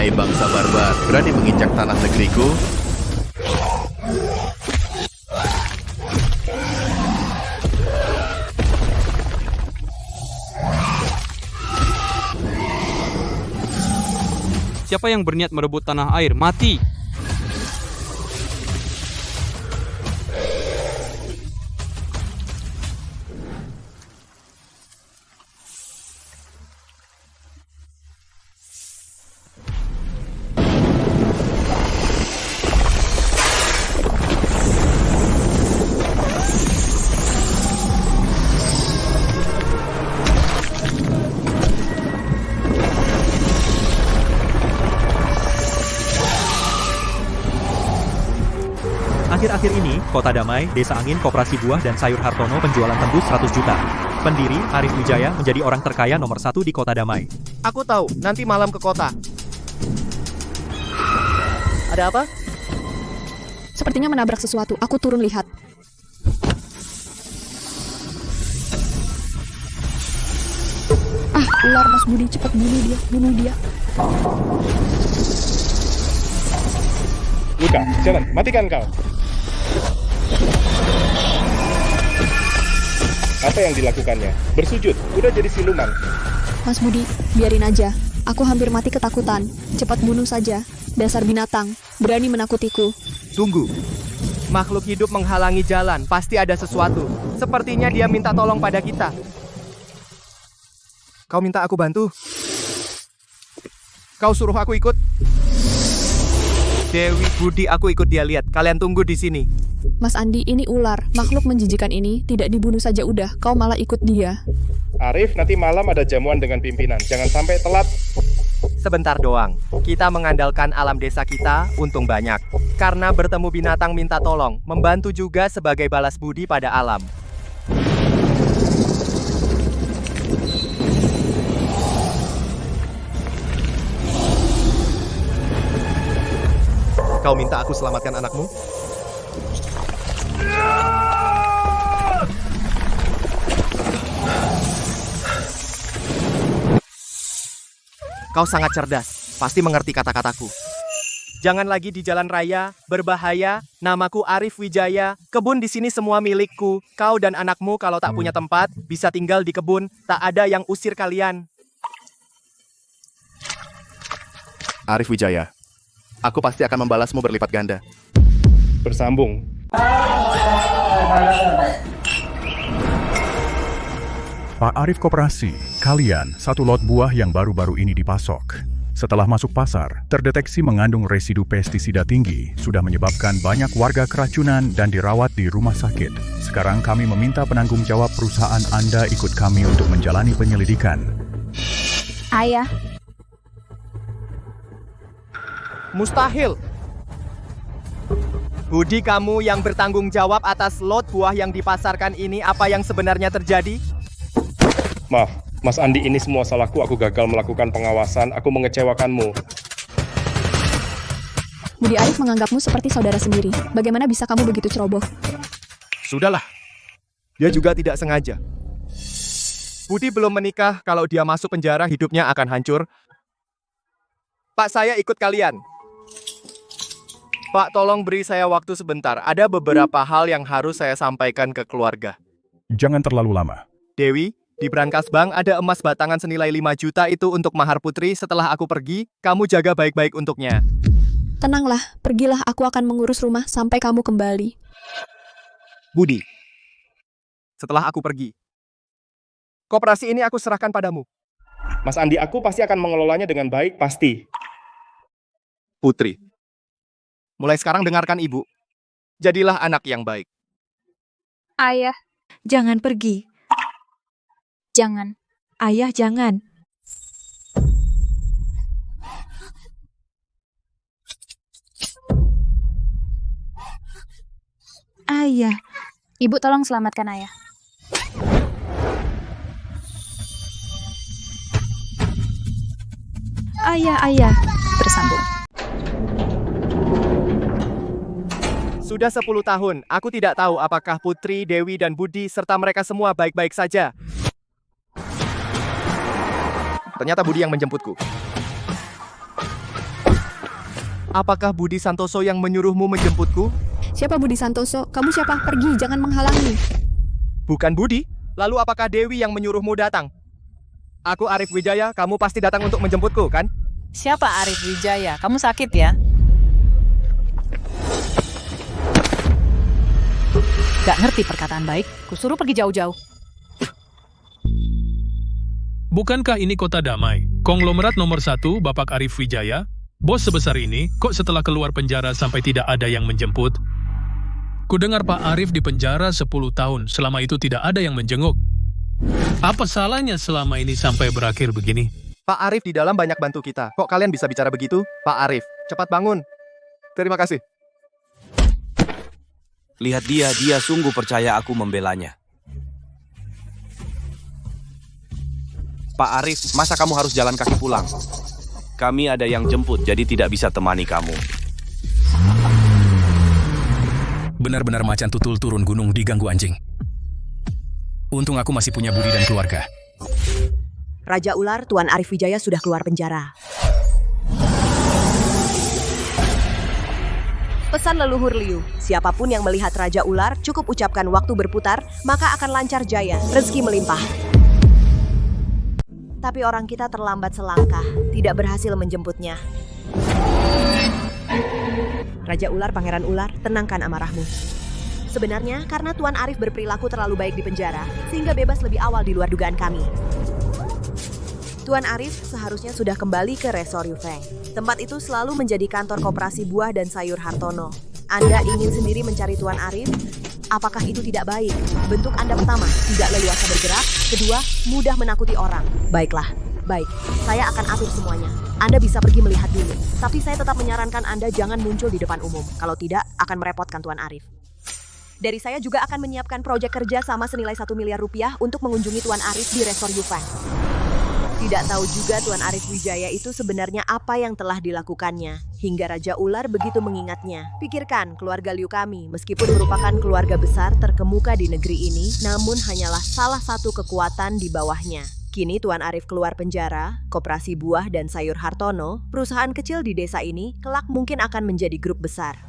Hai bangsa barbar, berani menginjak tanah negeriku? Siapa yang berniat merebut tanah air, mati! Akhir-akhir ini, Kota Damai, Desa Angin, Koperasi Buah, dan Sayur Hartono penjualan tembus 100 juta. Pendiri, Arif Wijaya, menjadi orang terkaya nomor 1 di Kota Damai. Aku tahu, nanti malam ke kota. Ada apa? Sepertinya menabrak sesuatu. Aku turun lihat. Ah, ular Mas Budi, cepat bunuh dia, bunuh dia. Luka, jalan, matikan kau. Apa yang dilakukannya? Bersujud, udah jadi siluman. Mas Budi, biarin aja. Aku hampir mati ketakutan. Cepat bunuh saja. Dasar binatang, berani menakutiku. Tunggu. Makhluk hidup menghalangi jalan, pasti ada sesuatu. Sepertinya dia minta tolong pada kita. Kau minta aku bantu? Kau suruh aku ikut? Dewi, Budi, aku ikut dia lihat. Kalian tunggu di sini. Mas Andi, ini ular. Makhluk menjijikan ini tidak dibunuh saja udah. Kau malah ikut dia. Arif, nanti malam ada jamuan dengan pimpinan. Jangan sampai telat. Sebentar doang. Kita mengandalkan alam desa kita, untung banyak. Karena bertemu binatang minta tolong, membantu juga sebagai balas budi pada alam. Kau minta aku selamatkan anakmu? Kau sangat cerdas, pasti mengerti kata-kataku. Jangan lagi di jalan raya, berbahaya. Namaku Arif Wijaya. Kebun di sini semua milikku. Kau dan anakmu kalau tak punya tempat, bisa tinggal di kebun. Tak ada yang usir kalian. Arif Wijaya, aku pasti akan membalasmu berlipat ganda. Bersambung. Pak Arif Koperasi, kalian satu lot buah yang baru-baru ini dipasok. Setelah masuk pasar, terdeteksi mengandung residu pestisida tinggi, sudah menyebabkan banyak warga keracunan dan dirawat di rumah sakit. Sekarang kami meminta penanggung jawab perusahaan Anda ikut kami untuk menjalani penyelidikan. Ayah, Mustahil. Budi, kamu yang bertanggung jawab atas lot buah yang dipasarkan ini, apa yang sebenarnya terjadi? Maaf, Mas Andi, ini semua salahku. Aku gagal melakukan pengawasan. Aku mengecewakanmu. Budi Arif menganggapmu seperti saudara sendiri. Bagaimana bisa kamu begitu ceroboh? Sudahlah. Dia juga tidak sengaja. Budi belum menikah, kalau dia masuk penjara hidupnya akan hancur. Pak, saya ikut kalian. Pak, tolong beri saya waktu sebentar. Ada beberapa hal yang harus saya sampaikan ke keluarga. Jangan terlalu lama. Dewi, di brankas bank ada emas batangan senilai 5 juta itu untuk mahar putri. Setelah aku pergi, kamu jaga baik-baik untuknya. Tenanglah, pergilah, aku akan mengurus rumah sampai kamu kembali. Budi, setelah aku pergi, koperasi ini aku serahkan padamu. Mas Andi, aku pasti akan mengelolanya dengan baik, pasti. Putri, mulai sekarang dengarkan ibu. Jadilah anak yang baik. ayah, Jangan pergi. jangan. Ayah, jangan. Ayah. Ibu tolong selamatkan ayah. Ayah. Bersambung. Sudah 10 tahun, aku tidak tahu apakah Putri, Dewi, dan Budi, serta mereka semua baik-baik saja. Ternyata Budi yang menjemputku. Apakah Budi Santoso yang menyuruhmu menjemputku? Siapa Budi Santoso? Kamu siapa? Pergi, jangan menghalangi. Bukan Budi? Lalu apakah Dewi yang menyuruhmu datang? Aku Arif Wijaya, kamu pasti datang untuk menjemputku, kan? Siapa Arif Wijaya? Kamu sakit ya? Gak ngerti perkataan baik, kusuruh pergi jauh-jauh. Bukankah ini kota damai? Konglomerat nomor 1, Bapak Arif Wijaya? Bos sebesar ini, kok setelah keluar penjara sampai tidak ada yang menjemput? Kudengar Pak Arif di penjara 10 tahun, selama itu tidak ada yang menjenguk. Apa salahnya selama ini sampai berakhir begini? Pak Arif di dalam banyak bantu kita. Kok kalian bisa bicara begitu? Pak Arif, cepat bangun. Terima kasih. Lihat dia sungguh percaya aku membelanya. Pak Arif, masa kamu harus jalan kaki pulang? Kami ada yang jemput, jadi tidak bisa temani kamu. Benar-benar macan tutul turun gunung diganggu anjing. Untung aku masih punya budi dan keluarga. Raja Ular, Tuan Arif Wijaya sudah keluar penjara. Pesan leluhur Liu, siapapun yang melihat Raja Ular cukup ucapkan waktu berputar, maka akan lancar jaya, rezeki melimpah. Tapi orang kita terlambat selangkah, tidak berhasil menjemputnya. Raja Ular, Pangeran Ular, tenangkan amarahmu. Sebenarnya karena Tuan Arif berperilaku terlalu baik di penjara, sehingga bebas lebih awal di luar dugaan kami. Tuan Arif seharusnya sudah kembali ke Resor Yufeng. Tempat itu selalu menjadi kantor koperasi buah dan sayur Hartono. Anda ingin sendiri mencari Tuan Arif? Apakah itu tidak baik? Bentuk Anda pertama, tidak leluasa bergerak. Kedua, mudah menakuti orang. Baiklah, baik. Saya akan atur semuanya. Anda bisa pergi melihat dulu. Tapi saya tetap menyarankan Anda jangan muncul di depan umum. Kalau tidak, akan merepotkan Tuan Arif. Dari saya juga akan menyiapkan proyek kerja sama senilai 1 miliar rupiah untuk mengunjungi Tuan Arif di Resor Yufeng. Tidak tahu juga Tuan Arif Wijaya itu sebenarnya apa yang telah dilakukannya, hingga Raja Ular begitu mengingatnya. Pikirkan, keluarga Liu kami, meskipun merupakan keluarga besar terkemuka di negeri ini, namun hanyalah salah satu kekuatan di bawahnya. Kini Tuan Arif keluar penjara, koperasi buah dan sayur Hartono, perusahaan kecil di desa ini, kelak mungkin akan menjadi grup besar.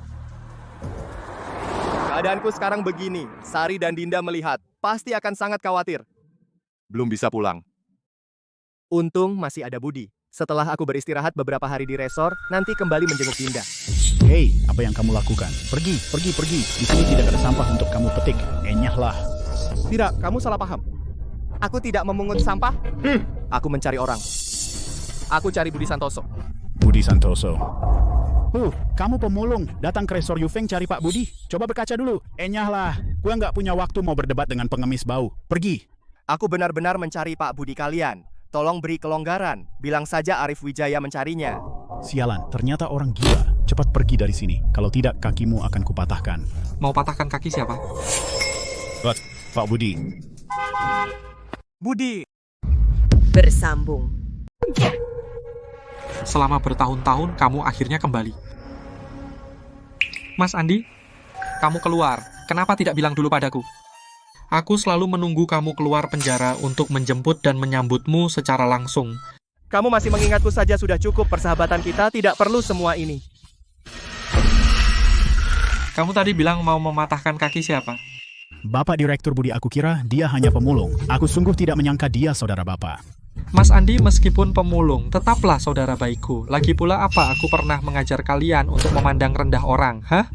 Keadaanku sekarang begini, Sari dan Dinda melihat, pasti akan sangat khawatir. Belum bisa pulang. Untung masih ada Budi. Setelah aku beristirahat beberapa hari di resor, nanti kembali menjenguk Dinda. Hei, apa yang kamu lakukan? Pergi. Di sini tidak ada sampah untuk kamu petik. Enyahlah. Tidak, kamu salah paham. Aku tidak memungut sampah. Aku mencari orang. Aku cari Budi Santoso. Budi Santoso. Kamu pemulung. Datang ke Resor Yufeng cari Pak Budi. Coba berkaca dulu. Enyahlah. Gue nggak punya waktu mau berdebat dengan pengemis bau. Pergi. Aku benar-benar mencari Pak Budi kalian. Tolong beri kelonggaran. Bilang saja Arif Wijaya mencarinya. Sialan, ternyata orang gila. Cepat pergi dari sini. Kalau tidak, kakimu akan kupatahkan. Mau patahkan kaki siapa? Pak Budi. Budi. Bersambung. Selama bertahun-tahun, kamu akhirnya kembali. Mas Andi, kamu keluar. Kenapa tidak bilang dulu padaku? Aku selalu menunggu kamu keluar penjara untuk menjemput dan menyambutmu secara langsung. Kamu masih mengingatku saja sudah cukup. Persahabatan kita tidak perlu semua ini. Kamu tadi bilang mau mematahkan kaki siapa? Bapak Direktur Budi, aku kira dia hanya pemulung. Aku sungguh tidak menyangka dia saudara Bapak. Mas Andi meskipun pemulung, tetaplah saudara baikku. Lagi pula apa aku pernah mengajar kalian untuk memandang rendah orang, hah?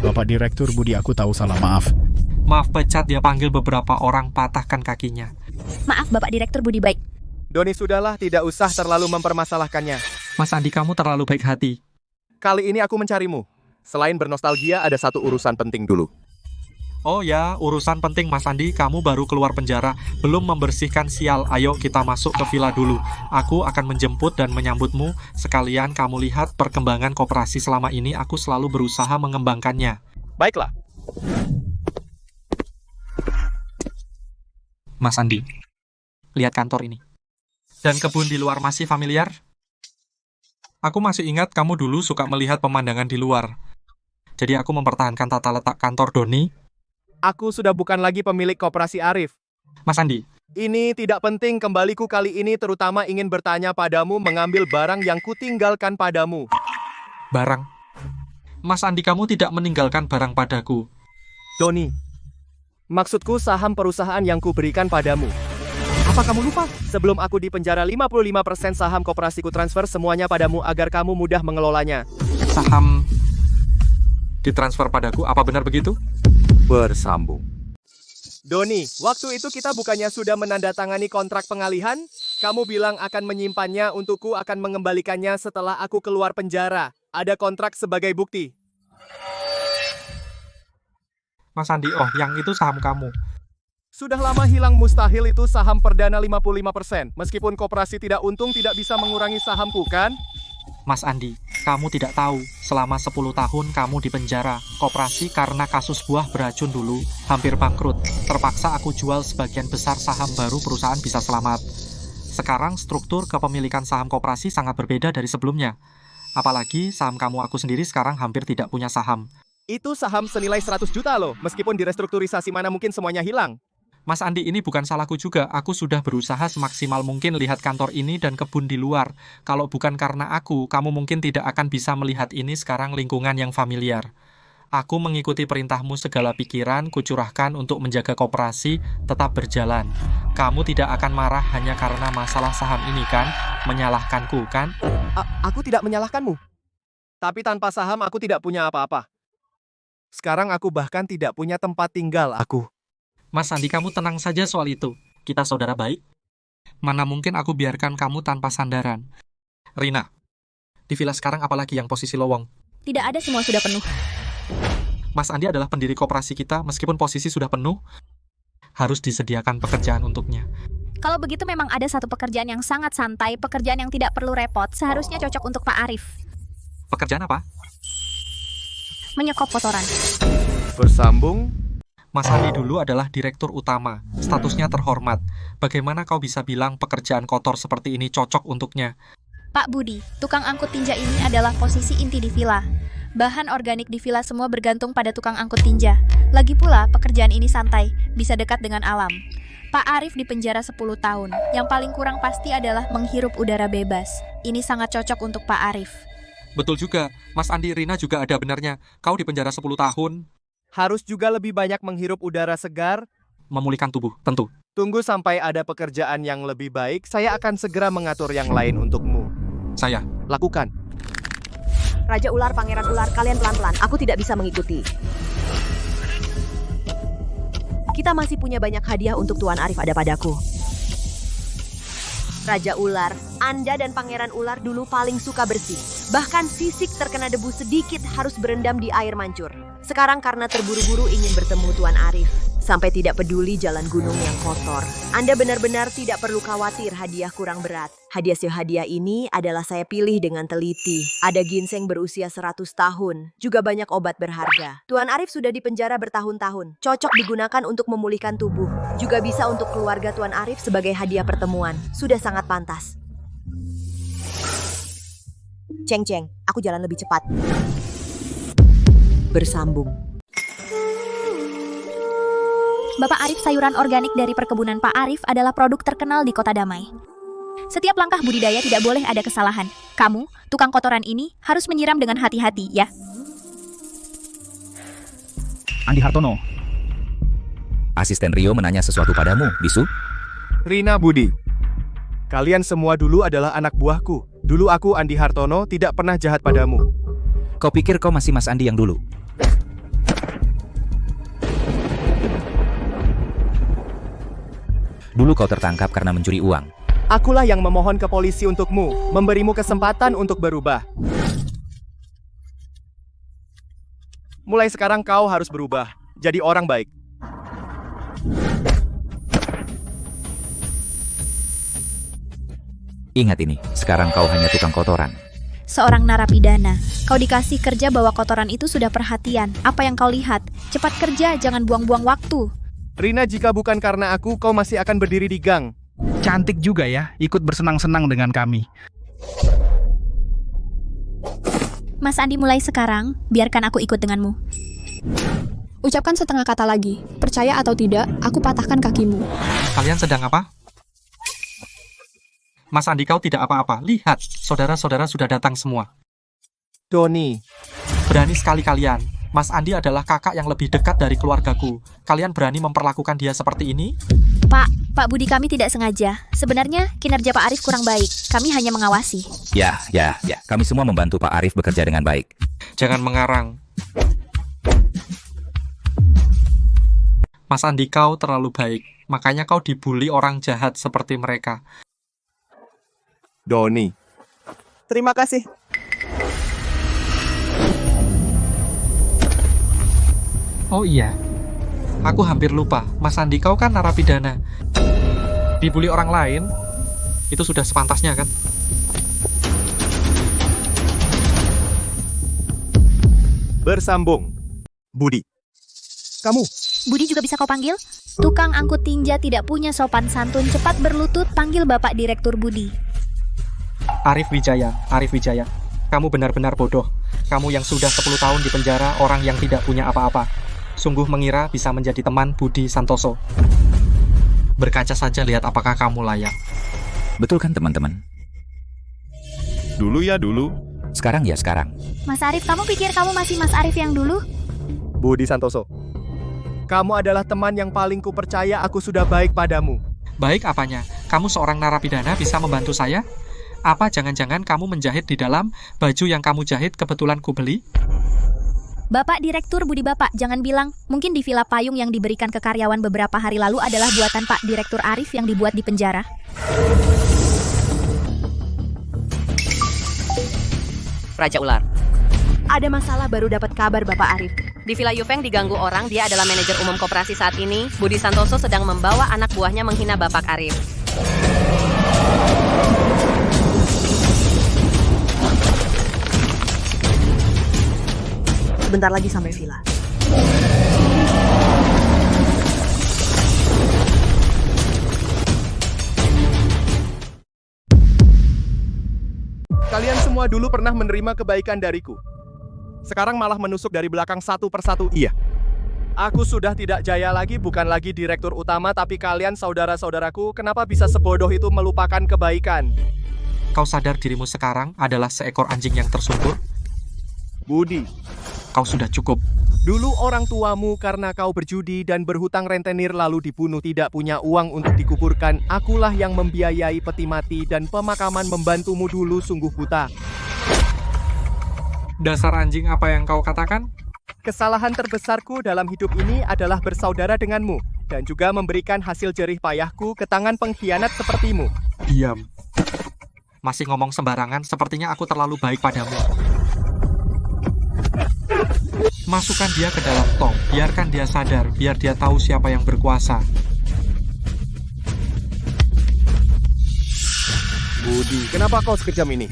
Bapak Direktur Budi, aku tahu salah, maaf. Maaf pecat, dia panggil beberapa orang patahkan kakinya. Maaf Bapak Direktur Budi baik. Doni, sudahlah, tidak usah terlalu mempermasalahkannya. Mas Andi, kamu terlalu baik hati. Kali ini aku mencarimu. Selain bernostalgia, ada satu urusan penting dulu. Oh ya, urusan penting Mas Andi, kamu baru keluar penjara, belum membersihkan sial. Ayo kita masuk ke villa dulu. Aku akan menjemput dan menyambutmu. Sekalian kamu lihat perkembangan koperasi selama ini, aku selalu berusaha mengembangkannya. Baiklah. Mas Andi, lihat kantor ini. Dan kebun di luar masih familiar? Aku masih ingat kamu dulu suka melihat pemandangan di luar. Jadi aku mempertahankan tata letak kantor Doni. Aku sudah bukan lagi pemilik koperasi Arif. Mas Andi. Ini tidak penting, kembaliku kali ini terutama ingin bertanya padamu mengambil barang yang kutinggalkan padamu. Barang. Mas Andi, kamu tidak meninggalkan barang padaku. Doni, maksudku saham perusahaan yang kuberikan padamu. Apa kamu lupa? Sebelum aku dipenjara 55% saham koperasiku transfer semuanya padamu agar kamu mudah mengelolanya. Saham ditransfer padaku, apa benar begitu? Bersambung. Doni, waktu itu kita bukannya sudah menandatangani kontrak pengalihan? Kamu bilang akan menyimpannya untukku, akan mengembalikannya setelah aku keluar penjara. Ada kontrak sebagai bukti. Mas Andi, oh yang itu saham kamu. Sudah lama hilang, mustahil itu saham perdana 55%. Meskipun koperasi tidak untung tidak bisa mengurangi sahamku, kan? Mas Andi, kamu tidak tahu, selama 10 tahun kamu di penjara. Koperasi karena kasus buah beracun dulu, hampir bangkrut. Terpaksa aku jual sebagian besar saham, baru perusahaan bisa selamat. Sekarang struktur kepemilikan saham koperasi sangat berbeda dari sebelumnya. Apalagi saham kamu aku sendiri sekarang hampir tidak punya saham. Itu saham senilai 100 juta loh, meskipun direstrukturisasi mana mungkin semuanya hilang. Mas Andi, ini bukan salahku juga. Aku sudah berusaha semaksimal mungkin lihat kantor ini dan kebun di luar. Kalau bukan karena aku, kamu mungkin tidak akan bisa melihat ini sekarang lingkungan yang familiar. Aku mengikuti perintahmu, segala pikiran kucurahkan untuk menjaga koperasi tetap berjalan. Kamu tidak akan marah hanya karena masalah saham ini, kan? Menyalahkanku, kan? Aku tidak menyalahkanmu. Tapi tanpa saham aku tidak punya apa-apa. Sekarang aku bahkan tidak punya tempat tinggal aku. Mas Andi, kamu tenang saja soal itu. Kita saudara baik. Mana mungkin aku biarkan kamu tanpa sandaran. Rina, di villa sekarang apalagi yang posisi lowong? Tidak ada, semua sudah penuh. Mas Andi adalah pendiri koperasi kita, meskipun posisi sudah penuh, harus disediakan pekerjaan untuknya. Kalau begitu memang ada satu pekerjaan yang sangat santai, pekerjaan yang tidak perlu repot, seharusnya cocok untuk Pak Arif. Pekerjaan apa? Menyekop kotoran. Bersambung. Mas Andi dulu adalah direktur utama, statusnya terhormat. Bagaimana kau bisa bilang pekerjaan kotor seperti ini cocok untuknya? Pak Budi, tukang angkut tinja ini adalah posisi inti di villa. Bahan organik di villa semua bergantung pada tukang angkut tinja. Lagi pula, pekerjaan ini santai, bisa dekat dengan alam. Pak Arif di penjara 10 tahun. Yang paling kurang pasti adalah menghirup udara bebas. Ini sangat cocok untuk Pak Arif. Betul juga, Mas Andi, Rina juga ada benarnya. Kau di penjara 10 tahun. Harus juga lebih banyak menghirup udara segar. Memulihkan tubuh, tentu. Tunggu sampai ada pekerjaan yang lebih baik, saya akan segera mengatur yang lain untukmu. Saya. Lakukan. Raja Ular, Pangeran Ular, kalian pelan-pelan. Aku tidak bisa mengikuti. Kita masih punya banyak hadiah untuk Tuan Arif ada padaku. Raja Ular, Anda dan Pangeran Ular dulu paling suka bersih. Bahkan sisik terkena debu sedikit harus berendam di air mancur. Sekarang karena terburu-buru ingin bertemu Tuan Arif, sampai tidak peduli jalan gunung yang kotor. Anda benar-benar tidak perlu khawatir hadiah kurang berat. Hadiah ini adalah saya pilih dengan teliti. Ada ginseng berusia 100 tahun, juga banyak obat berharga. Tuan Arif sudah dipenjara bertahun-tahun, cocok digunakan untuk memulihkan tubuh. Juga bisa untuk keluarga Tuan Arif sebagai hadiah pertemuan. Sudah sangat pantas. Ceng-ceng, aku jalan lebih cepat. Bersambung. Bapak Arif, sayuran organik dari perkebunan Pak Arif adalah produk terkenal di Kota Damai. Setiap langkah budidaya tidak boleh ada kesalahan. Kamu, tukang kotoran ini, harus menyiram dengan hati-hati, ya. Andi Hartono. Asisten Rio menanya sesuatu padamu, Bisu. Rina Budi. Kalian semua dulu adalah anak buahku. Dulu aku, Andi Hartono, tidak pernah jahat padamu. Kau pikir kau masih Mas Andi yang dulu? Dulu kau tertangkap karena mencuri uang. Akulah yang memohon ke polisi untukmu, memberimu kesempatan untuk berubah. Mulai sekarang kau harus berubah, jadi orang baik. Ingat ini, sekarang kau hanya tukang kotoran. Seorang narapidana, kau dikasih kerja bawa kotoran itu sudah perhatian. Apa yang kau lihat? Cepat kerja, jangan buang-buang waktu. Rina, jika bukan karena aku, kau masih akan berdiri di gang. Cantik juga ya, ikut bersenang-senang dengan kami. Mas Andi, mulai sekarang, biarkan aku ikut denganmu. Ucapkan setengah kata lagi. Percaya atau tidak, aku patahkan kakimu. Kalian sedang apa? Mas Andi, kau tidak apa-apa. Lihat, saudara-saudara sudah datang semua. Doni, Berani sekali kalian. Mas Andi adalah kakak yang lebih dekat dari keluargaku. Kalian berani memperlakukan dia seperti ini? Pak Budi, kami tidak sengaja. Sebenarnya kinerja Pak Arif kurang baik. Kami hanya mengawasi. Ya. Kami semua membantu Pak Arif bekerja dengan baik. Jangan mengarang. Mas Andi, kau terlalu baik. Makanya kau dibully orang jahat seperti mereka. Doni. Terima kasih. Oh iya, aku hampir lupa. Mas Andi, kau kan narapidana. Dibully orang lain, itu sudah sepantasnya kan? Bersambung. Budi. Kamu. Budi juga bisa kau panggil? Tukang angkut tinja tidak punya sopan santun. Cepat berlutut, panggil Bapak Direktur Budi. Arif Wijaya. Kamu benar-benar bodoh. Kamu yang sudah 10 tahun di penjara, orang yang tidak punya apa-apa. Sungguh mengira bisa menjadi teman Budi Santoso. Berkaca saja lihat apakah kamu layak. Betul kan teman-teman? Dulu ya dulu. Sekarang ya sekarang. Mas Arif, kamu pikir kamu masih Mas Arif yang dulu? Budi Santoso. Kamu adalah teman yang paling kupercaya. Aku sudah baik padamu. Baik apanya? Kamu seorang narapidana bisa membantu saya? Apa jangan-jangan kamu menjahit di dalam baju yang kamu jahit kebetulan ku beli? Bapak Direktur Budi, Bapak, jangan bilang mungkin di villa payung yang diberikan ke karyawan beberapa hari lalu adalah buatan Pak Direktur Arif yang dibuat di penjara. Raja Ular. Ada masalah, baru dapat kabar Bapak Arif. Di Villa Yufeng diganggu orang, dia adalah manajer umum koperasi saat ini. Budi Santoso sedang membawa anak buahnya menghina Bapak Arif. Sebentar lagi sampai villa. Kalian semua dulu pernah menerima kebaikan dariku. Sekarang malah menusuk dari belakang satu persatu. Iya. Aku sudah tidak jaya lagi, bukan lagi direktur utama, tapi kalian saudara-saudaraku, kenapa bisa sebodoh itu melupakan kebaikan? Kau sadar dirimu sekarang adalah seekor anjing yang tersungkur? Budi. Kau sudah cukup. Dulu orang tuamu karena kau berjudi dan berhutang rentenir lalu dibunuh, tidak punya uang untuk dikuburkan. Akulah yang membiayai peti mati dan pemakaman membantumu dulu, sungguh buta. Dasar anjing, apa yang kau katakan? Kesalahan terbesarku dalam hidup ini adalah bersaudara denganmu dan juga memberikan hasil jerih payahku ke tangan pengkhianat sepertimu. Diam. Masih ngomong sembarangan, sepertinya aku terlalu baik padamu. Masukkan dia ke dalam tong, biarkan dia sadar, biar dia tahu siapa yang berkuasa. Budi, kenapa kau sekejam ini?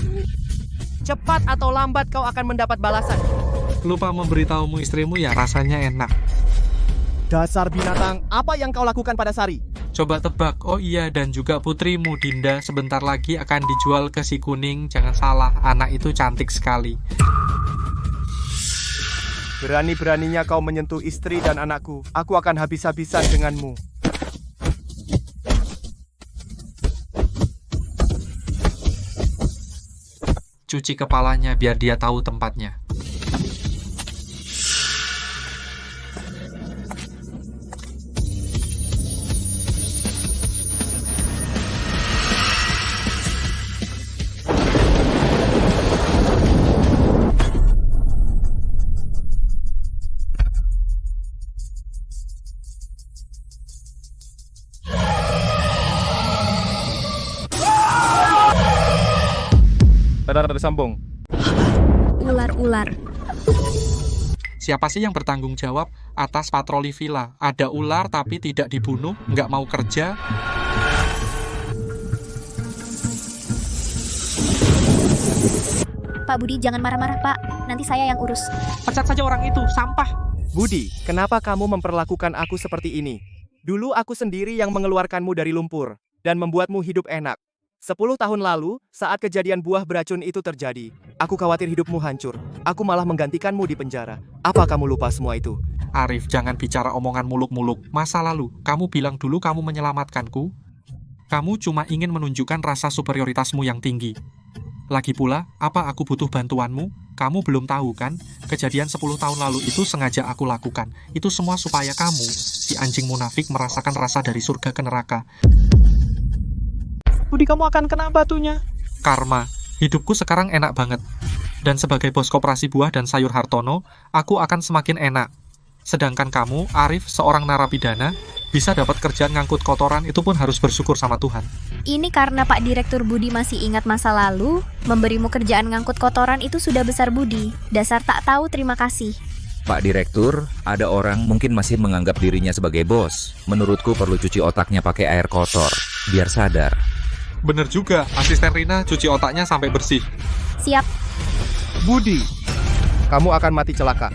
Cepat atau lambat kau akan mendapat balasan. Lupa memberitahumu istrimu ya, rasanya enak. Dasar binatang, apa yang kau lakukan pada Sari? Coba tebak. Oh iya, dan juga putrimu Dinda sebentar lagi akan dijual ke si kuning. Jangan salah, anak itu cantik sekali. Berani-beraninya kau menyentuh istri dan anakku. Aku akan habis-habisan denganmu. Cuci kepalanya biar dia tahu tempatnya. Tersambung. Ular-ular. Siapa sih yang bertanggung jawab atas patroli villa? Ada ular tapi tidak dibunuh, nggak mau kerja. Pak Budi, jangan marah-marah, Pak. Nanti saya yang urus. Pecat saja orang itu, sampah. Budi, kenapa kamu memperlakukan aku seperti ini? Dulu aku sendiri yang mengeluarkanmu dari lumpur dan membuatmu hidup enak. 10 tahun lalu, saat kejadian buah beracun itu terjadi, aku khawatir hidupmu hancur. Aku malah menggantikanmu di penjara. Apa kamu lupa semua itu? Arif, jangan bicara omongan muluk-muluk. Masa lalu, kamu bilang dulu kamu menyelamatkanku. Kamu cuma ingin menunjukkan rasa superioritasmu yang tinggi. Lagi pula, apa aku butuh bantuanmu? Kamu belum tahu kan? Kejadian 10 tahun lalu itu sengaja aku lakukan. Itu semua supaya kamu, si anjing munafik, merasakan rasa dari surga ke neraka. Budi, kamu akan kena batunya. Karma. Hidupku sekarang enak banget. Dan sebagai bos koperasi buah dan sayur Hartono, aku akan semakin enak. Sedangkan kamu, Arif, seorang narapidana, bisa dapat kerjaan ngangkut kotoran, itu pun harus bersyukur sama Tuhan. Ini karena Pak Direktur Budi masih ingat masa lalu, memberimu kerjaan ngangkut kotoran itu sudah besar budi. Dasar tak tahu terima kasih. Pak Direktur, ada orang mungkin masih menganggap dirinya sebagai bos. Menurutku perlu cuci otaknya pakai air kotor, biar sadar. Bener juga, asisten Rina cuci otaknya sampai bersih. Siap. Budi, kamu akan mati celaka.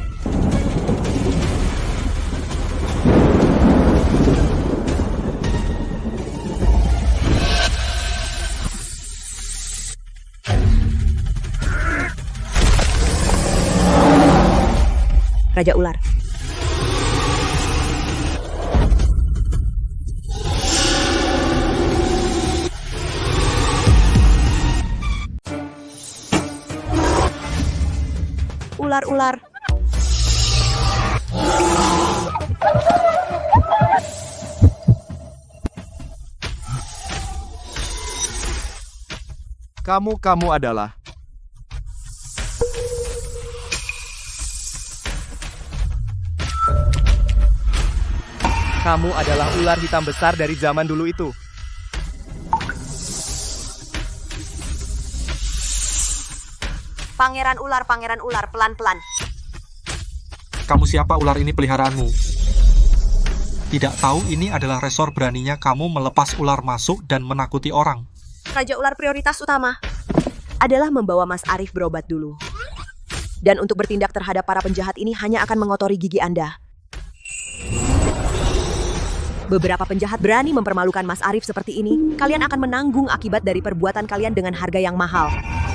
Raja Ular. Ular-ular. Kamu adalah ular hitam besar dari zaman dulu itu. Pangeran ular, pelan-pelan. Kamu siapa ular ini peliharaanmu? Tidak tahu ini adalah resor beraninya kamu melepas ular masuk dan menakuti orang. Raja Ular prioritas utama adalah membawa Mas Arif berobat dulu. Dan untuk bertindak terhadap para penjahat ini hanya akan mengotori gigi Anda. Beberapa penjahat berani mempermalukan Mas Arif seperti ini. Kalian akan menanggung akibat dari perbuatan kalian dengan harga yang mahal.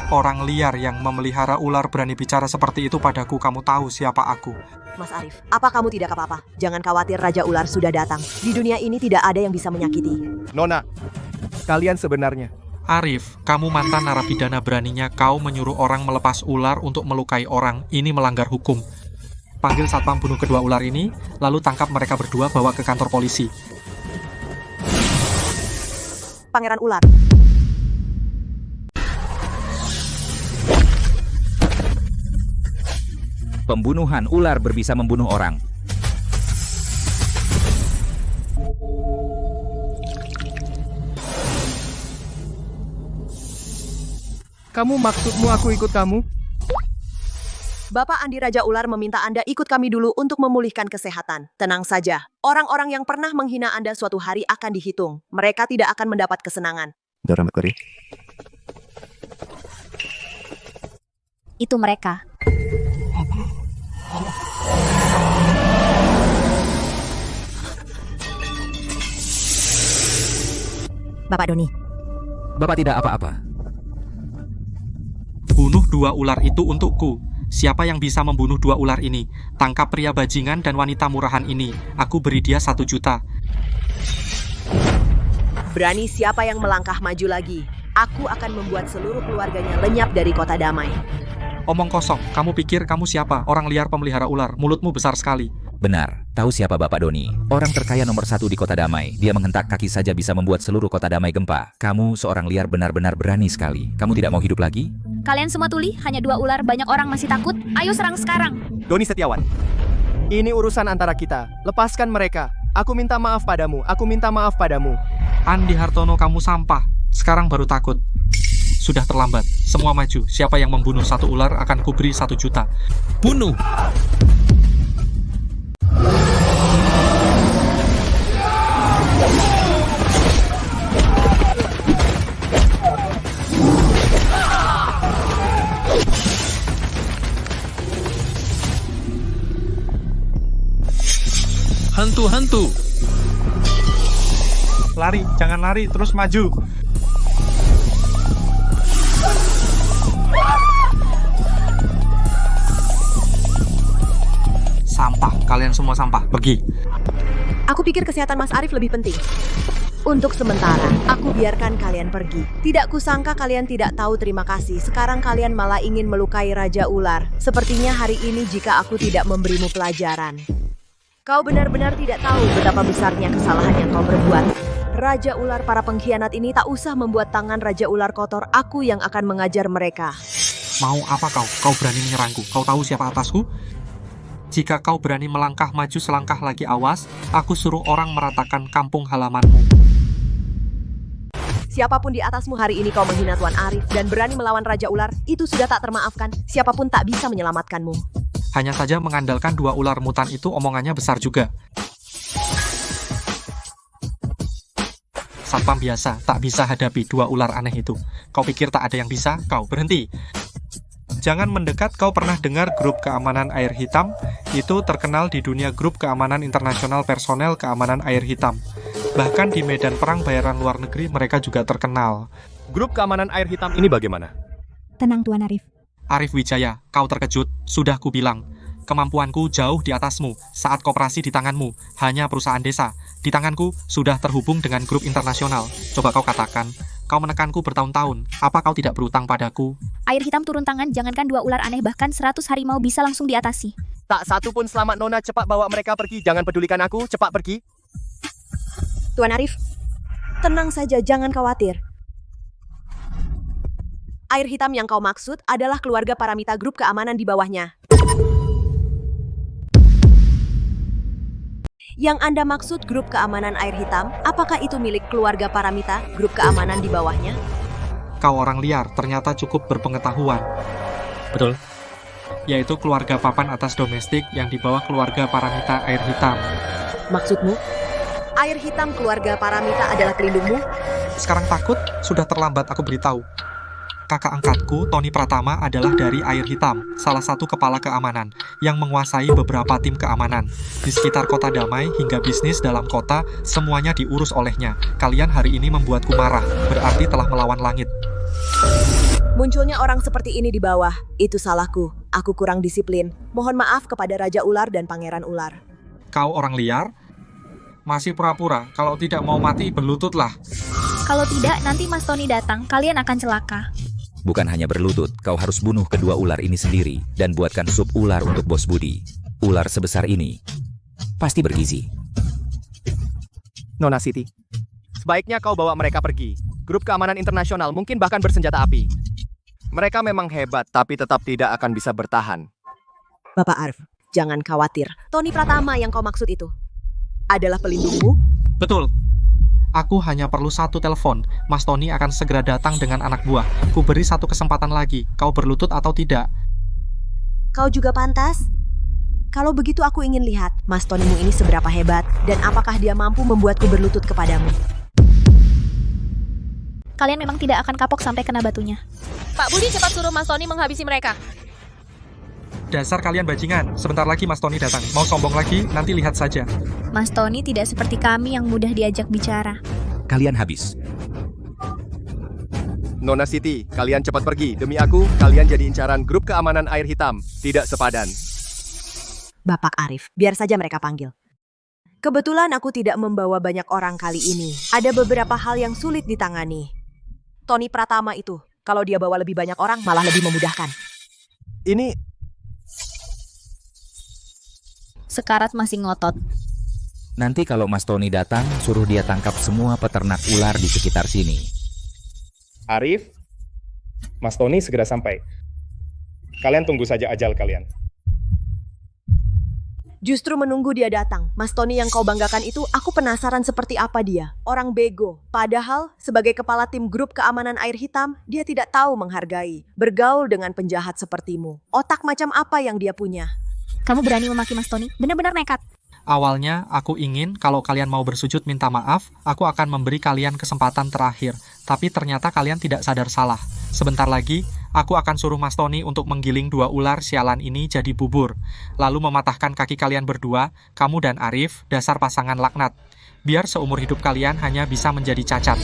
Orang liar yang memelihara ular berani bicara seperti itu padaku, kamu tahu siapa aku. Mas Arif, apa kamu tidak apa-apa? Jangan khawatir, Raja Ular sudah datang. Di dunia ini tidak ada yang bisa menyakiti. Nona, kalian sebenarnya. Arif, kamu mantan narapidana, beraninya kau menyuruh orang melepas ular untuk melukai orang. Ini melanggar hukum. Panggil satpam bunuh kedua ular ini, lalu tangkap mereka berdua, bawa ke kantor polisi. Pangeran Ular. Pembunuhan ular berbisa membunuh orang. Maksudmu aku ikut kamu? Bapak Andi Raja Ular meminta Anda ikut kami dulu untuk memulihkan kesehatan. Tenang saja, orang-orang yang pernah menghina Anda suatu hari akan dihitung. Mereka tidak akan mendapat kesenangan. Itu mereka. Bapak Doni. Bapak tidak apa-apa. Bunuh dua ular itu untukku. Siapa yang bisa membunuh dua ular ini? Tangkap pria bajingan dan wanita murahan ini. Aku beri dia 1 juta. Berani siapa yang melangkah maju lagi? Aku akan membuat seluruh keluarganya lenyap dari kota damai. Omong kosong, kamu pikir kamu siapa? Orang liar pemelihara ular, mulutmu besar sekali. Benar, tahu siapa Bapak Doni? Orang terkaya nomor 1 di kota damai. Dia menghentak kaki saja bisa membuat seluruh kota damai gempa. Kamu seorang liar benar-benar berani sekali. Kamu tidak mau hidup lagi? Kalian semua tuli, hanya 2 ular, banyak orang masih takut. Ayo serang sekarang. Doni Setiawan. Ini urusan antara kita. Lepaskan mereka. Aku minta maaf padamu. Andi Hartono, kamu sampah. Sekarang baru takut. Sudah terlambat. Semua maju. Siapa yang membunuh 1 ular akan kuberi 1 juta. Bunuh! Hantu-hantu! Lari, jangan lari, terus maju. Sampah, kalian semua sampah. Pergi. Aku pikir kesehatan Mas Arif lebih penting. Untuk sementara, aku biarkan kalian pergi. Tidak kusangka kalian tidak tahu terima kasih. Sekarang kalian malah ingin melukai Raja Ular. Sepertinya hari ini jika aku tidak memberimu pelajaran. Kau benar-benar tidak tahu betapa besarnya kesalahan yang kau perbuat. Raja Ular para pengkhianat ini tak usah membuat tangan Raja Ular kotor. Aku yang akan mengajar mereka. Mau apa kau? Kau berani menyerangku? Kau tahu siapa atasku? Jika kau berani melangkah maju selangkah lagi, awas, aku suruh orang meratakan kampung halamanmu. Siapapun di atasmu hari ini kau menghina Tuan Arif dan berani melawan Raja Ular, itu sudah tak termaafkan. Siapapun tak bisa menyelamatkanmu. Hanya saja mengandalkan 2 ular mutan itu omongannya besar juga. Satpam biasa tak bisa hadapi 2 ular aneh itu. Kau pikir tak ada yang bisa? Kau berhenti. Jangan mendekat. Kau pernah dengar grup keamanan air hitam? Itu terkenal di dunia grup keamanan internasional personel keamanan air hitam. Bahkan di medan perang bayaran luar negeri mereka juga terkenal. Grup keamanan air hitam ini bagaimana? Tenang Tuan Arif. Arif Wijaya, kau terkejut? Sudah kubilang. Kemampuanku jauh di atasmu. Saat koperasi di tanganmu, hanya perusahaan desa. Di tanganku, sudah terhubung dengan grup internasional. Coba kau katakan, kau menekanku bertahun-tahun. Apa kau tidak berutang padaku? Air hitam turun tangan, jangankan 2 ular aneh, bahkan 100 harimau bisa langsung diatasi. Tak satu pun selamat Nona, cepat bawa mereka pergi. Jangan pedulikan aku, cepat pergi. Tuan Arif, tenang saja, jangan khawatir. Air hitam yang kau maksud adalah keluarga Paramita grup keamanan di bawahnya. Yang Anda maksud grup keamanan air hitam, apakah itu milik keluarga Paramita grup keamanan di bawahnya? Kau orang liar, ternyata cukup berpengetahuan. Betul. Yaitu keluarga papan atas domestik yang di bawah keluarga Paramita air hitam. Maksudmu? Air hitam keluarga Paramita adalah pelindungmu? Sekarang takut? Sudah terlambat aku beritahu. Kakak angkatku, Tony Pratama, adalah dari Air Hitam, salah satu kepala keamanan, yang menguasai beberapa tim keamanan. Di sekitar kota damai hingga bisnis dalam kota, semuanya diurus olehnya. Kalian hari ini membuatku marah, berarti telah melawan langit. Munculnya orang seperti ini di bawah, itu salahku. Aku kurang disiplin. Mohon maaf kepada Raja Ular dan Pangeran Ular. Kau orang liar? Masih pura-pura, kalau tidak mau mati, berlututlah. Kalau tidak, nanti Mas Tony datang, kalian akan celaka. Bukan hanya berlutut, kau harus bunuh kedua ular ini sendiri dan buatkan sup ular untuk Bos Budi. Ular sebesar ini pasti bergizi. Nona Siti, sebaiknya kau bawa mereka pergi. Grup keamanan internasional mungkin bahkan bersenjata api. Mereka memang hebat, tapi tetap tidak akan bisa bertahan. Bapak Arif, jangan khawatir. Tony Pratama yang kau maksud itu adalah pelindungmu? Betul. Aku hanya perlu 1 telepon. Mas Tony akan segera datang dengan anak buah. Ku beri 1 kesempatan lagi. Kau berlutut atau tidak? Kau juga pantas. Kalau begitu aku ingin lihat Mas Tonymu ini seberapa hebat dan apakah dia mampu membuatku berlutut kepadamu. Kalian memang tidak akan kapok sampai kena batunya. Pak Budi, cepat suruh Mas Tony menghabisi mereka. Dasar kalian bajingan. Sebentar lagi Mas Tony datang. Mau sombong lagi? Nanti lihat saja. Mas Tony tidak seperti kami yang mudah diajak bicara. Kalian habis. Nona Siti, kalian cepat pergi. Demi aku, kalian jadi incaran grup keamanan air hitam. Tidak sepadan. Bapak Arif, biar saja mereka panggil. Kebetulan aku tidak membawa banyak orang kali ini. Ada beberapa hal yang sulit ditangani. Tony Pratama itu, kalau dia bawa lebih banyak orang, malah lebih memudahkan. Ini... Sekarat masih ngotot. Nanti kalau Mas Tony datang, suruh dia tangkap semua peternak ular di sekitar sini. Arif, Mas Tony segera sampai. Kalian tunggu saja ajal kalian. Justru menunggu dia datang. Mas Tony yang kau banggakan itu, aku penasaran seperti apa dia. Orang bego. Padahal, sebagai kepala tim grup keamanan air hitam, dia tidak tahu menghargai. Bergaul dengan penjahat sepertimu. Otak macam apa yang dia punya? Kamu berani memaki Mas Tony? Benar-benar nekat. Awalnya, aku ingin kalau kalian mau bersujud minta maaf, aku akan memberi kalian kesempatan terakhir. Tapi ternyata kalian tidak sadar salah. Sebentar lagi, aku akan suruh Mas Tony untuk menggiling 2 ular sialan ini jadi bubur. Lalu mematahkan kaki kalian berdua, kamu dan Arif, dasar pasangan laknat. Biar seumur hidup kalian hanya bisa menjadi cacat.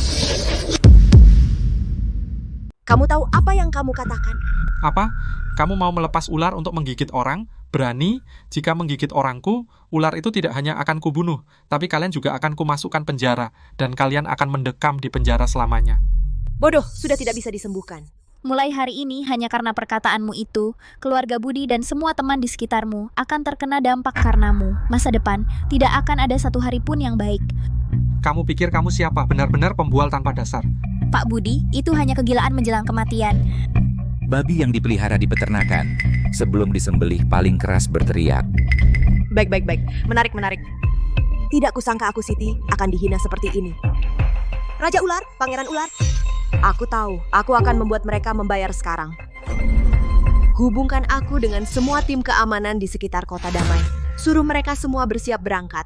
Kamu tahu apa yang kamu katakan? Apa? Kamu mau melepas ular untuk menggigit orang? Berani, jika menggigit orangku, ular itu tidak hanya akan kubunuh, tapi kalian juga akan kumasukkan penjara, dan kalian akan mendekam di penjara selamanya. Bodoh, sudah tidak bisa disembuhkan. Mulai hari ini, hanya karena perkataanmu itu, keluarga Budi dan semua teman di sekitarmu akan terkena dampak karenamu. Masa depan, tidak akan ada satu hari pun yang baik. Kamu pikir kamu siapa? Benar-benar pembual tanpa dasar. Pak Budi, itu hanya kegilaan menjelang kematian. Babi yang dipelihara di peternakan, sebelum disembelih paling keras berteriak. Baik. Menarik. Tidak kusangka aku, Siti, akan dihina seperti ini. Raja Ular, Pangeran Ular. Aku tahu, aku akan membuat mereka membayar sekarang. Hubungkan aku dengan semua tim keamanan di sekitar Kota Damai. Suruh mereka semua bersiap berangkat.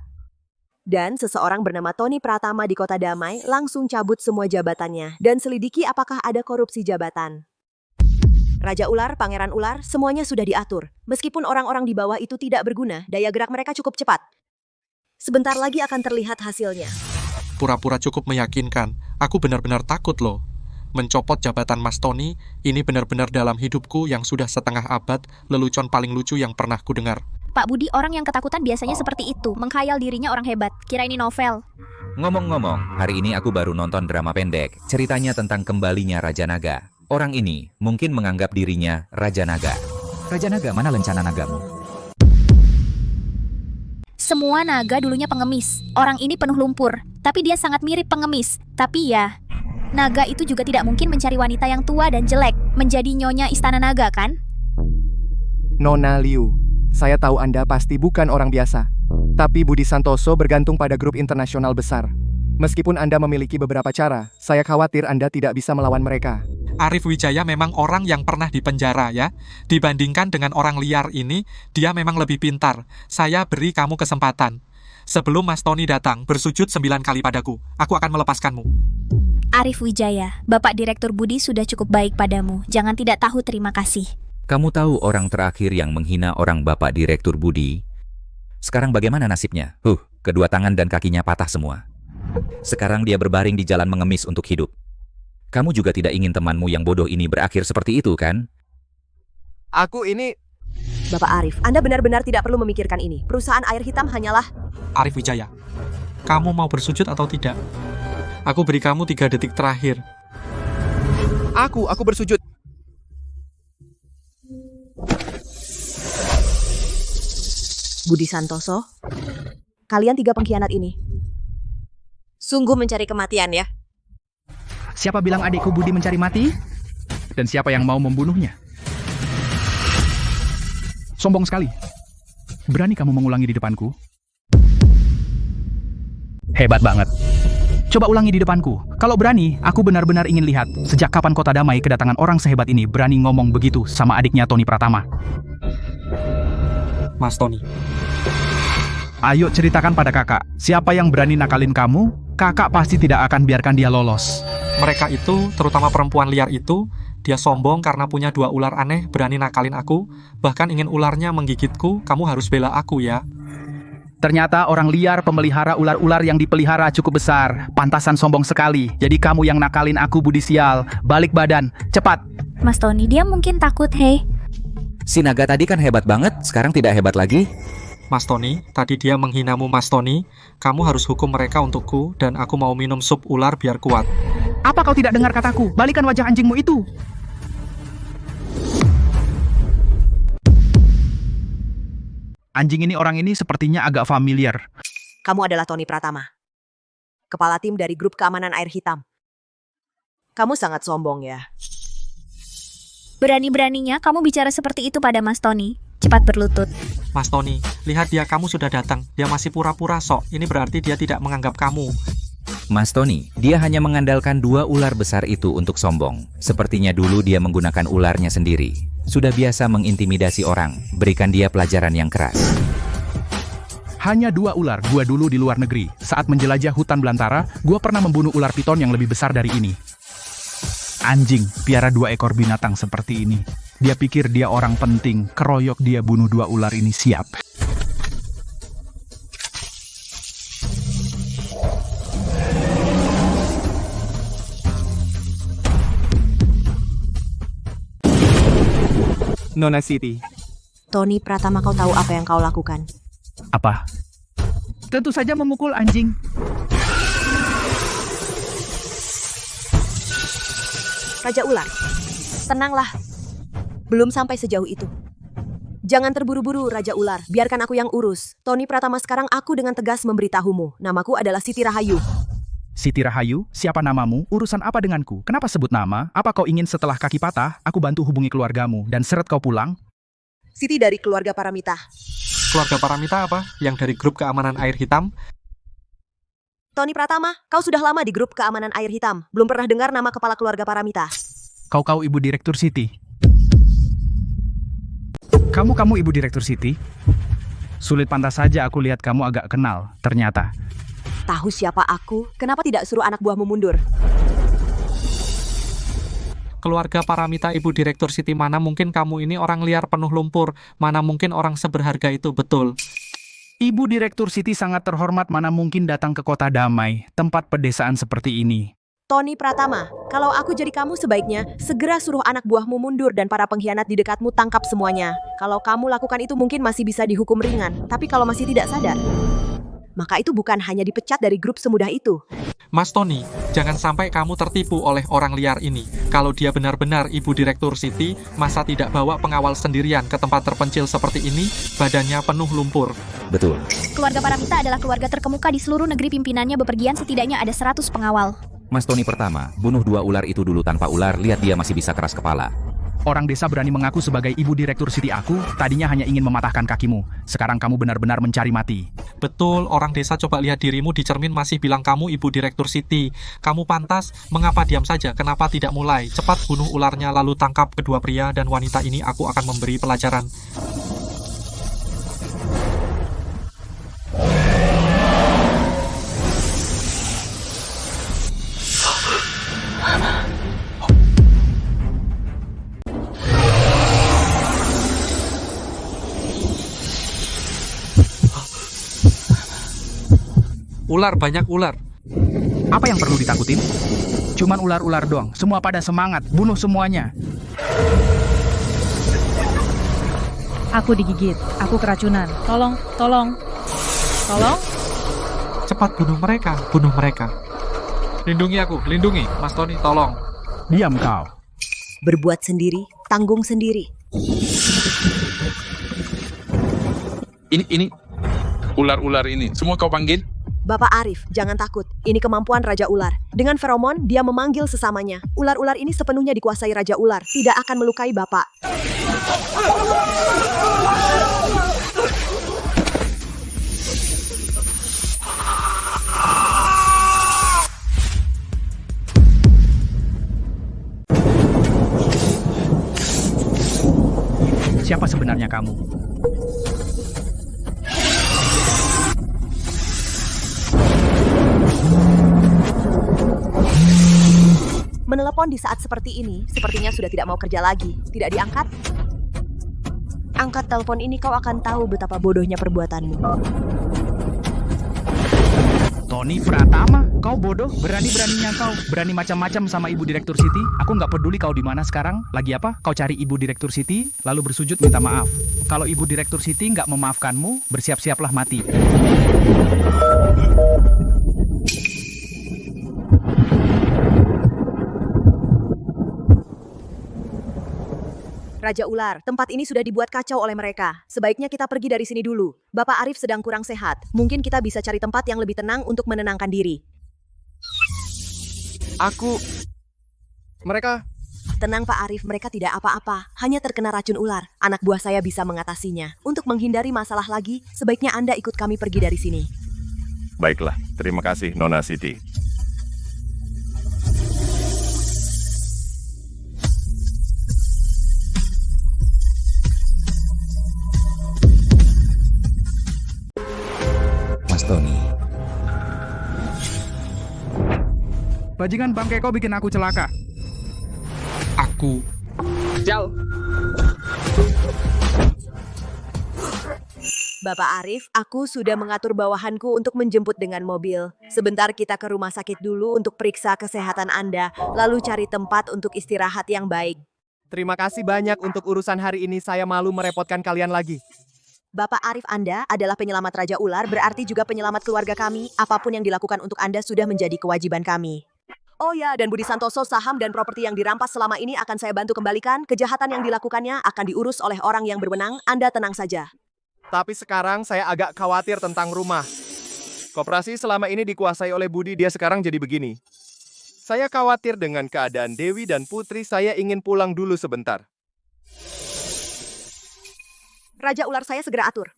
Dan seseorang bernama Tony Pratama di Kota Damai langsung cabut semua jabatannya dan selidiki apakah ada korupsi jabatan. Raja Ular, Pangeran Ular, semuanya sudah diatur. Meskipun orang-orang di bawah itu tidak berguna, daya gerak mereka cukup cepat. Sebentar lagi akan terlihat hasilnya. Pura-pura cukup meyakinkan. Aku benar-benar takut loh. Mencopot jabatan Mas Tony, ini benar-benar dalam hidupku yang sudah setengah abad, lelucon paling lucu yang pernah ku dengar. Pak Budi, orang yang ketakutan biasanya seperti itu, menghayal dirinya orang hebat, kira ini novel. Ngomong-ngomong, hari ini aku baru nonton drama pendek, ceritanya tentang kembalinya Raja Naga. Orang ini mungkin menganggap dirinya Raja Naga. Raja Naga, mana lencana nagamu? Semua naga dulunya pengemis. Orang ini penuh lumpur, tapi dia sangat mirip pengemis. Tapi ya, naga itu juga tidak mungkin mencari wanita yang tua dan jelek, menjadi nyonya istana naga, kan? Nona Liu, saya tahu Anda pasti bukan orang biasa. Tapi Budi Santoso bergantung pada grup internasional besar. Meskipun Anda memiliki beberapa cara, saya khawatir Anda tidak bisa melawan mereka. Arif Wijaya memang orang yang pernah dipenjara ya. Dibandingkan dengan orang liar ini, dia memang lebih pintar. Saya beri kamu kesempatan. Sebelum Mas Tony datang, bersujud 9 kali padaku. Aku akan melepaskanmu. Arif Wijaya, Bapak Direktur Budi sudah cukup baik padamu. Jangan tidak tahu terima kasih. Kamu tahu orang terakhir yang menghina orang Bapak Direktur Budi? Sekarang bagaimana nasibnya? Kedua tangan dan kakinya patah semua. Sekarang dia berbaring di jalan mengemis untuk hidup. Kamu juga tidak ingin temanmu yang bodoh ini berakhir seperti itu, kan? Aku ini... Bapak Arif, Anda benar-benar tidak perlu memikirkan ini. Perusahaan air hitam hanyalah... Arif Wijaya, kamu mau bersujud atau tidak? Aku beri kamu 3 detik terakhir. Aku bersujud. Budi Santoso, kalian 3 pengkhianat ini sungguh mencari kematian ya. Siapa bilang adikku Budi mencari mati? Dan siapa yang mau membunuhnya? Sombong sekali. Berani kamu mengulangi di depanku? Hebat banget. Coba ulangi di depanku. Kalau berani, aku benar-benar ingin lihat sejak kapan Kota Damai kedatangan orang sehebat ini berani ngomong begitu sama adiknya Tony Pratama. Mas Tony. Ayo ceritakan pada kakak, siapa yang berani nakalin kamu? Kakak pasti tidak akan biarkan dia lolos. Mereka itu, terutama perempuan liar itu, dia sombong karena punya 2 ular aneh, berani nakalin aku, bahkan ingin ularnya menggigitku, kamu harus bela aku ya. Ternyata orang liar pemelihara ular-ular yang dipelihara cukup besar. Pantasan sombong sekali. Jadi kamu yang nakalin aku, Budi sial. Balik badan, cepat. Mas Tony, dia mungkin takut, hei. Si naga tadi kan hebat banget, sekarang tidak hebat lagi. Mas Tony, tadi dia menghinamu Mas Tony. Kamu harus hukum mereka untukku, dan aku mau minum sup ular biar kuat. Apa kau tidak dengar kataku? Balikan wajah anjingmu itu. Anjing ini, orang ini sepertinya agak familiar. Kamu adalah Tony Pratama, kepala tim dari grup keamanan air hitam. Kamu sangat sombong ya. Berani-beraninya kamu bicara seperti itu pada Mas Tony. Cepat berlutut. Mas Tony, lihat dia, kamu sudah datang. Dia masih pura-pura sok. Ini berarti dia tidak menganggap kamu. Mas Tony, dia hanya mengandalkan 2 ular besar itu untuk sombong. Sepertinya dulu dia menggunakan ularnya sendiri. Sudah biasa mengintimidasi orang. Berikan dia pelajaran yang keras. Hanya 2 ular gua dulu di luar negeri. Saat menjelajah hutan belantara, gua pernah membunuh ular piton yang lebih besar dari ini. Anjing, piara 2 ekor binatang seperti ini. Dia pikir dia orang penting, keroyok dia bunuh 2 ular ini, siap. Nona Siti, Tony Pratama, kau tahu apa yang kau lakukan? Apa? Tentu saja memukul anjing. Raja Ular, tenanglah. Belum sampai sejauh itu. Jangan terburu-buru, Raja Ular. Biarkan aku yang urus. Tony Pratama, sekarang aku dengan tegas memberitahumu. Namaku adalah Siti Rahayu. Siti Rahayu, siapa namamu? Urusan apa denganku? Kenapa sebut nama? Apa kau ingin setelah kaki patah, aku bantu hubungi keluargamu dan seret kau pulang? Siti dari keluarga Paramita. Keluarga Paramita apa? Yang dari grup keamanan air hitam? Tony Pratama, kau sudah lama di grup keamanan air hitam. Belum pernah dengar nama kepala keluarga Paramita. Kau Ibu Direktur Siti. Kamu Ibu Direktur Siti? Sulit pantas saja aku lihat kamu agak kenal, ternyata. Tahu siapa aku? Kenapa tidak suruh anak buahmu mundur? Keluarga Paramita Ibu Direktur Siti, mana mungkin kamu ini orang liar penuh lumpur. Mana mungkin orang seberharga itu, betul. Ibu Direktur Siti sangat terhormat, mana mungkin datang ke Kota Damai, tempat pedesaan seperti ini. Tony Pratama, kalau aku jadi kamu sebaiknya segera suruh anak buahmu mundur dan para pengkhianat di dekatmu tangkap semuanya. Kalau kamu lakukan itu mungkin masih bisa dihukum ringan, tapi kalau masih tidak sadar, maka itu bukan hanya dipecat dari grup semudah itu. Mas Tony, jangan sampai kamu tertipu oleh orang liar ini. Kalau dia benar-benar Ibu Direktur Siti, masa tidak bawa pengawal sendirian ke tempat terpencil seperti ini, badannya penuh lumpur. Betul. Keluarga Paramita adalah keluarga terkemuka di seluruh negeri, pimpinannya bepergian setidaknya ada 100 pengawal. Mas Tony pertama, bunuh 2 ular itu dulu tanpa ular, lihat dia masih bisa keras kepala. Orang desa berani mengaku sebagai Ibu Direktur Siti aku, tadinya hanya ingin mematahkan kakimu. Sekarang kamu benar-benar mencari mati. Betul, orang desa coba lihat dirimu di cermin masih bilang kamu Ibu Direktur Siti. Kamu pantas, mengapa diam saja? Kenapa tidak mulai? Cepat bunuh ularnya lalu tangkap kedua pria dan wanita ini, aku akan memberi pelajaran. Ular, banyak ular. Apa yang perlu ditakutin? Cuman ular-ular doang. Semua pada semangat. Bunuh semuanya. Aku digigit. Aku keracunan. Tolong, tolong. Tolong. Cepat bunuh mereka, bunuh mereka. Lindungi aku, lindungi. Mas Tony, tolong. Diam kau. Berbuat sendiri, tanggung sendiri. Ini ular-ular ini, semua kau panggil? Bapak Arif, jangan takut. Ini kemampuan Raja Ular. Dengan feromon, dia memanggil sesamanya. Ular-ular ini sepenuhnya dikuasai Raja Ular. Tidak akan melukai Bapak. Siapa sebenarnya kamu? Menelepon di saat seperti ini, sepertinya sudah tidak mau kerja lagi. Tidak diangkat? Angkat telepon ini, kau akan tahu betapa bodohnya perbuatanmu. Tony Pratama, kau bodoh, berani-beraninya kau. Berani macam-macam sama Ibu Direktur Siti. Aku nggak peduli kau di mana sekarang. Lagi apa? Kau cari Ibu Direktur Siti, lalu bersujud minta maaf. Kalau Ibu Direktur Siti nggak memaafkanmu, bersiap-siaplah mati. Raja Ular, tempat ini sudah dibuat kacau oleh mereka. Sebaiknya kita pergi dari sini dulu. Bapak Arif sedang kurang sehat. Mungkin kita bisa cari tempat yang lebih tenang untuk menenangkan diri. Mereka... Tenang Pak Arif, mereka tidak apa-apa. Hanya terkena racun ular. Anak buah saya bisa mengatasinya. Untuk menghindari masalah lagi, sebaiknya Anda ikut kami pergi dari sini. Baiklah, terima kasih Nona Siti. Tony. Bajingan bangke kau bikin aku celaka. Aku. Jal. Bapak Arif, aku sudah mengatur bawahanku untuk menjemput dengan mobil. Sebentar kita ke rumah sakit dulu untuk periksa kesehatan Anda, lalu cari tempat untuk istirahat yang baik. Terima kasih banyak untuk urusan hari ini. Saya malu merepotkan kalian lagi. Bapak Arif, Anda adalah penyelamat Raja Ular, berarti juga penyelamat keluarga kami. Apapun yang dilakukan untuk Anda sudah menjadi kewajiban kami. Oh ya, dan Budi Santoso, saham dan properti yang dirampas selama ini akan saya bantu kembalikan. Kejahatan yang dilakukannya akan diurus oleh orang yang berwenang. Anda tenang saja. Tapi sekarang saya agak khawatir tentang rumah. Koperasi selama ini dikuasai oleh Budi, dia sekarang jadi begini. Saya khawatir dengan keadaan Dewi dan Putri, saya ingin pulang dulu sebentar. Raja Ular, saya segera atur.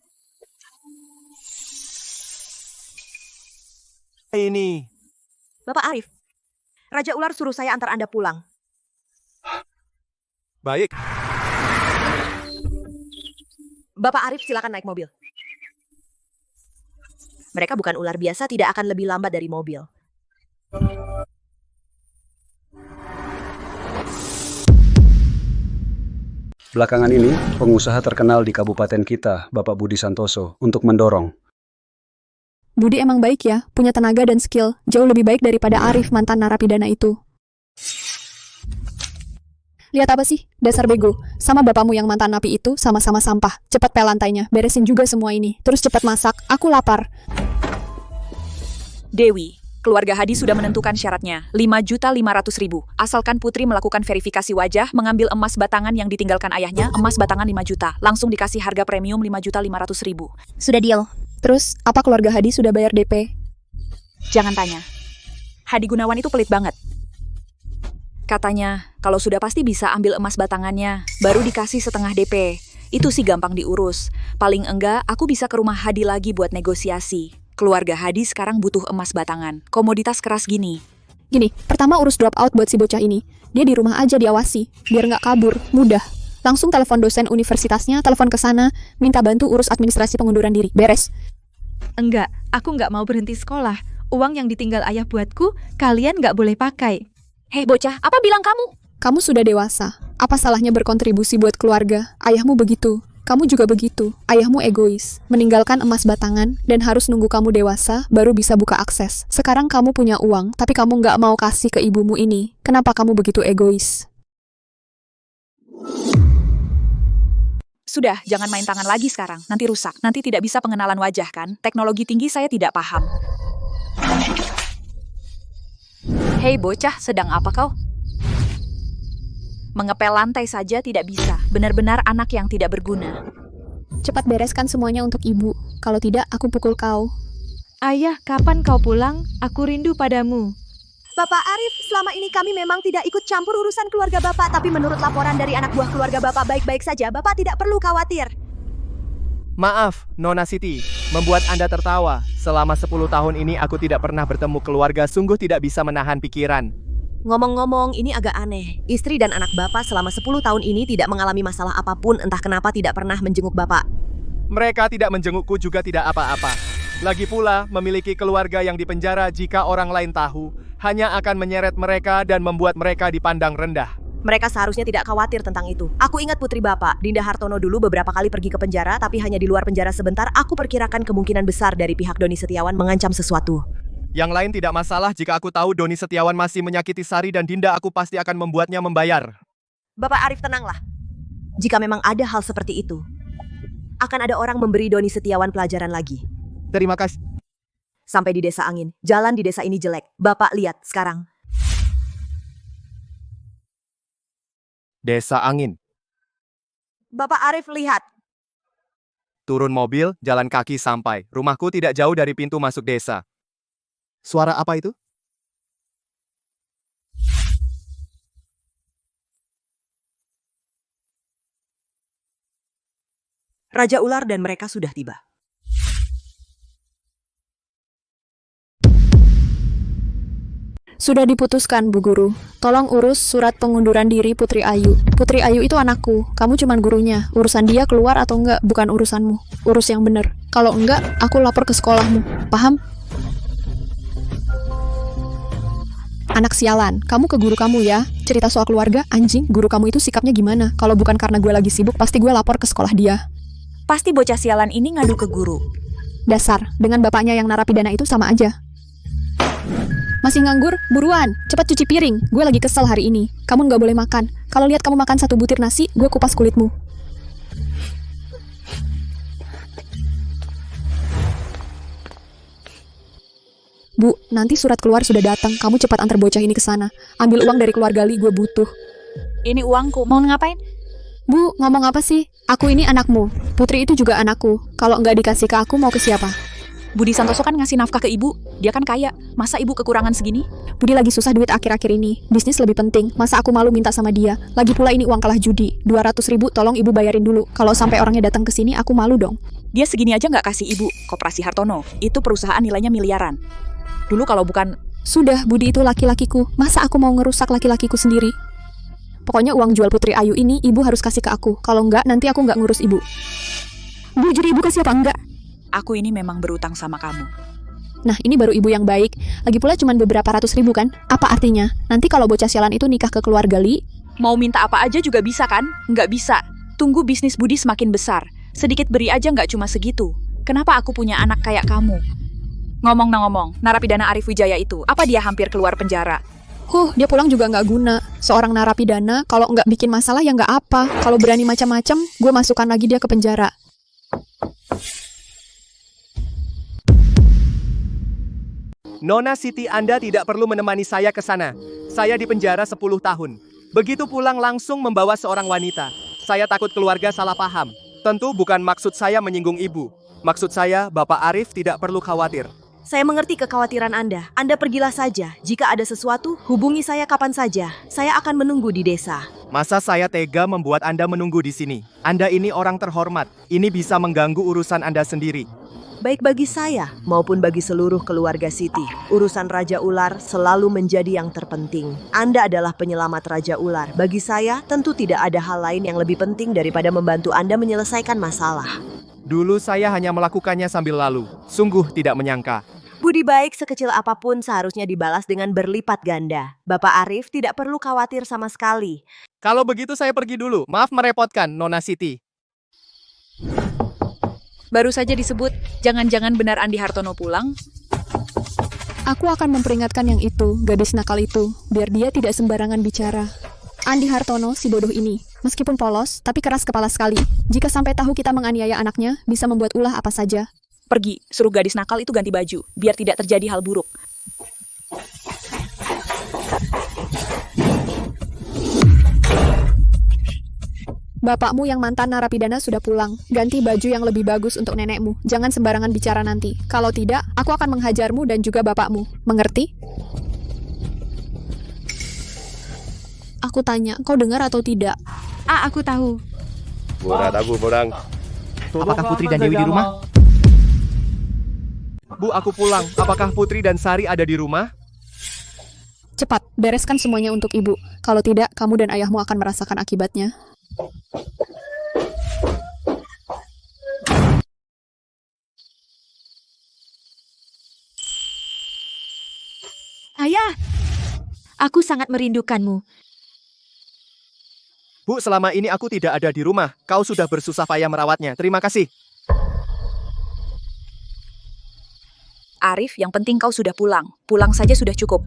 Ini. Bapak Arif, Raja Ular suruh saya antar Anda pulang. Baik. Bapak Arif, silakan naik mobil. Mereka bukan ular biasa, tidak akan lebih lambat dari mobil. Belakangan ini, pengusaha terkenal di kabupaten kita, Bapak Budi Santoso, untuk mendorong. Budi emang baik ya, punya tenaga dan skill. Jauh lebih baik daripada Arif, mantan narapidana itu. Lihat apa sih? Dasar bego. Sama bapakmu yang mantan napi itu, sama-sama sampah. Cepat pel lantainya, beresin juga semua ini. Terus cepat masak, aku lapar. Dewi, keluarga Hadi sudah menentukan syaratnya, 5.500.000. Asalkan Putri melakukan verifikasi wajah, mengambil emas batangan yang ditinggalkan ayahnya, emas batangan 5 juta. Langsung dikasih harga premium 5.500.000. Sudah deal. Terus, apa keluarga Hadi sudah bayar DP? Jangan tanya. Hadi Gunawan itu pelit banget. Katanya, kalau sudah pasti bisa ambil emas batangannya, baru dikasih setengah DP. Itu sih gampang diurus. Paling enggak, aku bisa ke rumah Hadi lagi buat negosiasi. Keluarga Hadi sekarang butuh emas batangan. Komoditas keras gini. Gini, pertama urus drop out buat si bocah ini. Dia di rumah aja diawasi, biar nggak kabur, mudah. Langsung telepon dosen universitasnya, telepon ke sana, minta bantu urus administrasi pengunduran diri. Beres. Enggak, aku nggak mau berhenti sekolah. Uang yang ditinggal ayah buatku, kalian nggak boleh pakai. Hei bocah, apa bilang kamu? Kamu sudah dewasa. Apa salahnya berkontribusi buat keluarga? Ayahmu begitu. Kamu juga begitu. Ayahmu egois. Meninggalkan emas batangan dan harus nunggu kamu dewasa baru bisa buka akses. Sekarang kamu punya uang, tapi kamu nggak mau kasih ke ibumu ini. Kenapa kamu begitu egois? Sudah, jangan main tangan lagi sekarang. Nanti rusak. Nanti tidak bisa pengenalan wajah kan? Teknologi tinggi saya tidak paham. Hei bocah, sedang apa kau? Mengepel lantai saja tidak bisa. Benar-benar anak yang tidak berguna. Cepat bereskan semuanya untuk ibu. Kalau tidak, aku pukul kau. Ayah, kapan kau pulang? Aku rindu padamu. Bapak Arif, selama ini kami memang tidak ikut campur urusan keluarga Bapak, tapi menurut laporan dari anak buah keluarga Bapak baik-baik saja. Bapak tidak perlu khawatir. Maaf, Nona Siti, membuat Anda tertawa. Selama 10 tahun ini aku tidak pernah bertemu keluarga, sungguh tidak bisa menahan pikiran. Ngomong-ngomong, ini agak aneh. Istri dan anak Bapak selama 10 tahun ini tidak mengalami masalah apapun, entah kenapa tidak pernah menjenguk Bapak. Mereka tidak menjengukku juga tidak apa-apa. Lagi pula, memiliki keluarga yang dipenjara jika orang lain tahu, hanya akan menyeret mereka dan membuat mereka dipandang rendah. Mereka seharusnya tidak khawatir tentang itu. Aku ingat putri Bapak, Dinda Hartono dulu beberapa kali pergi ke penjara, tapi hanya di luar penjara sebentar. Aku perkirakan kemungkinan besar dari pihak Doni Setiawan mengancam sesuatu. Yang lain tidak masalah jika aku tahu Doni Setiawan masih menyakiti Sari dan Dinda, aku pasti akan membuatnya membayar. Bapak Arif, tenanglah. Jika memang ada hal seperti itu, akan ada orang memberi Doni Setiawan pelajaran lagi. Terima kasih. Sampai di Desa Angin, jalan di desa ini jelek. Bapak lihat sekarang. Desa Angin. Bapak Arif lihat. Turun mobil, jalan kaki sampai. Rumahku tidak jauh dari pintu masuk desa. Suara apa itu? Raja Ular dan mereka sudah tiba. Sudah diputuskan, Bu Guru. Tolong urus surat pengunduran diri Putri Ayu. Putri Ayu itu anakku, kamu cuman gurunya. Urusan dia keluar atau enggak bukan urusanmu. Urus yang benar. Kalau enggak, aku lapor ke sekolahmu. Paham? Anak sialan, kamu ke guru kamu ya. Cerita soal keluarga, anjing, guru kamu itu sikapnya gimana? Kalau bukan karena gue lagi sibuk, pasti gue lapor ke sekolah dia. Pasti bocah sialan ini ngadu ke guru. Dasar, dengan bapaknya yang narapidana itu sama aja. Masih nganggur? Buruan, cepat cuci piring. Gue lagi kesel hari ini. Kamu nggak boleh makan. Kalau lihat kamu makan 1 butir nasi, gue kupas kulitmu. Bu, nanti surat keluar sudah datang. Kamu cepat antar bocah ini ke sana. Ambil uang dari keluarga Li, gue butuh. Ini uangku, mau ngapain? Bu, ngomong apa sih? Aku ini anakmu. Putri itu juga anakku. Kalau nggak dikasih ke aku, mau ke siapa? Budi Santoso kan ngasih nafkah ke ibu. Dia kan kaya. Masa ibu kekurangan segini? Budi lagi susah duit akhir-akhir ini. Bisnis lebih penting. Masa aku malu minta sama dia? Lagi pula ini uang kalah judi. 200.000 tolong ibu bayarin dulu. Kalau sampai orangnya datang ke sini, aku malu dong. Dia segini aja nggak kasih ibu. Koperasi Hartono. Itu perusahaan nilainya miliaran. Dulu kalau bukan... Sudah, Budi itu laki-lakiku. Masa aku mau ngerusak laki-lakiku sendiri? Pokoknya uang jual Putri Ayu ini ibu harus kasih ke aku. Kalau enggak, nanti aku nggak ngurus ibu. Bu, jadi ibu kasih apa enggak? Aku ini memang berutang sama kamu. Nah, ini baru ibu yang baik. Lagi pula cuma beberapa ratus ribu kan? Apa artinya? Nanti kalau bocah sialan itu nikah ke keluarga Li... Mau minta apa aja juga bisa kan? Nggak bisa. Tunggu bisnis Budi semakin besar. Sedikit beri aja nggak cuma segitu. Kenapa aku punya anak kayak kamu? Ngomong-ngomong, narapidana Arif Wijaya itu, apa dia hampir keluar penjara? Dia pulang juga nggak guna. Seorang narapidana, kalau nggak bikin masalah ya nggak apa. Kalau berani macam-macam, gue masukkan lagi dia ke penjara. Nona Siti, Anda tidak perlu menemani saya ke sana. Saya di penjara 10 tahun. Begitu pulang langsung membawa seorang wanita. Saya takut keluarga salah paham. Tentu bukan maksud saya menyinggung ibu. Maksud saya, Bapak Arif tidak perlu khawatir. Saya mengerti kekhawatiran Anda. Anda pergilah saja. Jika ada sesuatu, hubungi saya kapan saja. Saya akan menunggu di desa. Masa saya tega membuat Anda menunggu di sini? Anda ini orang terhormat. Ini bisa mengganggu urusan Anda sendiri. Baik bagi saya maupun bagi seluruh keluarga Siti, urusan Raja Ular selalu menjadi yang terpenting. Anda adalah penyelamat Raja Ular. Bagi saya, tentu tidak ada hal lain yang lebih penting daripada membantu Anda menyelesaikan masalah. Dulu saya hanya melakukannya sambil lalu. Sungguh tidak menyangka. Budi baik sekecil apapun seharusnya dibalas dengan berlipat ganda. Bapak Arif tidak perlu khawatir sama sekali. Kalau begitu saya pergi dulu. Maaf merepotkan, Nona Siti. Baru saja disebut, jangan-jangan benar Andi Hartono pulang? Aku akan memperingatkan yang itu, gadis nakal itu, biar dia tidak sembarangan bicara. Andi Hartono, si bodoh ini, meskipun polos, tapi keras kepala sekali. Jika sampai tahu kita menganiaya anaknya, bisa membuat ulah apa saja. Pergi, suruh gadis nakal itu ganti baju, biar tidak terjadi hal buruk. Bapakmu yang mantan narapidana sudah pulang. Ganti baju yang lebih bagus untuk nenekmu. Jangan sembarangan bicara nanti. Kalau tidak, aku akan menghajarmu dan juga bapakmu. Mengerti? Aku tanya, kau dengar atau tidak? Aku tahu. Borang. Apakah Putri dan Dewi di rumah? Bu, aku pulang. Apakah Putri dan Sari ada di rumah? Cepat, bereskan semuanya untuk ibu. Kalau tidak, kamu dan ayahmu akan merasakan akibatnya. Ayah, aku sangat merindukanmu. Bu, selama ini aku tidak ada di rumah. Kau sudah bersusah payah merawatnya. Terima kasih. Arif, yang penting kau sudah pulang. Pulang saja sudah cukup.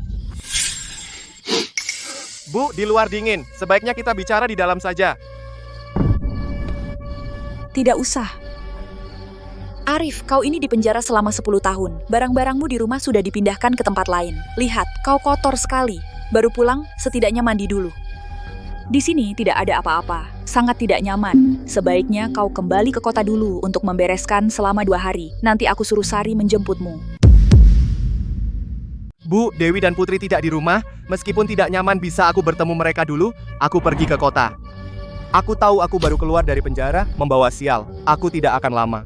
Bu, di luar dingin. Sebaiknya kita bicara di dalam saja. Tidak usah. Arif, kau ini dipenjara selama 10 tahun. Barang-barangmu di rumah sudah dipindahkan ke tempat lain. Lihat, kau kotor sekali. Baru pulang, setidaknya mandi dulu. Di sini tidak ada apa-apa. Sangat tidak nyaman. Sebaiknya kau kembali ke kota dulu untuk membereskan selama 2 hari. Nanti aku suruh Sari menjemputmu. Bu, Dewi dan Putri tidak di rumah. Meskipun tidak nyaman bisa aku bertemu mereka dulu, aku pergi ke kota. Aku tahu aku baru keluar dari penjara, membawa sial. Aku tidak akan lama.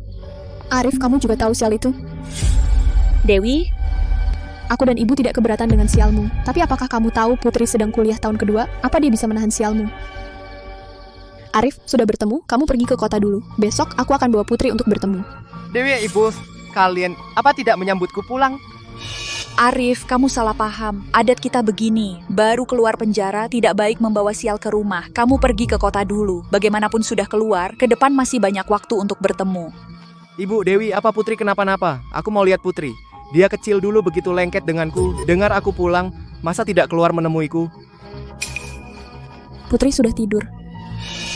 Arif, kamu juga tahu sial itu? Dewi? Aku dan ibu tidak keberatan dengan sialmu. Tapi apakah kamu tahu Putri sedang kuliah tahun kedua? Apa dia bisa menahan sialmu? Arif, sudah bertemu? Kamu pergi ke kota dulu. Besok aku akan bawa Putri untuk bertemu. Dewi ya ibu, kalian apa tidak menyambutku pulang? Arif, kamu salah paham. Adat kita begini, baru keluar penjara tidak baik membawa sial ke rumah. Kamu pergi ke kota dulu. Bagaimanapun sudah keluar, ke depan masih banyak waktu untuk bertemu. Ibu, Dewi, apa Putri kenapa-napa? Aku mau lihat Putri. Dia kecil dulu begitu lengket denganku. Dengar aku pulang, masa tidak keluar menemuiku? Putri sudah tidur.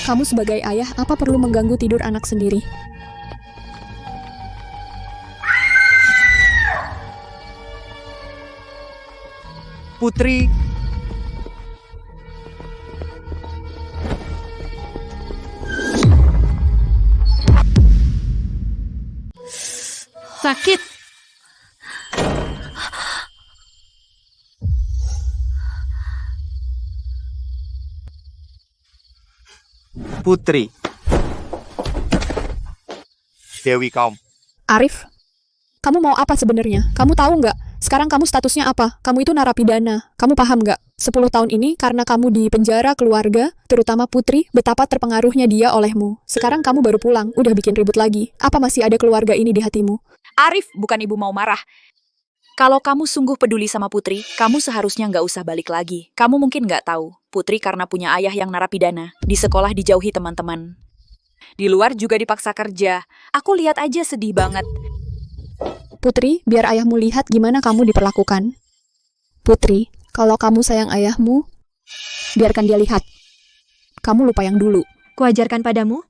Kamu sebagai ayah, apa perlu mengganggu tidur anak sendiri? Putri, Sakit. Putri. Dewi kaum. Arif, kamu mau apa sebenarnya? Kamu tahu nggak? Sekarang kamu statusnya apa? Kamu itu narapidana. Kamu paham nggak? 10 tahun ini karena kamu di penjara keluarga, terutama Putri, betapa terpengaruhnya dia olehmu. Sekarang kamu baru pulang, udah bikin ribut lagi. Apa masih ada keluarga ini di hatimu? Arif, bukan ibu mau marah. Kalau kamu sungguh peduli sama Putri, kamu seharusnya nggak usah balik lagi. Kamu mungkin nggak tahu, Putri karena punya ayah yang narapidana, di sekolah dijauhi teman-teman. Di luar juga dipaksa kerja. Aku lihat aja sedih banget. Putri, biar ayahmu lihat gimana kamu diperlakukan. Putri, kalau kamu sayang ayahmu, biarkan dia lihat. Kamu lupa yang dulu. Kuajarkan padamu?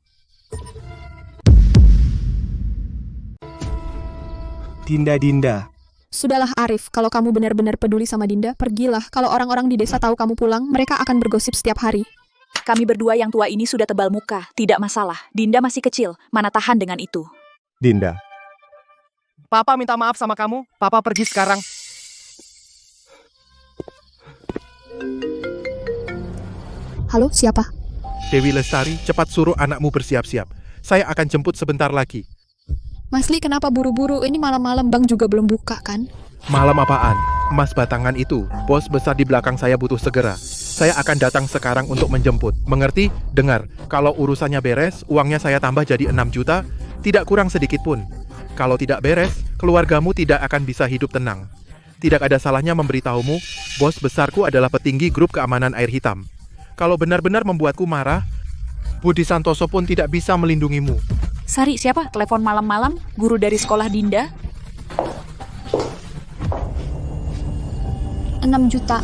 Dinda. Sudahlah Arif, kalau kamu benar-benar peduli sama Dinda, pergilah. Kalau orang-orang di desa tahu kamu pulang, mereka akan bergosip setiap hari. Kami berdua yang tua ini sudah tebal muka. Tidak masalah. Dinda masih kecil. Mana tahan dengan itu. Dinda. Papa minta maaf sama kamu. Papa pergi sekarang. Halo, siapa? Dewi Lestari, cepat suruh anakmu bersiap-siap. Saya akan jemput sebentar lagi. Mas Li, kenapa buru-buru? Ini malam-malam bank juga belum buka, kan? Malam apaan? Emas batangan itu, bos besar di belakang saya butuh segera. Saya akan datang sekarang untuk menjemput. Mengerti? Dengar, kalau urusannya beres, uangnya saya tambah jadi 6 juta, tidak kurang sedikit pun. Kalau tidak beres, keluargamu tidak akan bisa hidup tenang. Tidak ada salahnya memberitahumu, bos besarku adalah petinggi grup keamanan air hitam. Kalau benar-benar membuatku marah, Budi Santoso pun tidak bisa melindungimu. Sari, siapa? Telepon malam-malam? Guru dari sekolah Dinda? 6 juta.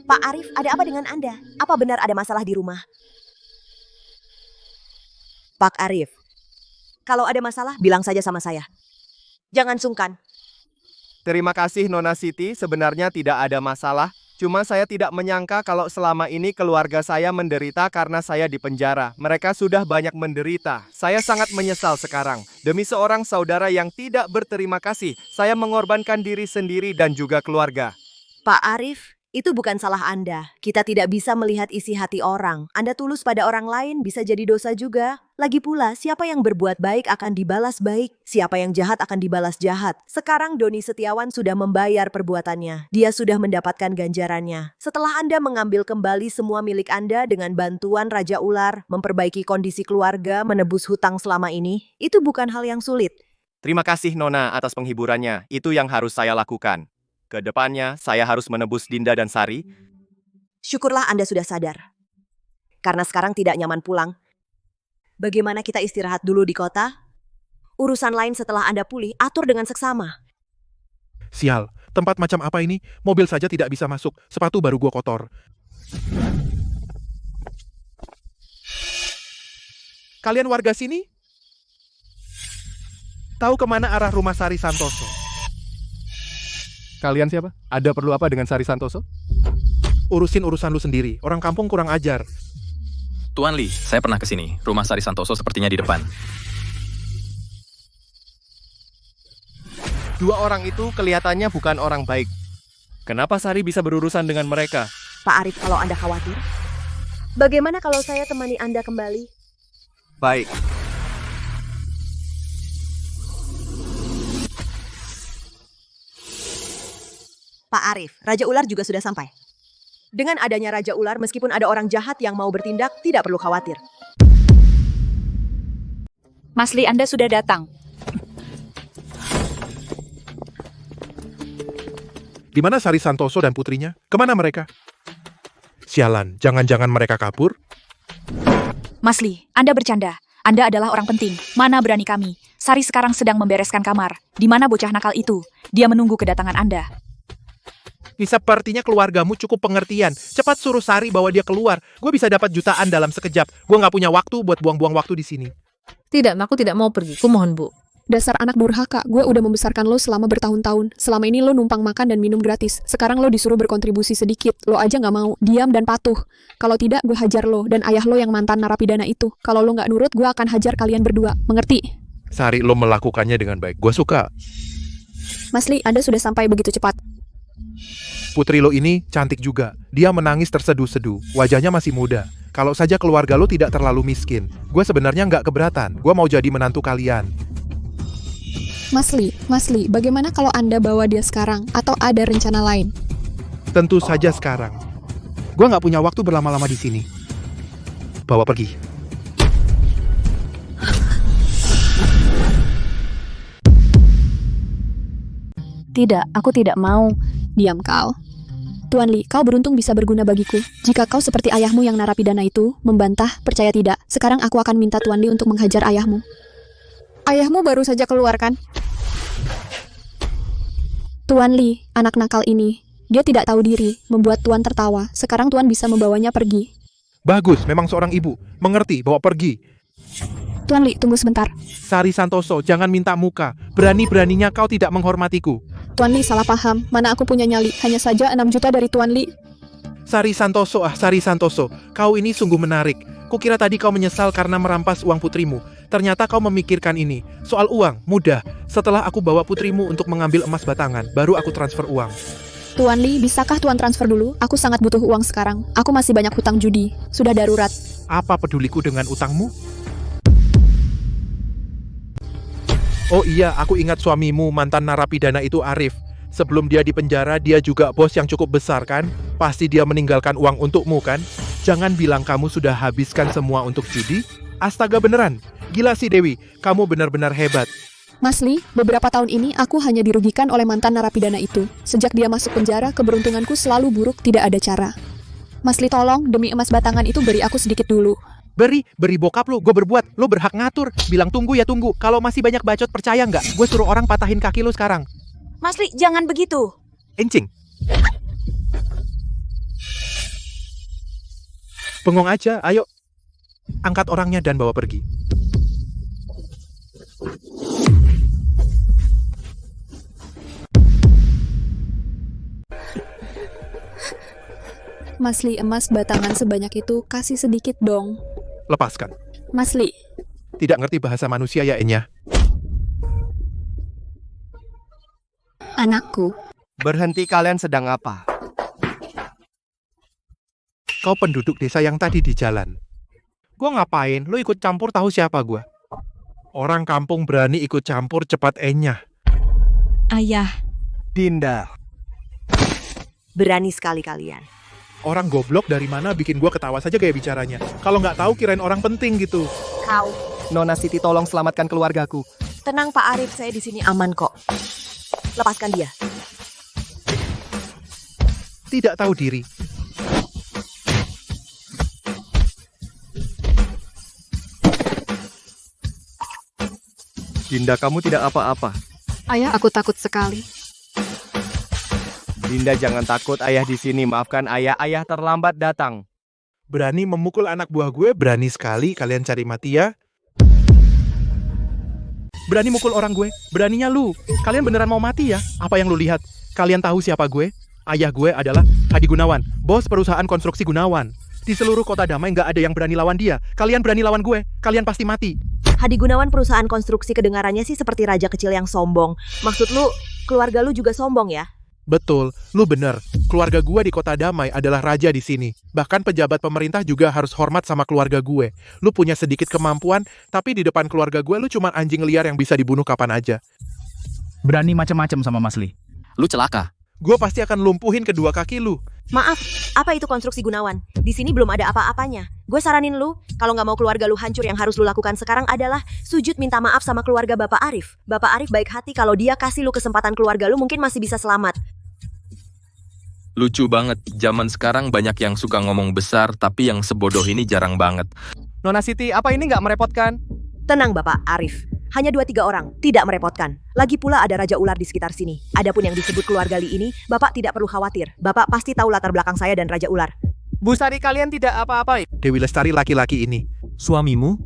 Pak Arif, ada apa dengan Anda? Apa benar ada masalah di rumah? Pak Arif, kalau ada masalah, bilang saja sama saya. Jangan sungkan. Terima kasih Nona Siti, sebenarnya tidak ada masalah. Cuma saya tidak menyangka kalau selama ini keluarga saya menderita karena saya di penjara. Mereka sudah banyak menderita. Saya sangat menyesal sekarang. Demi seorang saudara yang tidak berterima kasih, saya mengorbankan diri sendiri dan juga keluarga. Pak Arif, itu bukan salah Anda. Kita tidak bisa melihat isi hati orang. Anda tulus pada orang lain bisa jadi dosa juga. Lagi pula, siapa yang berbuat baik akan dibalas baik. Siapa yang jahat akan dibalas jahat. Sekarang Doni Setiawan sudah membayar perbuatannya. Dia sudah mendapatkan ganjarannya. Setelah Anda mengambil kembali semua milik Anda dengan bantuan Raja Ular, memperbaiki kondisi keluarga, menebus hutang selama ini, itu bukan hal yang sulit. Terima kasih Nona atas penghiburannya. Itu yang harus saya lakukan. Kedepannya, saya harus menebus Dinda dan Sari. Syukurlah Anda sudah sadar. Karena sekarang tidak nyaman pulang. Bagaimana kita istirahat dulu di kota? Urusan lain setelah Anda pulih, atur dengan seksama. Sial, tempat macam apa ini? Mobil saja tidak bisa masuk, sepatu baru gua kotor. Kalian warga sini? Tahu kemana arah rumah Sari Santoso? Kalian siapa? Ada perlu apa dengan Sari Santoso? Urusin urusan lu sendiri, orang kampung kurang ajar. Tuan Li, saya pernah ke sini. Rumah Sari Santoso sepertinya di depan. Dua orang itu kelihatannya bukan orang baik. Kenapa Sari bisa berurusan dengan mereka? Pak Arif, kalau Anda khawatir, bagaimana kalau saya temani Anda kembali? Baik. Pak Arif, Raja Ular juga sudah sampai. Dengan adanya Raja Ular, meskipun ada orang jahat yang mau bertindak, tidak perlu khawatir. Mas Li, Anda sudah datang. Di mana Sari Santoso dan putrinya? Kemana mereka? Sialan, jangan-jangan mereka kabur? Mas Li, Anda bercanda. Anda adalah orang penting. Mana berani kami? Sari sekarang sedang membereskan kamar. Di mana bocah nakal itu? Dia menunggu kedatangan Anda. Sepertinya keluargamu cukup pengertian. Cepat suruh Sari bawa dia keluar. Gue bisa dapat jutaan dalam sekejap. Gue nggak punya waktu buat buang-buang waktu di sini. Tidak, aku tidak mau pergi. Kumohon, Bu. Dasar anak durhaka, gue udah membesarkan lo selama bertahun-tahun. Selama ini lo numpang makan dan minum gratis. Sekarang lo disuruh berkontribusi sedikit. Lo aja nggak mau, diam dan patuh. Kalau tidak, gue hajar lo dan ayah lo yang mantan narapidana itu. Kalau lo nggak nurut, gue akan hajar kalian berdua. Mengerti? Sari, lo melakukannya dengan baik. Gue suka. Mas Li, Anda sudah sampai begitu cepat. Putri lo ini cantik juga. Dia menangis terseduh-seduh. Wajahnya masih muda. Kalau saja keluarga lo tidak terlalu miskin. Gue sebenarnya nggak keberatan. Gue mau jadi menantu kalian. Mas Li, bagaimana kalau Anda bawa dia sekarang? Atau ada rencana lain? Tentu saja sekarang. Gue nggak punya waktu berlama-lama di sini. Bawa pergi. Tidak, aku tidak mau. Diam kau. Tuan Li, kau beruntung bisa berguna bagiku. Jika kau seperti ayahmu yang narapidana itu, membantah, percaya tidak. Sekarang aku akan minta Tuan Li untuk menghajar ayahmu. Ayahmu baru saja keluar kan? Tuan Li, anak nakal ini. Dia tidak tahu diri, membuat Tuan tertawa. Sekarang Tuan bisa membawanya pergi. Bagus, memang seorang ibu. Mengerti, bawa pergi. Tuan Li, tunggu sebentar. Sari Santoso, jangan minta muka. Berani-beraninya kau tidak menghormatiku. Tuan Li salah paham. Mana aku punya nyali? Hanya saja 6 juta dari Tuan Li. Sari Santoso, Sari Santoso. Kau ini sungguh menarik. Kukira tadi kau menyesal karena merampas uang putrimu. Ternyata kau memikirkan ini. Soal uang, mudah. Setelah aku bawa putrimu untuk mengambil emas batangan, baru aku transfer uang. Tuan Li, bisakah Tuan transfer dulu? Aku sangat butuh uang sekarang. Aku masih banyak hutang judi. Sudah darurat. Apa peduliku dengan utangmu? Oh iya, aku ingat suamimu, mantan narapidana itu Arif. Sebelum dia dipenjara, dia juga bos yang cukup besar kan? Pasti dia meninggalkan uang untukmu kan? Jangan bilang kamu sudah habiskan semua untuk judi. Astaga beneran, gila sih Dewi, kamu benar-benar hebat. Mas Li, beberapa tahun ini aku hanya dirugikan oleh mantan narapidana itu. Sejak dia masuk penjara, keberuntunganku selalu buruk, tidak ada cara. Mas Li tolong, demi emas batangan itu beri aku sedikit dulu. Beri bokap lo, gue berbuat, lo berhak ngatur. Bilang tunggu ya tunggu, kalau masih banyak bacot percaya nggak? Gue suruh orang patahin kaki lo sekarang. Mas Li, jangan begitu. Encing. Bengong aja, ayo. Angkat orangnya dan bawa pergi. Mas Li, emas batangan sebanyak itu, kasih sedikit dong. Lepaskan. Mas Li. Tidak ngerti bahasa manusia ya, Enya? Anakku. Berhenti, kalian sedang apa? Kau penduduk desa yang tadi di jalan. Gua ngapain? Lu ikut campur tahu siapa gua? Orang kampung berani ikut campur, cepat Enya. Ayah. Dinda. Berani sekali kalian. Orang goblok dari mana bikin gua ketawa saja gaya bicaranya. Kalau nggak tahu kirain orang penting gitu. Kau. Nona Siti, tolong selamatkan keluargaku. Tenang Pak Arif, saya di sini aman kok. Lepaskan dia. Tidak tahu diri. Dinda, kamu tidak apa-apa. Ayah, aku takut sekali. Dinda, jangan takut, ayah di sini. Maafkan ayah, ayah terlambat datang. Berani memukul anak buah gue, berani sekali kalian cari mati ya. Berani mukul orang gue, beraninya lu. Kalian beneran mau mati ya? Apa yang lu lihat? Kalian tahu siapa gue? Ayah gue adalah Hadi Gunawan, bos perusahaan konstruksi Gunawan. Di seluruh kota Damai nggak ada yang berani lawan dia. Kalian berani lawan gue, kalian pasti mati. Hadi Gunawan perusahaan konstruksi, kedengarannya sih seperti raja kecil yang sombong. Maksud lu, keluarga lu juga sombong ya? Betul, lu bener. Keluarga gue di kota Damai adalah raja di sini. Bahkan pejabat pemerintah juga harus hormat sama keluarga gue. Lu punya sedikit kemampuan, tapi di depan keluarga gue lu cuma anjing liar yang bisa dibunuh kapan aja. Berani macam-macam sama Mas Li. Lu celaka. Gue pasti akan lumpuhin kedua kaki lu. Maaf, apa itu konstruksi Gunawan? Di sini belum ada apa-apanya. Gue saranin lu, kalau nggak mau keluarga lu hancur, yang harus lu lakukan sekarang adalah sujud minta maaf sama keluarga Bapak Arif. Bapak Arif baik hati, kalau dia kasih lu kesempatan keluarga lu mungkin masih bisa selamat. Lucu banget, zaman sekarang banyak yang suka ngomong besar, tapi yang sebodoh ini jarang banget. Nona Siti, apa ini nggak merepotkan? Tenang Bapak Arif, hanya 2-3 orang, tidak merepotkan. Lagi pula ada Raja Ular di sekitar sini. Adapun yang disebut keluarga Li ini, Bapak tidak perlu khawatir. Bapak pasti tahu latar belakang saya dan Raja Ular. Bu Sari, kalian tidak apa-apa. Dewi Lestari laki-laki ini. Suamimu?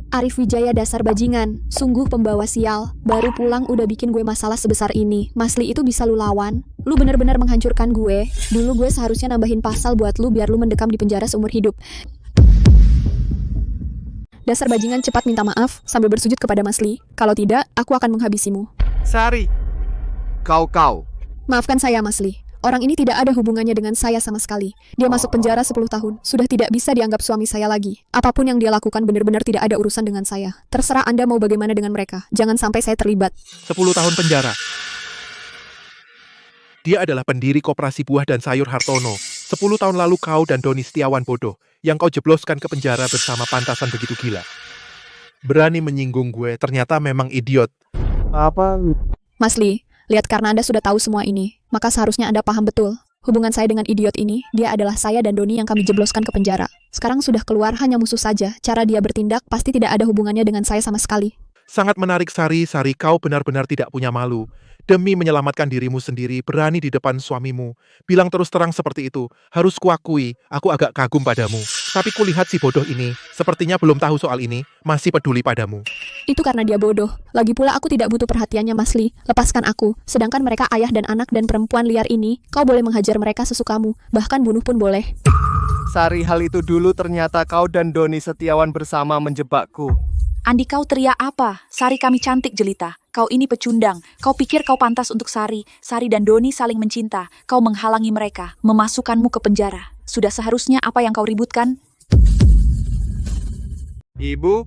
Arif Wijaya dasar bajingan, sungguh pembawa sial. Baru pulang udah bikin gue masalah sebesar ini. Masli itu bisa lu lawan? Lu bener-bener menghancurkan gue. Dulu gue seharusnya nambahin pasal buat lu biar lu mendekam di penjara seumur hidup. Dasar bajingan, cepat minta maaf sambil bersujud kepada Masli. Kalau tidak, aku akan menghabisimu. Sari. Kau. Maafkan saya, Masli. Orang ini tidak ada hubungannya dengan saya sama sekali. Dia masuk penjara 10 tahun. Sudah tidak bisa dianggap suami saya lagi. Apapun yang dia lakukan benar-benar tidak ada urusan dengan saya. Terserah Anda mau bagaimana dengan mereka. Jangan sampai saya terlibat. 10 tahun penjara. Dia adalah pendiri Koperasi Buah dan Sayur Hartono. 10 tahun lalu kau dan Doni Setiawan bodoh yang kau jebloskan ke penjara bersama pantasan begitu gila. Berani menyinggung gue, ternyata memang idiot. Apa? Masli, lihat karena Anda sudah tahu semua ini, maka seharusnya Anda paham betul. Hubungan saya dengan idiot ini, dia adalah saya dan Doni yang kami jebloskan ke penjara. Sekarang sudah keluar hanya musuh saja. Cara dia bertindak pasti tidak ada hubungannya dengan saya sama sekali. Sangat menarik, Sari. Sari, kau benar-benar tidak punya malu. Demi menyelamatkan dirimu sendiri, berani di depan suamimu. Bilang terus terang seperti itu. Harus kuakui, aku agak kagum padamu. Tapi kulihat si bodoh ini, sepertinya belum tahu soal ini, masih peduli padamu. Itu karena dia bodoh. Lagi pula aku tidak butuh perhatiannya, Masli. Lepaskan aku. Sedangkan mereka ayah dan anak dan perempuan liar ini, kau boleh menghajar mereka sesukamu. Bahkan bunuh pun boleh. Sari, hal itu dulu ternyata kau dan Doni Setiawan bersama menjebakku. Andi, kau teriak apa? Sari kami cantik jelita. Kau ini pecundang. Kau pikir kau pantas untuk Sari. Sari dan Doni saling mencinta. Kau menghalangi mereka, memasukkanmu ke penjara. Sudah seharusnya apa yang kau ributkan? Ibu,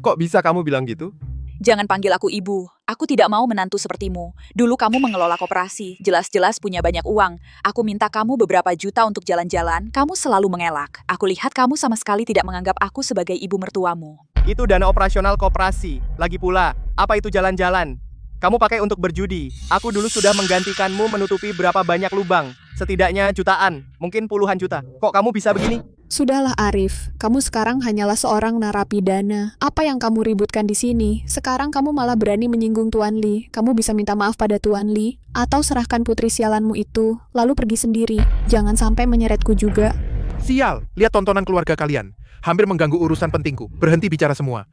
kok bisa kamu bilang gitu? Jangan panggil aku ibu. Aku tidak mau menantu sepertimu. Dulu kamu mengelola koperasi, jelas-jelas punya banyak uang. Aku minta kamu beberapa juta untuk jalan-jalan, kamu selalu mengelak. Aku lihat kamu sama sekali tidak menganggap aku sebagai ibu mertuamu. Itu dana operasional koperasi. Lagi pula, apa itu jalan-jalan? Kamu pakai untuk berjudi. Aku dulu sudah menggantikanmu menutupi berapa banyak lubang. Setidaknya jutaan, mungkin puluhan juta. Kok kamu bisa begini? Sudahlah Arif, kamu sekarang hanyalah seorang narapidana. Apa yang kamu ributkan di sini? Sekarang kamu malah berani menyinggung Tuan Li. Kamu bisa minta maaf pada Tuan Li, atau serahkan putri sialanmu itu, lalu pergi sendiri. Jangan sampai menyeretku juga. Sial, lihat tontonan keluarga kalian. Hampir mengganggu urusan pentingku. Berhenti bicara semua.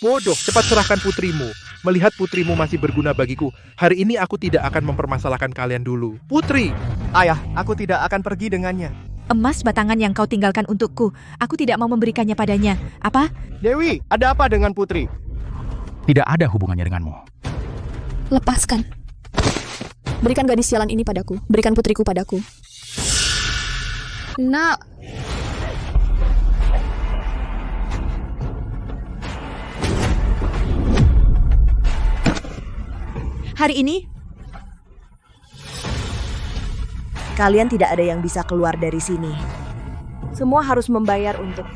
Bodoh, cepat serahkan putrimu. Melihat putrimu masih berguna bagiku, hari ini aku tidak akan mempermasalahkan kalian dulu. Putri! Ayah, aku tidak akan pergi dengannya. Emas batangan yang kau tinggalkan untukku, aku tidak mau memberikannya padanya. Apa? Dewi, ada apa dengan putri? Tidak ada hubungannya denganmu. Lepaskan. Berikan gadis sialan ini padaku. Berikan putriku padaku. Nak. Hari ini, kalian tidak ada yang bisa keluar dari sini. Semua harus membayar untuk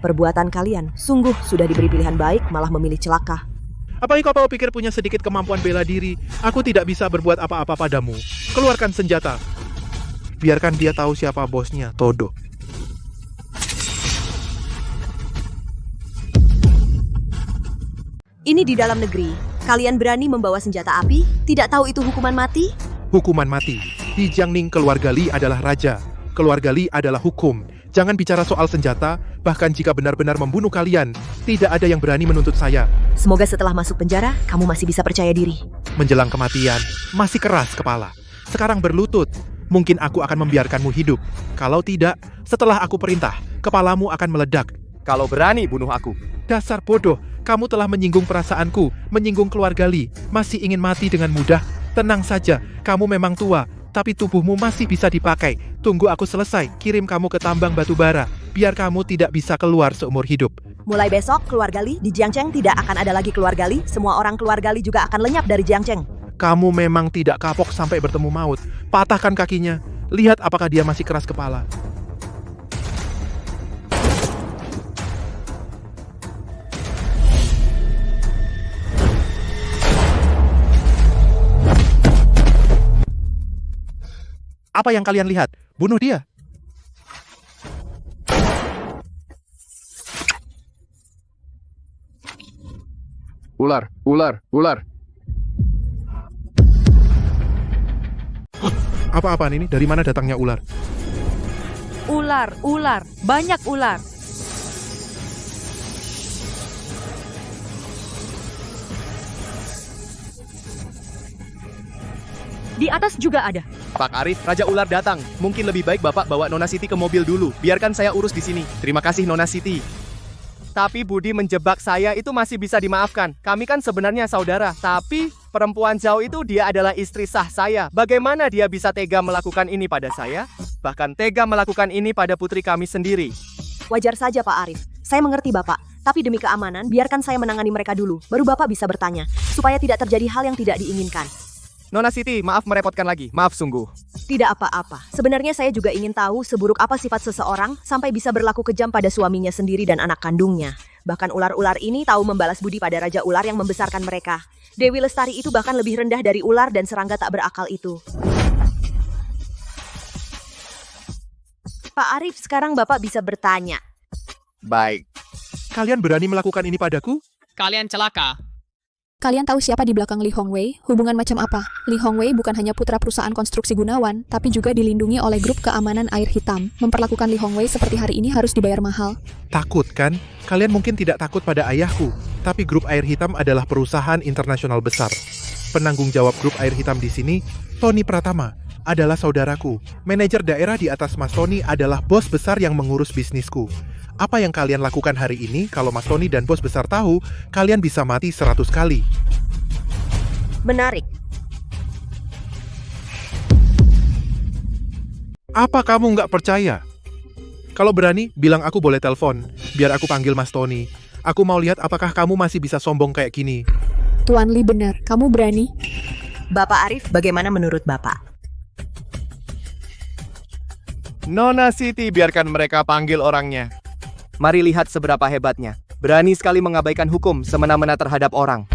perbuatan kalian. Sungguh sudah diberi pilihan baik, malah memilih celaka. Apa kau pikir punya sedikit kemampuan bela diri? Aku tidak bisa berbuat apa-apa padamu. Keluarkan senjata. Biarkan dia tahu siapa bosnya, Todo. Ini di dalam negeri. Kalian berani membawa senjata api? Tidak tahu itu hukuman mati? Hukuman mati. Di Jiangning, keluarga Li adalah raja. Keluarga Li adalah hukum. Jangan bicara soal senjata, bahkan jika benar-benar membunuh kalian, tidak ada yang berani menuntut saya. Semoga setelah masuk penjara, kamu masih bisa percaya diri. Menjelang kematian, masih keras kepala. Sekarang berlutut. Mungkin aku akan membiarkanmu hidup. Kalau tidak, setelah aku perintah, kepalamu akan meledak. Kalau berani bunuh aku. Dasar bodoh, kamu telah menyinggung perasaanku, menyinggung keluarga Li. Masih ingin mati dengan mudah? Tenang saja, kamu memang tua, tapi tubuhmu masih bisa dipakai. Tunggu aku selesai, kirim kamu ke tambang batu bara, biar kamu tidak bisa keluar seumur hidup. Mulai besok, keluarga Li di Jiangcheng tidak akan ada lagi keluarga Li. Semua orang keluarga Li juga akan lenyap dari Jiangcheng. Kamu memang tidak kapok sampai bertemu maut. Patahkan kakinya, lihat apakah dia masih keras kepala. Apa yang kalian lihat? Bunuh dia. Ular. Apa-apaan ini? Dari mana datangnya ular? Ular, banyak ular. Di atas juga ada. Pak Arif, Raja Ular datang. Mungkin lebih baik Bapak bawa Nona Siti ke mobil dulu. Biarkan saya urus di sini. Terima kasih Nona Siti. Tapi Budi menjebak saya itu masih bisa dimaafkan. Kami kan sebenarnya saudara. Tapi perempuan jauh itu dia adalah istri sah saya. Bagaimana dia bisa tega melakukan ini pada saya? Bahkan tega melakukan ini pada putri kami sendiri. Wajar saja Pak Arif. Saya mengerti Bapak. Tapi demi keamanan, biarkan saya menangani mereka dulu. Baru Bapak bisa bertanya. Supaya tidak terjadi hal yang tidak diinginkan. Nona Siti, maaf merepotkan lagi. Maaf sungguh. Tidak apa-apa. Sebenarnya saya juga ingin tahu seburuk apa sifat seseorang sampai bisa berlaku kejam pada suaminya sendiri dan anak kandungnya. Bahkan ular-ular ini tahu membalas budi pada Raja Ular yang membesarkan mereka. Dewi Lestari itu bahkan lebih rendah dari ular dan serangga tak berakal itu. Pak Arif, sekarang Bapak bisa bertanya. Baik. Kalian berani melakukan ini padaku? Kalian celaka. Kalian tahu siapa di belakang Li Hongwei? Hubungan macam apa? Li Hongwei bukan hanya putra perusahaan konstruksi Gunawan, tapi juga dilindungi oleh grup keamanan air hitam. Memperlakukan Li Hongwei seperti hari ini harus dibayar mahal. Takut kan? Kalian mungkin tidak takut pada ayahku, tapi grup air hitam adalah perusahaan internasional besar. Penanggung jawab grup air hitam di sini, Tony Pratama, adalah saudaraku. Manajer daerah di atas Mas Tony adalah bos besar yang mengurus bisnisku. Apa yang kalian lakukan hari ini, kalau Mas Tony dan bos besar tahu, kalian bisa mati 100 kali. Menarik. Apa kamu nggak percaya? Kalau berani, bilang aku boleh telepon, biar aku panggil Mas Tony. Aku mau lihat apakah kamu masih bisa sombong kayak gini. Tuan Li benar, kamu berani? Bapak Arif, bagaimana menurut Bapak? Nona Siti, biarkan mereka panggil orangnya. Mari lihat seberapa hebatnya. Berani sekali mengabaikan hukum semena-mena terhadap orang.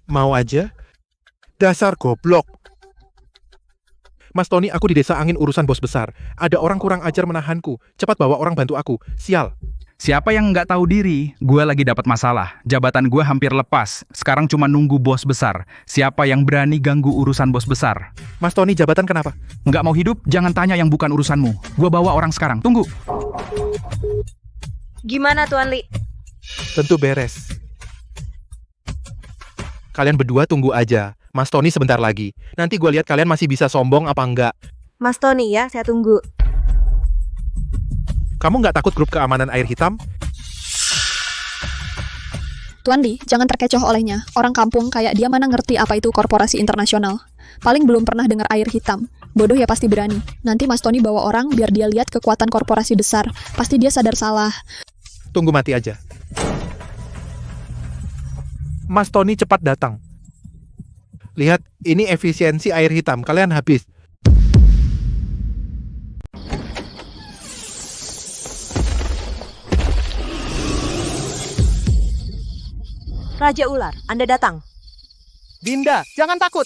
Mau aja? Dasar goblok. Mas Tony, aku di Desa Angin urusan bos besar. Ada orang kurang ajar menahanku. Cepat bawa orang bantu aku. Sial. Siapa yang nggak tahu diri? Gue lagi dapat masalah. Jabatan gue hampir lepas. Sekarang cuma nunggu bos besar. Siapa yang berani ganggu urusan bos besar? Mas Tony, jabatan kenapa? Nggak mau hidup? Jangan tanya yang bukan urusanmu. Gue bawa orang sekarang. Tunggu. Gimana Tuan Li? Tentu beres. Kalian berdua tunggu aja. Mas Tony sebentar lagi. Nanti gue lihat kalian masih bisa sombong apa enggak. Mas Tony ya, saya tunggu. Kamu nggak takut grup keamanan air hitam? Tuan Li, jangan terkecoh olehnya. Orang kampung kayak dia mana ngerti apa itu korporasi internasional. Paling belum pernah dengar air hitam. Bodoh ya pasti berani. Nanti Mas Tony bawa orang biar dia lihat kekuatan korporasi besar. Pasti dia sadar salah. Tunggu mati aja. Mas Tony cepat datang. Lihat, ini efisiensi air hitam. Kalian habis. Raja Ular, Anda datang. Dinda, jangan takut.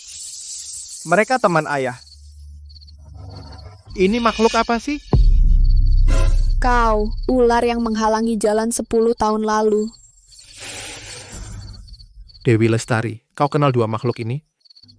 Mereka teman ayah. Ini makhluk apa sih? Kau, ular yang menghalangi jalan 10 tahun lalu. Dewi Lestari, kau kenal dua makhluk ini?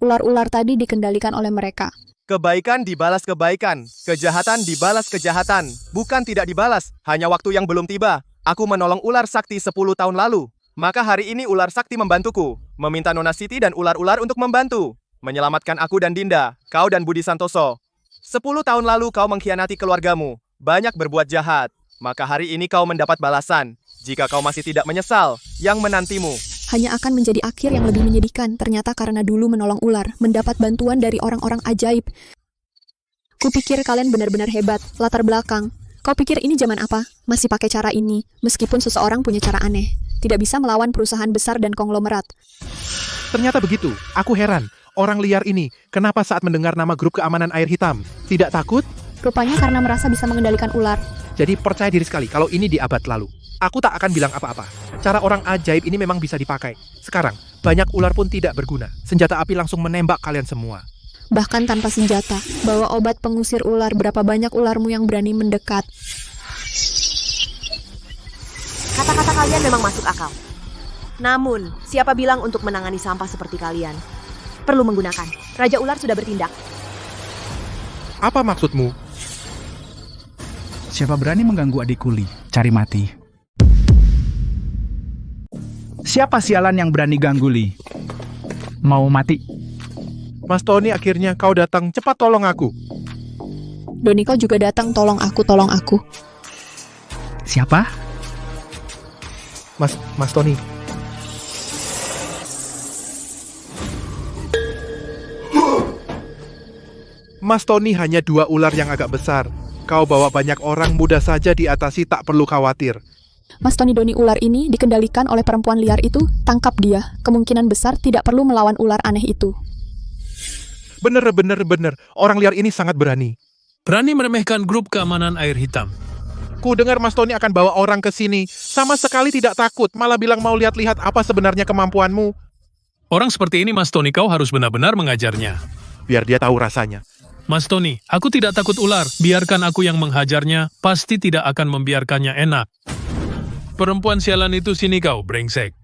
Ular-ular tadi dikendalikan oleh mereka. Kebaikan dibalas kebaikan, kejahatan dibalas kejahatan. Bukan tidak dibalas, hanya waktu yang belum tiba. Aku menolong ular sakti 10 tahun lalu. Maka hari ini ular sakti membantuku, meminta Nona Siti dan ular-ular untuk membantu, menyelamatkan aku dan Dinda, kau dan Budi Santoso. 10 tahun lalu kau mengkhianati keluargamu, banyak berbuat jahat. Maka hari ini kau mendapat balasan. Jika kau masih tidak menyesal, yang menantimu hanya akan menjadi akhir yang lebih menyedihkan. Ternyata karena dulu menolong ular, mendapat bantuan dari orang-orang ajaib. Kupikir kalian benar-benar hebat. Latar belakang. Kau pikir ini zaman apa? Masih pakai cara ini, meskipun seseorang punya cara aneh. Tidak bisa melawan perusahaan besar dan konglomerat. Ternyata begitu. Aku heran. Orang liar ini, kenapa saat mendengar nama grup keamanan air hitam? Tidak takut? Rupanya karena merasa bisa mengendalikan ular. Jadi percaya diri sekali kalau ini di abad lalu. Aku tak akan bilang apa-apa. Cara orang ajaib ini memang bisa dipakai. Sekarang, banyak ular pun tidak berguna. Senjata api langsung menembak kalian semua. Bahkan tanpa senjata. Bawa obat pengusir ular. Berapa banyak ularmu yang berani mendekat? Kata-kata kalian memang masuk akal. Namun, siapa bilang untuk menangani sampah seperti kalian? Perlu menggunakan. Raja Ular sudah bertindak. Apa maksudmu? Siapa berani mengganggu adikku Li? Cari mati. Siapa sialan yang berani ganggu Li? Mau mati? Mas Tony, akhirnya kau datang. Cepat tolong aku. Doni, kau juga datang, tolong aku, tolong aku. Siapa? Mas Tony. Mas Tony, hanya 2 ular yang agak besar. Kau bawa banyak orang, mudah saja diatasi, tak perlu khawatir. Mas Tony, Doni ular ini dikendalikan oleh perempuan liar itu, tangkap dia. Kemungkinan besar tidak perlu melawan ular aneh itu. Bener. Orang liar ini sangat berani. Berani meremehkan grup keamanan air hitam. Ku dengar Mas Tony akan bawa orang ke sini. Sama sekali tidak takut, malah bilang mau lihat-lihat apa sebenarnya kemampuanmu. Orang seperti ini, Mas Tony, kau harus benar-benar mengajarnya. Biar dia tahu rasanya. Mas Tony, aku tidak takut ular. Biarkan aku yang menghajarnya, pasti tidak akan membiarkannya enak. Perempuan sialan itu, sini kau, brengsek.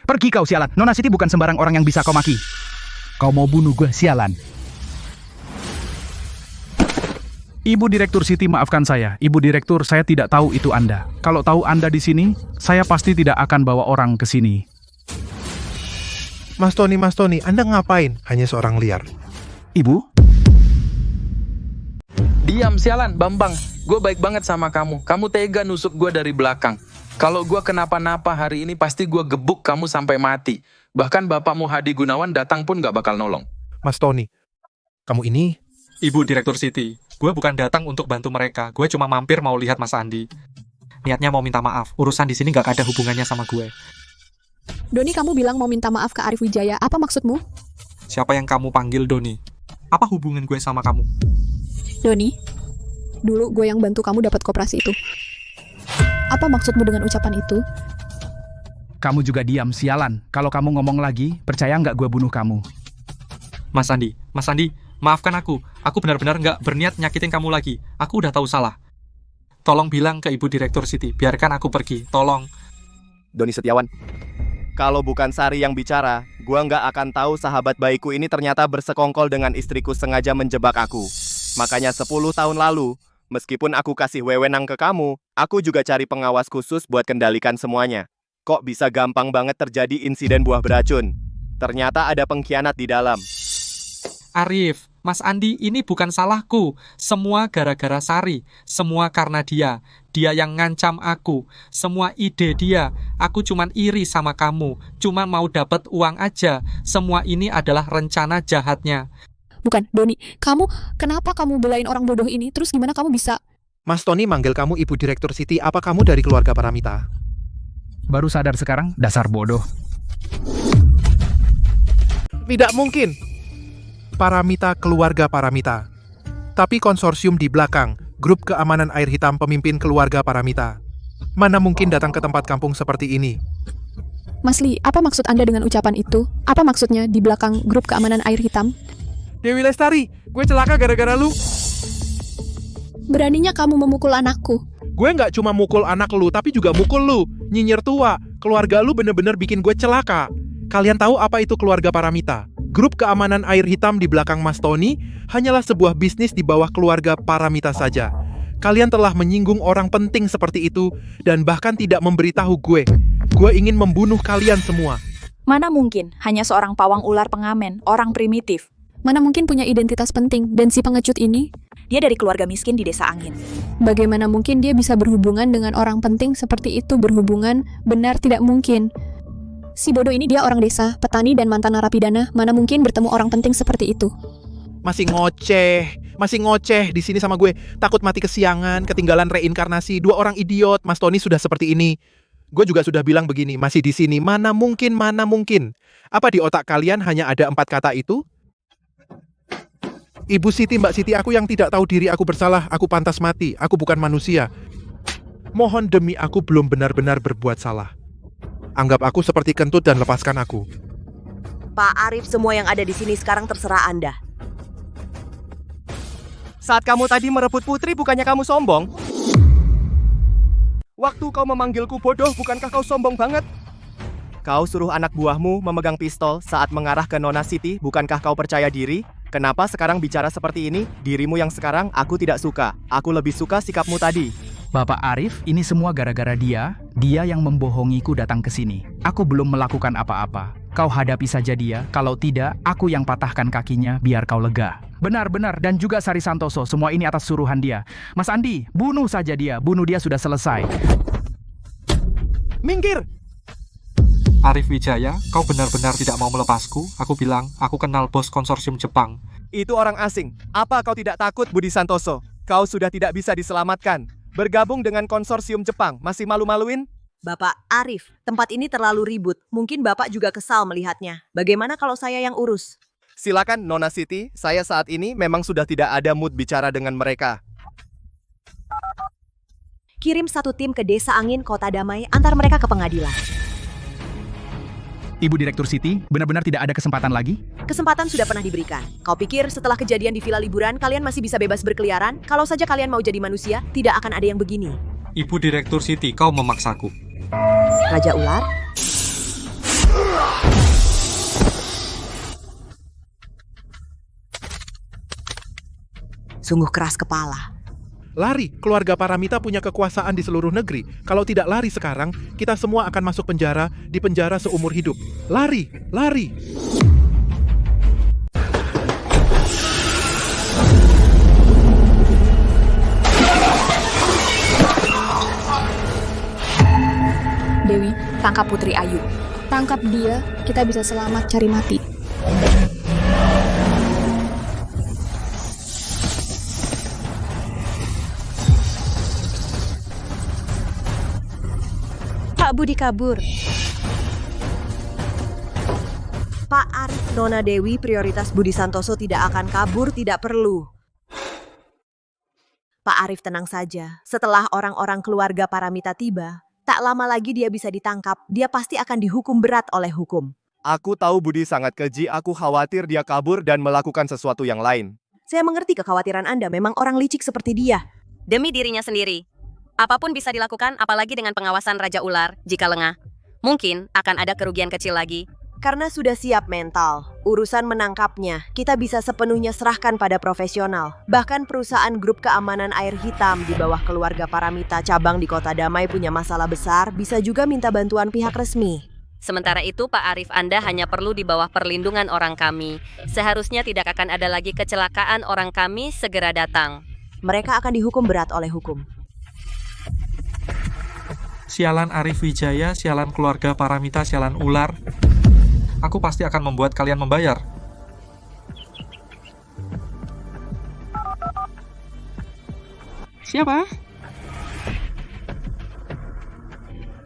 Pergi kau sialan. Nona Siti bukan sembarang orang yang bisa kau maki. Kau mau bunuh gue, sialan. Ibu Direktur Siti, maafkan saya. Ibu Direktur, saya tidak tahu itu Anda. Kalau tahu Anda di sini, saya pasti tidak akan bawa orang ke sini. Mas Tony, Anda ngapain? Hanya seorang liar. Ibu? Diam, sialan, Bambang. Gue baik banget sama kamu. Kamu tega nusuk gue dari belakang. Kalau gue kenapa-napa hari ini, pasti gue gebuk kamu sampai mati. Bahkan bapakmu Hadi Gunawan datang pun gak bakal nolong. Mas Tony, kamu ini... Ibu Direktur Siti, gue bukan datang untuk bantu mereka. Gue cuma mampir mau lihat Mas Andi. Niatnya mau minta maaf. Urusan di sini gak ada hubungannya sama gue. Doni, kamu bilang mau minta maaf ke Arif Wijaya. Apa maksudmu? Siapa yang kamu panggil Doni? Apa hubungan gue sama kamu? Doni, dulu gue yang bantu kamu dapat koperasi itu. Apa maksudmu dengan ucapan itu? Kamu juga diam, sialan. Kalau kamu ngomong lagi, percaya nggak gue bunuh kamu? Mas Andi, maafkan aku. Aku benar-benar nggak berniat nyakitin kamu lagi. Aku udah tahu salah. Tolong bilang ke Ibu Direktur Siti, biarkan aku pergi. Tolong. Doni Setiawan, kalau bukan Sari yang bicara, gua nggak akan tahu sahabat baikku ini ternyata bersekongkol dengan istriku sengaja menjebak aku. Makanya 10 tahun lalu, meskipun aku kasih wewenang ke kamu, aku juga cari pengawas khusus buat kendalikan semuanya. Kok bisa gampang banget terjadi insiden buah beracun? Ternyata ada pengkhianat di dalam. Arif, Mas Andi, ini bukan salahku. Semua gara-gara Sari. Semua karena dia. Dia yang ngancam aku. Semua ide dia. Aku cuman iri sama kamu. Cuma mau dapat uang aja. Semua ini adalah rencana jahatnya. Bukan, Doni. Kenapa kamu belain orang bodoh ini? Terus gimana kamu bisa... Mas Tony manggil kamu Ibu Direktur Siti. Apa kamu dari keluarga Paramita? Baru sadar sekarang, dasar bodoh. Tidak mungkin. Paramita keluarga Paramita. Tapi konsorsium di belakang, grup keamanan air hitam pemimpin keluarga Paramita. Mana mungkin datang ke tempat kampung seperti ini? Mas Li, apa maksud Anda dengan ucapan itu? Apa maksudnya di belakang grup keamanan air hitam? Dewi Lestari, gue celaka gara-gara lu. Beraninya kamu memukul anakku. Gue nggak cuma mukul anak lu, tapi juga mukul lu. Nyinyir tua, keluarga lu bener-bener bikin gue celaka. Kalian tahu apa itu keluarga Paramita? Grup keamanan air hitam di belakang Mas Tony hanyalah sebuah bisnis di bawah keluarga Paramita saja. Kalian telah menyinggung orang penting seperti itu dan bahkan tidak memberitahu gue. Gue ingin membunuh kalian semua. Mana mungkin, hanya seorang pawang ular pengamen, orang primitif. Mana mungkin punya identitas penting, dan si pengecut ini? Dia dari keluarga miskin di Desa Angin. Bagaimana mungkin dia bisa berhubungan dengan orang penting seperti itu? Berhubungan? Benar, tidak mungkin. Si bodoh ini dia orang desa, petani dan mantan narapidana. Mana mungkin bertemu orang penting seperti itu? Masih ngoceh di sini sama gue. Takut mati kesiangan, ketinggalan reinkarnasi, 2 orang idiot. Mas Tony sudah seperti ini. Gue juga sudah bilang begini, masih di sini. Mana mungkin? Apa di otak kalian hanya ada 4 kata itu? Ibu Siti, Mbak Siti, aku yang tidak tahu diri aku bersalah. Aku pantas mati. Aku bukan manusia. Mohon demi aku belum benar-benar berbuat salah. Anggap aku seperti kentut dan lepaskan aku. Pak Arif, semua yang ada di sini sekarang terserah Anda. Saat kamu tadi merebut putri, bukannya kamu sombong? Waktu kau memanggilku bodoh, bukankah kau sombong banget? Kau suruh anak buahmu memegang pistol saat mengarah ke Nona Siti, bukankah kau percaya diri? Kenapa sekarang bicara seperti ini? Dirimu yang sekarang aku tidak suka. Aku lebih suka sikapmu tadi. Bapak Arif, ini semua gara-gara dia. Dia yang membohongiku datang ke sini. Aku belum melakukan apa-apa. Kau hadapi saja dia. Kalau tidak, aku yang patahkan kakinya biar kau lega. Benar-benar, dan juga Sari Santoso. Semua ini atas suruhan dia. Mas Andi, bunuh saja dia. Bunuh dia sudah selesai. Minggir! Arif Wijaya, kau benar-benar tidak mau melepasku? Aku bilang, aku kenal bos konsorsium Jepang. Itu orang asing. Apa kau tidak takut, Budi Santoso? Kau sudah tidak bisa diselamatkan. Bergabung dengan konsorsium Jepang, masih malu-maluin? Bapak Arif, tempat ini terlalu ribut. Mungkin Bapak juga kesal melihatnya. Bagaimana kalau saya yang urus? Silakan, Nona Siti. Saya saat ini memang sudah tidak ada mood bicara dengan mereka. Kirim satu tim ke Desa Angin Kota Damai, antar mereka ke pengadilan. Ibu Direktur Siti, benar-benar tidak ada kesempatan lagi? Kesempatan sudah pernah diberikan. Kau pikir setelah kejadian di villa liburan, kalian masih bisa bebas berkeliaran? Kalau saja kalian mau jadi manusia, tidak akan ada yang begini. Ibu Direktur Siti, kau memaksaku. Raja Ular? Sungguh keras kepala. Lari, keluarga Paramita punya kekuasaan di seluruh negeri. Kalau tidak lari sekarang, kita semua akan masuk penjara, di penjara seumur hidup. Lari, lari! Dewi, tangkap Putri Ayu. Tangkap dia, kita bisa selamat cari mati. Pak Budi kabur. Pak Arif, Nona Dewi, prioritas Budi Santoso tidak akan kabur, tidak perlu. Pak Arif tenang saja. Setelah orang-orang keluarga Paramita tiba, tak lama lagi dia bisa ditangkap. Dia pasti akan dihukum berat oleh hukum. Aku tahu Budi sangat keji, aku khawatir dia kabur dan melakukan sesuatu yang lain. Saya mengerti kekhawatiran Anda, memang orang licik seperti dia. Demi dirinya sendiri. Apapun bisa dilakukan, apalagi dengan pengawasan Raja Ular, jika lengah. Mungkin akan ada kerugian kecil lagi. Karena sudah siap mental, urusan menangkapnya kita bisa sepenuhnya serahkan pada profesional. Bahkan perusahaan grup keamanan air hitam di bawah keluarga Paramita cabang di Kota Damai punya masalah besar, bisa juga minta bantuan pihak resmi. Sementara itu, Pak Arif, Anda hanya perlu di bawah perlindungan orang kami. Seharusnya tidak akan ada lagi kecelakaan, orang kami segera datang. Mereka akan dihukum berat oleh hukum. Sialan Arif Wijaya, sialan keluarga Paramita, sialan ular. Aku pasti akan membuat kalian membayar. Siapa?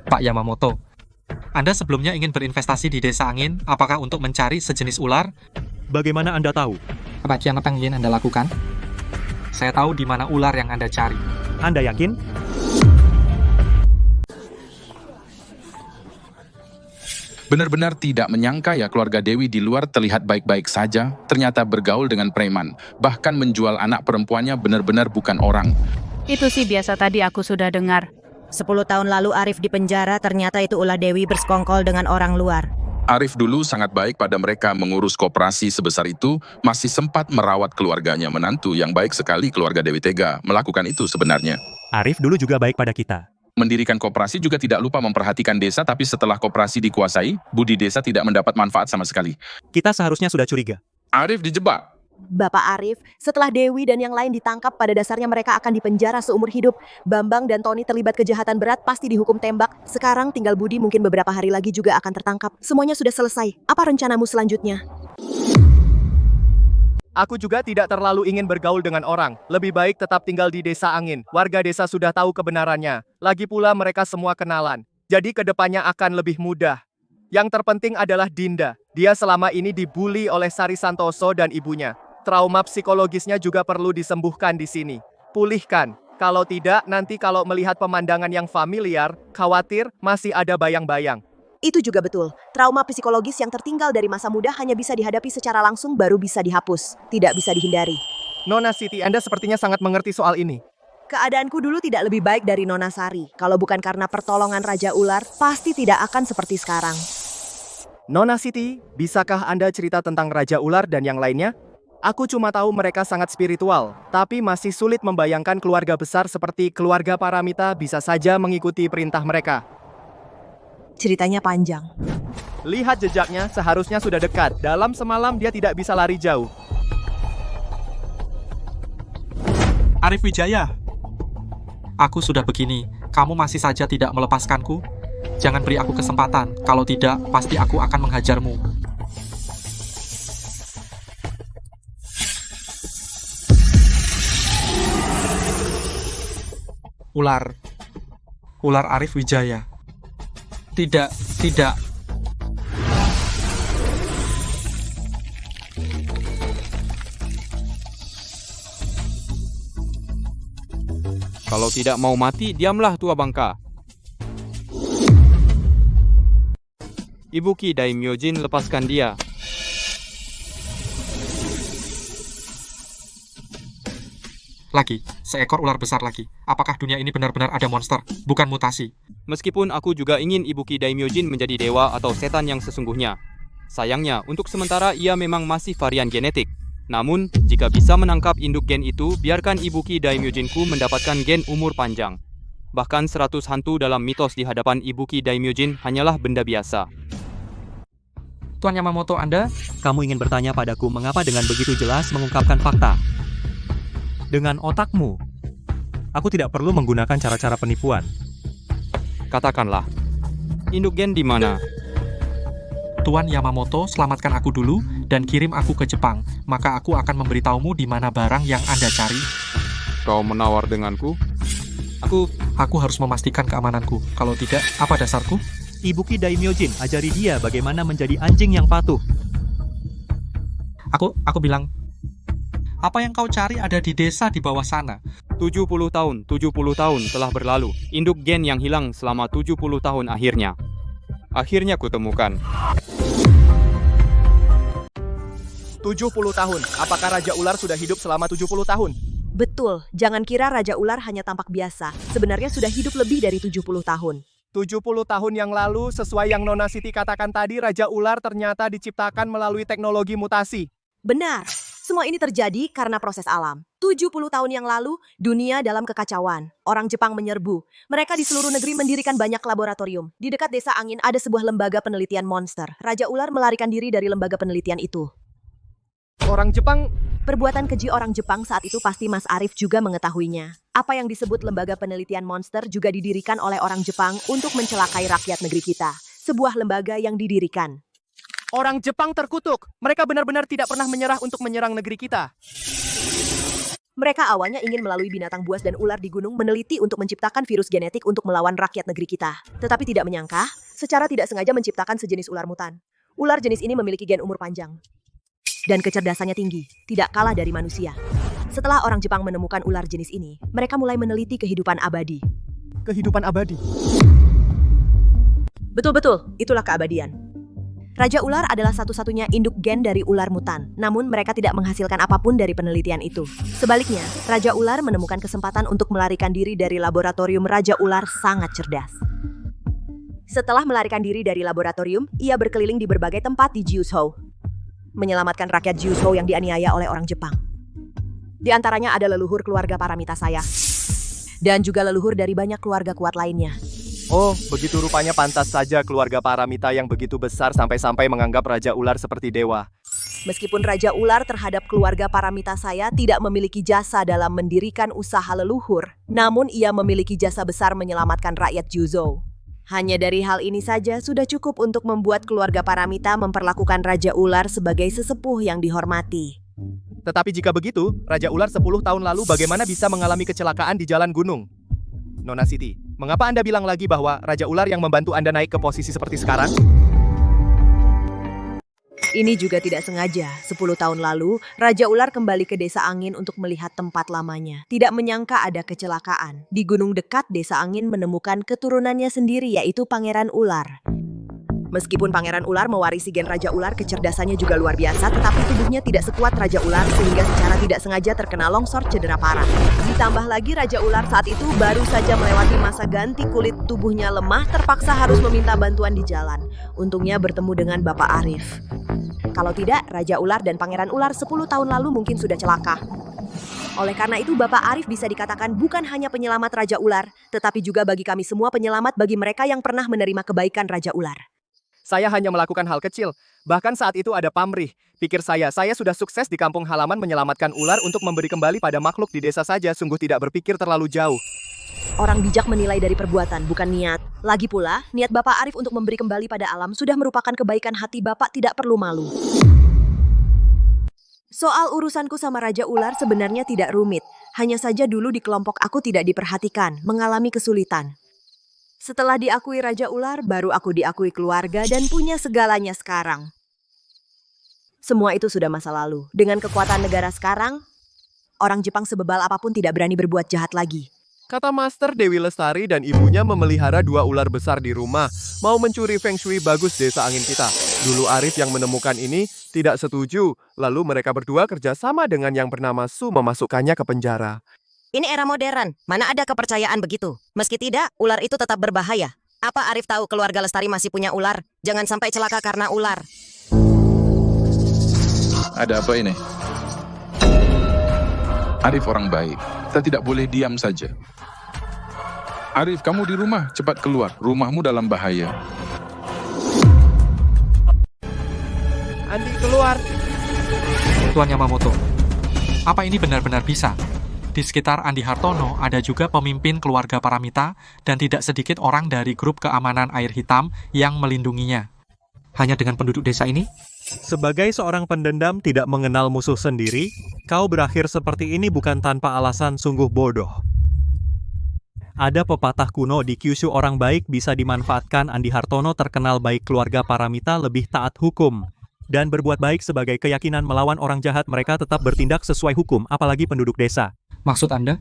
Pak Yamamoto, Anda sebelumnya ingin berinvestasi di Desa Angin, apakah untuk mencari sejenis ular? Bagaimana Anda tahu? Bagian apa yang ingin Anda lakukan? Saya tahu di mana ular yang Anda cari. Anda yakin? Benar-benar tidak menyangka ya keluarga Dewi di luar terlihat baik-baik saja, ternyata bergaul dengan preman. Bahkan menjual anak perempuannya benar-benar bukan orang. Itu sih biasa, tadi aku sudah dengar. 10 tahun lalu Arif di penjara, ternyata itu ulah Dewi bersekongkol dengan orang luar. Arif dulu sangat baik pada mereka mengurus koperasi sebesar itu, masih sempat merawat keluarganya menantu yang baik sekali keluarga Dewi Tega melakukan itu sebenarnya. Arif dulu juga baik pada kita. Mendirikan koperasi juga tidak lupa memperhatikan desa, tapi setelah koperasi dikuasai, budi desa tidak mendapat manfaat sama sekali. Kita seharusnya sudah curiga. Arif dijebak. Bapak Arif, setelah Dewi dan yang lain ditangkap, pada dasarnya mereka akan dipenjara seumur hidup. Bambang dan Tony terlibat kejahatan berat, pasti dihukum tembak. Sekarang tinggal Budi, mungkin beberapa hari lagi juga akan tertangkap. Semuanya sudah selesai. Apa rencanamu selanjutnya? Aku juga tidak terlalu ingin bergaul dengan orang. Lebih baik tetap tinggal di Desa Angin. Warga desa sudah tahu kebenarannya. Lagi pula mereka semua kenalan. Jadi kedepannya akan lebih mudah. Yang terpenting adalah Dinda. Dia selama ini dibully oleh Sari Santoso dan ibunya. Trauma psikologisnya juga perlu disembuhkan di sini. Pulihkan. Kalau tidak, nanti kalau melihat pemandangan yang familiar, khawatir masih ada bayang-bayang. Itu juga betul. Trauma psikologis yang tertinggal dari masa muda hanya bisa dihadapi secara langsung, baru bisa dihapus. Tidak bisa dihindari. Nona Siti, Anda sepertinya sangat mengerti soal ini. Keadaanku dulu tidak lebih baik dari Nona Sari. Kalau bukan karena pertolongan Raja Ular, pasti tidak akan seperti sekarang. Nona Siti, bisakah Anda cerita tentang Raja Ular dan yang lainnya? Aku cuma tahu mereka sangat spiritual, tapi masih sulit membayangkan keluarga besar seperti keluarga Paramita bisa saja mengikuti perintah mereka. Ceritanya panjang. Lihat jejaknya, seharusnya sudah dekat. Dalam semalam dia tidak bisa lari jauh. Arif Wijaya, aku sudah begini. Kamu masih saja tidak melepaskanku? Jangan beri aku kesempatan. Kalau tidak, pasti aku akan menghajarmu. Ular. Ular Arif Wijaya. Tidak. Kalau tidak mau mati, diamlah tua bangka. Ibuki Daimyojin, lepaskan dia. Lagi, seekor ular besar lagi. Apakah dunia ini benar-benar ada monster, bukan mutasi? Meskipun aku juga ingin Ibuki Daimyojin menjadi dewa atau setan yang sesungguhnya. Sayangnya, untuk sementara ia memang masih varian genetik. Namun, jika bisa menangkap induk gen itu, biarkan Ibuki Daimyojinku mendapatkan gen umur panjang. Bahkan 100 hantu dalam mitos di hadapan Ibuki Daimyojin hanyalah benda biasa. Tuan Yamamoto, Anda? Kamu ingin bertanya padaku mengapa dengan begitu jelas mengungkapkan fakta? Dengan otakmu. Aku tidak perlu menggunakan cara-cara penipuan. Katakanlah, induk gen di mana? Tuan Yamamoto, selamatkan aku dulu dan kirim aku ke Jepang. Maka aku akan memberitahumu di mana barang yang Anda cari. Kau menawar denganku? Aku harus memastikan keamananku. Kalau tidak, apa dasarku? Ibuki Daimyojin, ajari dia bagaimana menjadi anjing yang patuh. Aku bilang, apa yang kau cari ada di desa di bawah sana. 70 tahun telah berlalu. Induk gen yang hilang selama 70 tahun akhirnya kutemukan. 70 tahun. Apakah Raja Ular sudah hidup selama 70 tahun? Betul, jangan kira Raja Ular hanya tampak biasa. Sebenarnya sudah hidup lebih dari 70 tahun. 70 tahun yang lalu, sesuai yang Nona Siti katakan tadi, Raja Ular ternyata diciptakan melalui teknologi mutasi. Benar, semua ini terjadi karena proses alam. 70 tahun yang lalu, dunia dalam kekacauan. Orang Jepang menyerbu. Mereka di seluruh negeri mendirikan banyak laboratorium. Di dekat desa angin ada sebuah lembaga penelitian monster. Raja Ular melarikan diri dari lembaga penelitian itu. Orang Jepang... Perbuatan keji orang Jepang saat itu pasti Mas Arif juga mengetahuinya. Apa yang disebut lembaga penelitian monster juga didirikan oleh orang Jepang untuk mencelakai rakyat negeri kita. Sebuah lembaga yang didirikan. Orang Jepang terkutuk. Mereka benar-benar tidak pernah menyerah untuk menyerang negeri kita. Mereka awalnya ingin melalui binatang buas dan ular di gunung meneliti untuk menciptakan virus genetik untuk melawan rakyat negeri kita. Tetapi tidak menyangka, secara tidak sengaja menciptakan sejenis ular mutan. Ular jenis ini memiliki gen umur panjang. Dan kecerdasannya tinggi, tidak kalah dari manusia. Setelah orang Jepang menemukan ular jenis ini, mereka mulai meneliti kehidupan abadi. Kehidupan abadi? Betul-betul, itulah keabadian. Raja Ular adalah satu-satunya induk gen dari ular mutan, namun mereka tidak menghasilkan apapun dari penelitian itu. Sebaliknya, Raja Ular menemukan kesempatan untuk melarikan diri dari laboratorium. Raja Ular sangat cerdas. Setelah melarikan diri dari laboratorium, ia berkeliling di berbagai tempat di Jiuzhou, menyelamatkan rakyat Jiuzhou yang dianiaya oleh orang Jepang. Di antaranya ada leluhur keluarga Paramita saya, dan juga leluhur dari banyak keluarga kuat lainnya. Oh, begitu rupanya pantas saja keluarga Paramita yang begitu besar sampai-sampai menganggap Raja Ular seperti dewa. Meskipun Raja Ular terhadap keluarga Paramita saya tidak memiliki jasa dalam mendirikan usaha leluhur, namun ia memiliki jasa besar menyelamatkan rakyat Jiuzhou. Hanya dari hal ini saja sudah cukup untuk membuat keluarga Paramita memperlakukan Raja Ular sebagai sesepuh yang dihormati. Tetapi jika begitu, Raja Ular 10 tahun lalu bagaimana bisa mengalami kecelakaan di jalan gunung? Nona Siti, mengapa Anda bilang lagi bahwa Raja Ular yang membantu Anda naik ke posisi seperti sekarang? Ini juga tidak sengaja. 10 tahun lalu, Raja Ular kembali ke Desa Angin untuk melihat tempat lamanya. Tidak menyangka ada kecelakaan. Di gunung dekat Desa Angin menemukan keturunannya sendiri, yaitu Pangeran Ular. Meskipun Pangeran Ular mewarisi gen Raja Ular, kecerdasannya juga luar biasa, tetapi tubuhnya tidak sekuat Raja Ular sehingga secara tidak sengaja terkena longsor cedera parah. Ditambah lagi Raja Ular saat itu baru saja melewati masa ganti kulit, tubuhnya lemah, terpaksa harus meminta bantuan di jalan. Untungnya bertemu dengan Bapak Arif. Kalau tidak, Raja Ular dan Pangeran Ular 10 tahun lalu mungkin sudah celaka. Oleh karena itu, Bapak Arif bisa dikatakan bukan hanya penyelamat Raja Ular, tetapi juga bagi kami semua penyelamat bagi mereka yang pernah menerima kebaikan Raja Ular. Saya hanya melakukan hal kecil. Bahkan saat itu ada pamrih. Pikir saya sudah sukses di kampung halaman menyelamatkan ular untuk memberi kembali pada makhluk di desa saja, sungguh tidak berpikir terlalu jauh. Orang bijak menilai dari perbuatan, bukan niat. Lagi pula, niat Bapak Arif untuk memberi kembali pada alam sudah merupakan kebaikan hati Bapak, tidak perlu malu. Soal urusanku sama Raja Ular sebenarnya tidak rumit. Hanya saja dulu di kelompok aku tidak diperhatikan, mengalami kesulitan. Setelah diakui Raja Ular, baru aku diakui keluarga dan punya segalanya sekarang. Semua itu sudah masa lalu. Dengan kekuatan negara sekarang, orang Jepang sebebal apapun tidak berani berbuat jahat lagi. Kata Master Dewi Lestari dan ibunya memelihara 2 ular besar di rumah, mau mencuri feng shui bagus desa angin kita. Dulu Arif yang menemukan ini tidak setuju, lalu mereka berdua kerjasama dengan yang bernama Su memasukkannya ke penjara. Ini era modern, mana ada kepercayaan begitu? Meski tidak, ular itu tetap berbahaya. Apa Arif tahu keluarga Lestari masih punya ular? Jangan sampai celaka karena ular. Ada apa ini? Arif orang baik, kita tidak boleh diam saja. Arif, kamu di rumah, cepat keluar. Rumahmu dalam bahaya. Andi, keluar. Tuan Yamamoto, apa ini benar-benar bisa? Di sekitar Andi Hartono ada juga pemimpin keluarga Paramita dan tidak sedikit orang dari grup keamanan air hitam yang melindunginya. Hanya dengan penduduk desa ini? Sebagai seorang pendendam tidak mengenal musuh sendiri, kau berakhir seperti ini bukan tanpa alasan, sungguh bodoh. Ada pepatah kuno di Kyushu, orang baik bisa dimanfaatkan. Andi Hartono terkenal baik, keluarga Paramita lebih taat hukum dan berbuat baik sebagai keyakinan melawan orang jahat. Mereka tetap bertindak sesuai hukum, apalagi penduduk desa. Maksud Anda?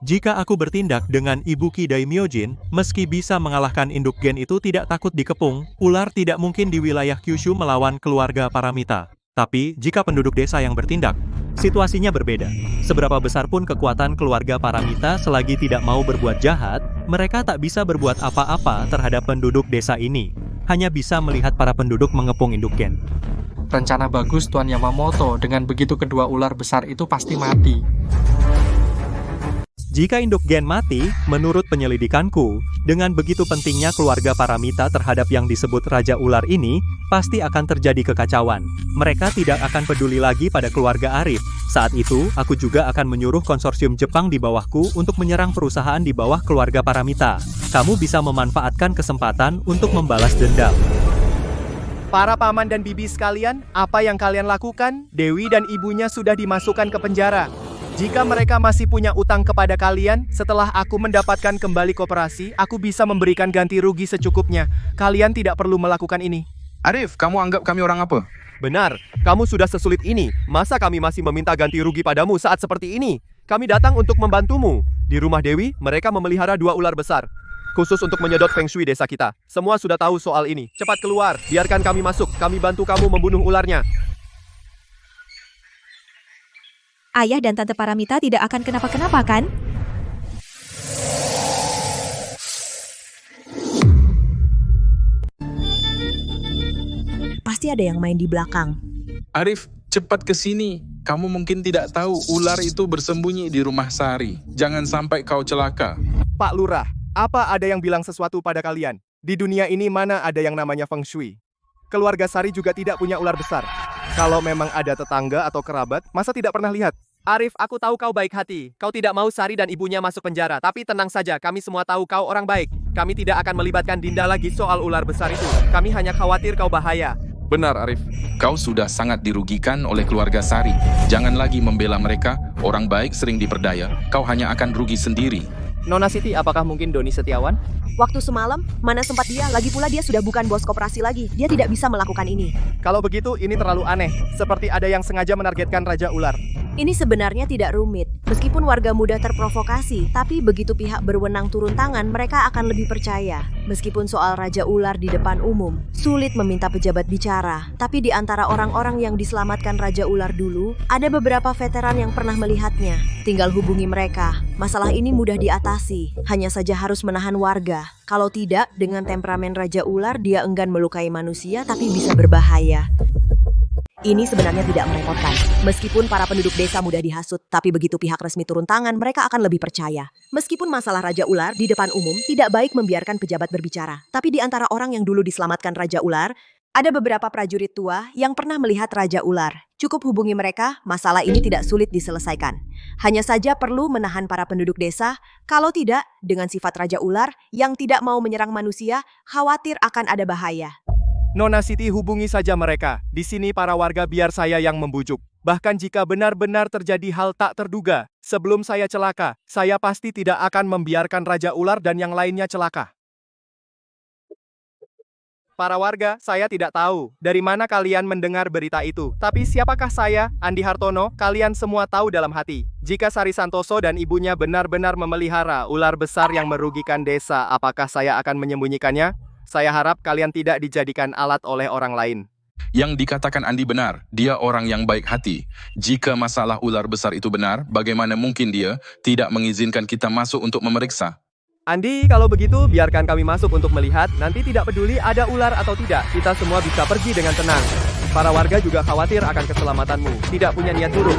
Jika aku bertindak dengan Ibuki Daimyojin, meski bisa mengalahkan induk gen itu tidak takut dikepung, ular tidak mungkin di wilayah Kyushu melawan keluarga Paramita. Tapi, jika penduduk desa yang bertindak, situasinya berbeda. Seberapa besar pun kekuatan keluarga Paramita, selagi tidak mau berbuat jahat, mereka tak bisa berbuat apa-apa terhadap penduduk desa ini. Hanya bisa melihat para penduduk mengepung induk gen. Rencana bagus Tuan Yamamoto, dengan begitu kedua ular besar itu pasti mati. Jika induk gen mati, menurut penyelidikanku, dengan begitu pentingnya keluarga Paramita terhadap yang disebut Raja Ular ini, pasti akan terjadi kekacauan. Mereka tidak akan peduli lagi pada keluarga Arif. Saat itu, aku juga akan menyuruh konsorsium Jepang di bawahku untuk menyerang perusahaan di bawah keluarga Paramita. Kamu bisa memanfaatkan kesempatan untuk membalas dendam. Para paman dan bibi sekalian, apa yang kalian lakukan? Dewi dan ibunya sudah dimasukkan ke penjara. Jika mereka masih punya utang kepada kalian, setelah aku mendapatkan kembali koperasi, aku bisa memberikan ganti rugi secukupnya. Kalian tidak perlu melakukan ini. Arif, kamu anggap kami orang apa? Benar, kamu sudah sesulit ini. Masa kami masih meminta ganti rugi padamu saat seperti ini? Kami datang untuk membantumu. Di rumah Dewi, mereka memelihara 2 ular besar. Khusus untuk menyedot feng shui desa kita. Semua sudah tahu soal ini. Cepat keluar, biarkan kami masuk. Kami bantu kamu membunuh ularnya. Ayah dan Tante Paramita tidak akan kenapa-kenapa, kan? Pasti ada yang main di belakang. Arif, cepat ke sini. Kamu mungkin tidak tahu ular itu bersembunyi di rumah Sari. Jangan sampai kau celaka. Pak Lurah, apa ada yang bilang sesuatu pada kalian? Di dunia ini mana ada yang namanya feng shui? Keluarga Sari juga tidak punya ular besar. Kalau memang ada tetangga atau kerabat, masa tidak pernah lihat? Arif, aku tahu kau baik hati. Kau tidak mau Sari dan ibunya masuk penjara. Tapi tenang saja, kami semua tahu kau orang baik. Kami tidak akan melibatkan Dinda lagi soal ular besar itu. Kami hanya khawatir kau bahaya. Benar, Arif. Kau sudah sangat dirugikan oleh keluarga Sari. Jangan lagi membela mereka. Orang baik sering diperdaya. Kau hanya akan rugi sendiri. Nona Siti, apakah mungkin Doni Setiawan? Waktu semalam, mana sempat dia? Lagi pula dia sudah bukan bos koperasi lagi. Dia tidak bisa melakukan ini. Kalau begitu, ini terlalu aneh. Seperti ada yang sengaja menargetkan Raja Ular. Ini sebenarnya tidak rumit. Meskipun warga mudah terprovokasi, tapi begitu pihak berwenang turun tangan, mereka akan lebih percaya. Meskipun soal Raja Ular di depan umum, sulit meminta pejabat bicara. Tapi di antara orang-orang yang diselamatkan Raja Ular dulu, ada beberapa veteran yang pernah melihatnya. Tinggal hubungi mereka. Masalah ini mudah diatasi, hanya saja harus menahan warga. Kalau tidak, dengan temperamen Raja Ular, dia enggan melukai manusia tapi bisa berbahaya. Ini sebenarnya tidak merepotkan. Meskipun para penduduk desa mudah dihasut, tapi begitu pihak resmi turun tangan, mereka akan lebih percaya. Meskipun masalah Raja Ular di depan umum tidak baik membiarkan pejabat berbicara, tapi di antara orang yang dulu diselamatkan Raja Ular, ada beberapa prajurit tua yang pernah melihat Raja Ular. Cukup hubungi mereka, masalah ini tidak sulit diselesaikan. Hanya saja perlu menahan para penduduk desa, kalau tidak, dengan sifat Raja Ular yang tidak mau menyerang manusia, khawatir akan ada bahaya. Nona Siti, hubungi saja mereka. Di sini para warga biar saya yang membujuk. Bahkan jika benar-benar terjadi hal tak terduga, sebelum saya celaka, saya pasti tidak akan membiarkan Raja Ular dan yang lainnya celaka. Para warga, saya tidak tahu dari mana kalian mendengar berita itu. Tapi siapakah saya, Andi Hartono? Kalian semua tahu dalam hati. Jika Sari Santoso dan ibunya benar-benar memelihara ular besar yang merugikan desa, apakah saya akan menyembunyikannya? Saya harap kalian tidak dijadikan alat oleh orang lain. Yang dikatakan Andi benar, dia orang yang baik hati. Jika masalah ular besar itu benar, bagaimana mungkin dia tidak mengizinkan kita masuk untuk memeriksa? Andi, kalau begitu biarkan kami masuk untuk melihat. Nanti tidak peduli ada ular atau tidak, kita semua bisa pergi dengan tenang. Para warga juga khawatir akan keselamatanmu, tidak punya niat buruk.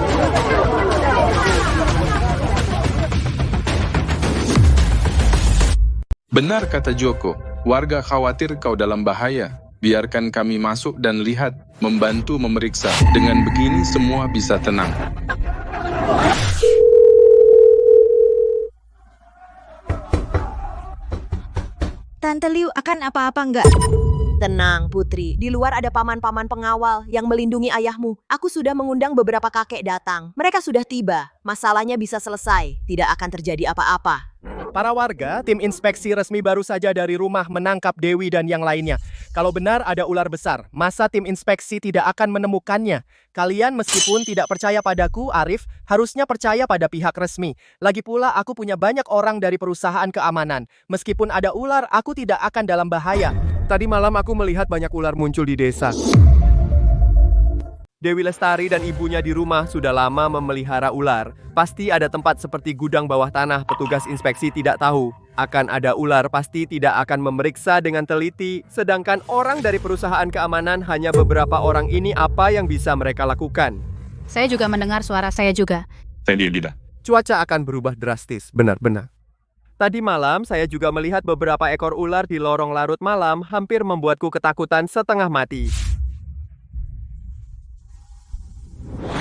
Benar kata Joko, warga khawatir kau dalam bahaya. Biarkan kami masuk dan lihat, membantu memeriksa. Dengan begini semua bisa tenang. Tante Liu akan apa-apa enggak? Tenang, Putri. Di luar ada paman-paman pengawal yang melindungi ayahmu. Aku sudah mengundang beberapa kakek datang. Mereka sudah tiba. Masalahnya bisa selesai. Tidak akan terjadi apa-apa. Para warga, tim inspeksi resmi baru saja dari rumah menangkap Dewi dan yang lainnya. Kalau benar ada ular besar, masa tim inspeksi tidak akan menemukannya? Kalian meskipun tidak percaya padaku, Arif, harusnya percaya pada pihak resmi. Lagi pula aku punya banyak orang dari perusahaan keamanan. Meskipun ada ular, aku tidak akan dalam bahaya. Tadi malam aku melihat banyak ular muncul di desa. Dewi Lestari dan ibunya di rumah sudah lama memelihara ular. Pasti ada tempat seperti gudang bawah tanah, petugas inspeksi tidak tahu. Akan ada ular, pasti tidak akan memeriksa dengan teliti. Sedangkan orang dari perusahaan keamanan, hanya beberapa orang ini, apa yang bisa mereka lakukan? Saya juga mendengar suara saya juga. Cuaca akan berubah drastis, benar-benar. Tadi malam saya juga melihat beberapa ekor ular di lorong larut malam, hampir membuatku ketakutan setengah mati.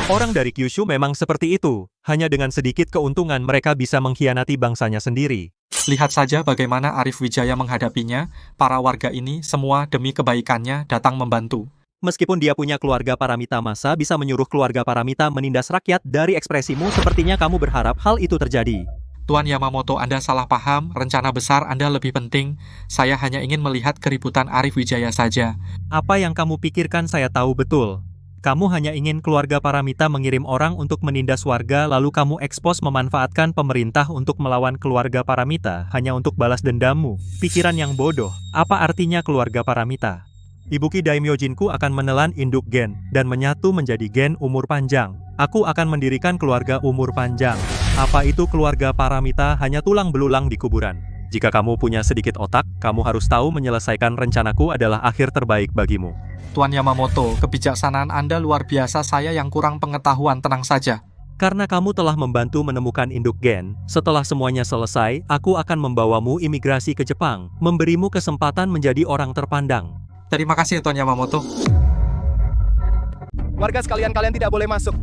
Orang dari Kyushu memang seperti itu. Hanya dengan sedikit keuntungan mereka bisa mengkhianati bangsanya sendiri. Lihat saja bagaimana Arif Wijaya menghadapinya. Para warga ini semua demi kebaikannya datang membantu. Meskipun dia punya keluarga Paramita, masa bisa menyuruh keluarga Paramita menindas rakyat? Dari ekspresimu sepertinya kamu berharap hal itu terjadi. Tuan Yamamoto, Anda salah paham. Rencana besar Anda lebih penting. Saya hanya ingin melihat keributan Arif Wijaya saja. Apa yang kamu pikirkan saya tahu betul. Kamu hanya ingin keluarga Paramita mengirim orang untuk menindas warga, lalu kamu ekspos memanfaatkan pemerintah untuk melawan keluarga Paramita hanya untuk balas dendammu. Pikiran yang bodoh. Apa artinya keluarga Paramita? Ibuki Daimyojinku akan menelan induk gen dan menyatu menjadi gen umur panjang. Aku akan mendirikan keluarga umur panjang. Apa itu keluarga Paramita? Hanya tulang belulang di kuburan. Jika kamu punya sedikit otak, kamu harus tahu menyelesaikan rencanaku adalah akhir terbaik bagimu. Tuan Yamamoto, kebijaksanaan Anda luar biasa, saya yang kurang pengetahuan, tenang saja. Karena kamu telah membantu menemukan induk gen, setelah semuanya selesai, aku akan membawamu imigrasi ke Jepang, memberimu kesempatan menjadi orang terpandang. Terima kasih, Tuan Yamamoto. Warga sekalian, kalian tidak boleh masuk.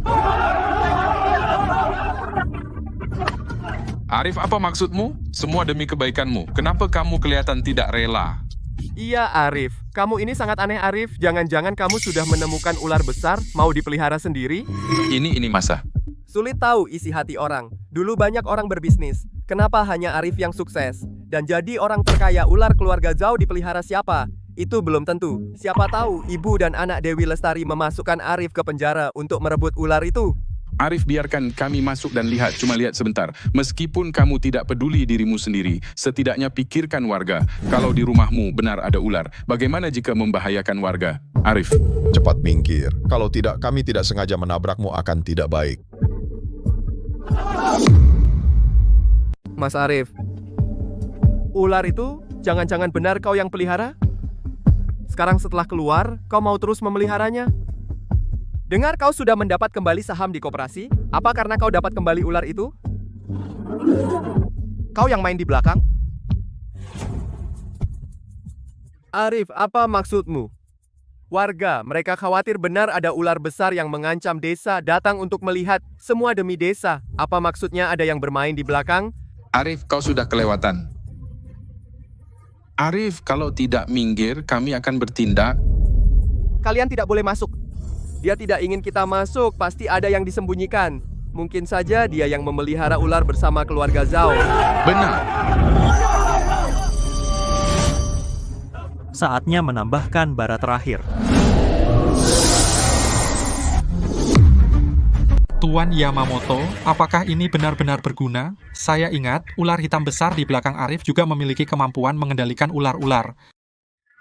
Arif, apa maksudmu? Semua demi kebaikanmu. Kenapa kamu kelihatan tidak rela? Iya, Arif. Kamu ini sangat aneh, Arif. Jangan-jangan kamu sudah menemukan ular besar, mau dipelihara sendiri? Ini masa. Sulit tahu isi hati orang. Dulu banyak orang berbisnis. Kenapa hanya Arif yang sukses? Dan jadi orang terkaya, ular keluarga Zhao dipelihara siapa? Itu belum tentu. Siapa tahu ibu dan anak Dewi Lestari memasukkan Arif ke penjara untuk merebut ular itu. Arif, biarkan kami masuk dan lihat, cuma lihat sebentar. Meskipun kamu tidak peduli dirimu sendiri, setidaknya pikirkan warga. Kalau di rumahmu benar ada ular, bagaimana jika membahayakan warga? Arif. Cepat minggir. Kalau tidak, kami tidak sengaja menabrakmu akan tidak baik. Mas Arif, ular itu jangan-jangan benar kau yang pelihara? Sekarang setelah keluar, kau mau terus memeliharanya? Dengar kau sudah mendapat kembali saham di koperasi? Apa karena kau dapat kembali ular itu? Kau yang main di belakang? Arif, apa maksudmu? Warga, mereka khawatir benar ada ular besar yang mengancam desa, datang untuk melihat, semua demi desa. Apa maksudnya ada yang bermain di belakang? Arif, kau sudah kelewatan. Arif, kalau tidak minggir, kami akan bertindak. Kalian tidak boleh masuk. Dia tidak ingin kita masuk, pasti ada yang disembunyikan. Mungkin saja dia yang memelihara ular bersama keluarga Zhao. Benar. Saatnya menambahkan bara terakhir. Tuan Yamamoto, apakah ini benar-benar berguna? Saya ingat, ular hitam besar di belakang Arif juga memiliki kemampuan mengendalikan ular-ular.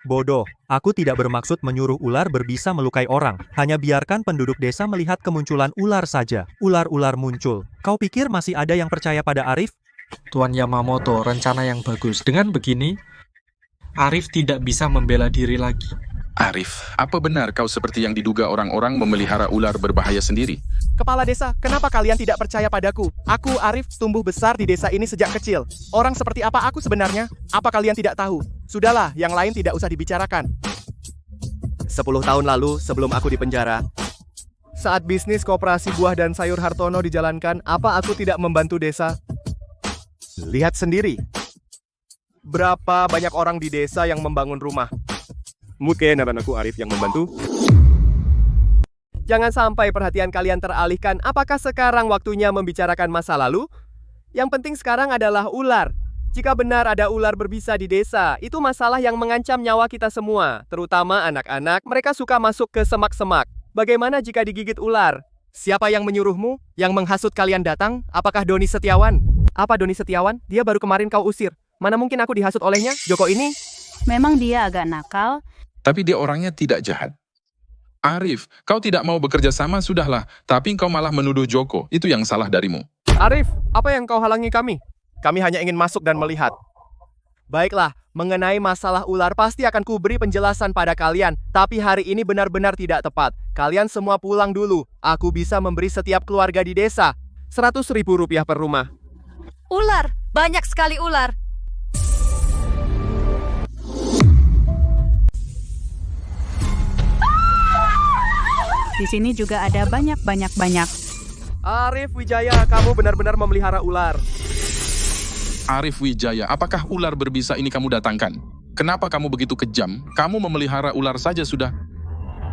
Bodoh, aku tidak bermaksud menyuruh ular berbisa melukai orang. Hanya biarkan penduduk desa melihat kemunculan ular saja. Ular-ular muncul. Kau pikir masih ada yang percaya pada Arif? Tuan Yamamoto, rencana yang bagus. Dengan begini, Arif tidak bisa membela diri lagi. Arif, apa benar kau seperti yang diduga orang-orang memelihara ular berbahaya sendiri? Kepala desa, kenapa kalian tidak percaya padaku? Aku, Arif, tumbuh besar di desa ini sejak kecil. Orang seperti apa aku sebenarnya? Apa kalian tidak tahu? Sudahlah, yang lain tidak usah dibicarakan. 10 tahun lalu, sebelum aku di penjara, saat bisnis koperasi buah dan sayur Hartono dijalankan, apa aku tidak membantu desa? Lihat sendiri. Berapa banyak orang di desa yang membangun rumah? Mungkin aku Arif yang membantu. Jangan sampai perhatian kalian teralihkan. Apakah sekarang waktunya membicarakan masa lalu? Yang penting sekarang adalah ular. Jika benar ada ular berbisa di desa, itu masalah yang mengancam nyawa kita semua, terutama anak-anak. Mereka suka masuk ke semak-semak. Bagaimana jika digigit ular? Siapa yang menyuruhmu? Yang menghasut kalian datang? Apakah Doni Setiawan? Apa Doni Setiawan? Dia baru kemarin kau usir. Mana mungkin aku dihasut olehnya? Joko ini? Memang dia agak nakal. Tapi dia orangnya tidak jahat. Arif, kau tidak mau bekerja sama, sudahlah. Tapi kau malah menuduh Joko. Itu yang salah darimu. Arif, apa yang kau halangi kami? Kami hanya ingin masuk dan melihat. Baiklah, mengenai masalah ular pasti akan kuberi penjelasan pada kalian. Tapi hari ini benar-benar tidak tepat. Kalian semua pulang dulu. Aku bisa memberi setiap keluarga di desa 100.000 rupiah per rumah. Ular, banyak sekali ular. Di sini juga ada banyak. Arif Wijaya, kamu benar-benar memelihara ular. Arif Wijaya, apakah ular berbisa ini kamu datangkan? Kenapa kamu begitu kejam? Kamu memelihara ular saja sudah.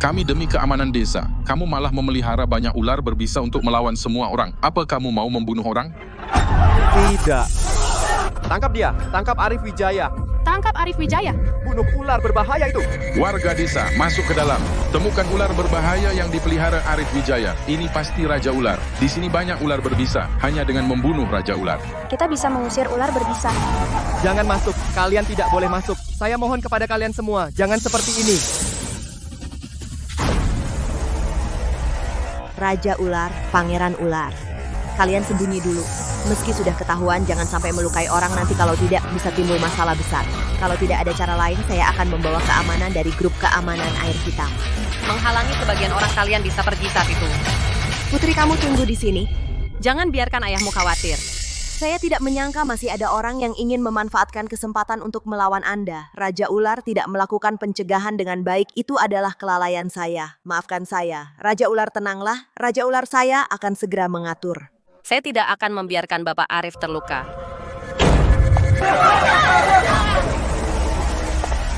Kami demi keamanan desa. Kamu malah memelihara banyak ular berbisa untuk melawan semua orang. Apa kamu mau membunuh orang? Tidak. Tangkap dia, tangkap Arif Wijaya. Tangkap Arif Wijaya. Bunuh ular berbahaya itu. Warga desa, masuk ke dalam. Temukan ular berbahaya yang dipelihara Arif Wijaya. Ini pasti Raja Ular. Di sini banyak ular berbisa. Hanya dengan membunuh Raja Ular. Kita bisa mengusir ular berbisa. Jangan masuk. Kalian tidak boleh masuk. Saya mohon kepada kalian semua, jangan seperti ini. Raja Ular, Pangeran Ular. Kalian sembunyi dulu. Meski sudah ketahuan, jangan sampai melukai orang, nanti kalau tidak bisa timbul masalah besar. Kalau tidak ada cara lain, saya akan membawa keamanan dari grup keamanan air hitam. Menghalangi sebagian orang, kalian bisa pergi saat itu. Putri, kamu tunggu di sini. Jangan biarkan ayahmu khawatir. Saya tidak menyangka masih ada orang yang ingin memanfaatkan kesempatan untuk melawan Anda. Raja Ular tidak melakukan pencegahan dengan baik, itu adalah kelalaian saya. Maafkan saya. Raja Ular, tenanglah. Raja Ular, saya akan segera mengatur. Saya tidak akan membiarkan Bapak Arif terluka.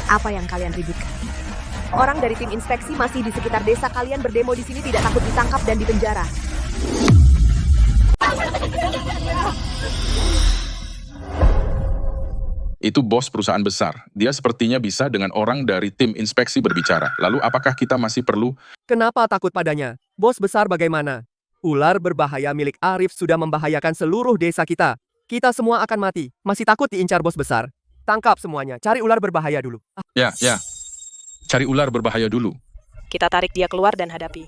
Apa yang kalian ributkan? Orang dari tim inspeksi masih di sekitar desa, kalian berdemo di sini tidak takut ditangkap dan dipenjara. Itu bos perusahaan besar. Dia sepertinya bisa dengan orang dari tim inspeksi berbicara. Lalu apakah kita masih perlu? Kenapa takut padanya? Bos besar bagaimana? Ular berbahaya milik Arif sudah membahayakan seluruh desa kita. Kita semua akan mati. Masih takut diincar bos besar? Tangkap semuanya, cari ular berbahaya dulu. Ya. Cari ular berbahaya dulu. Kita tarik dia keluar dan hadapi.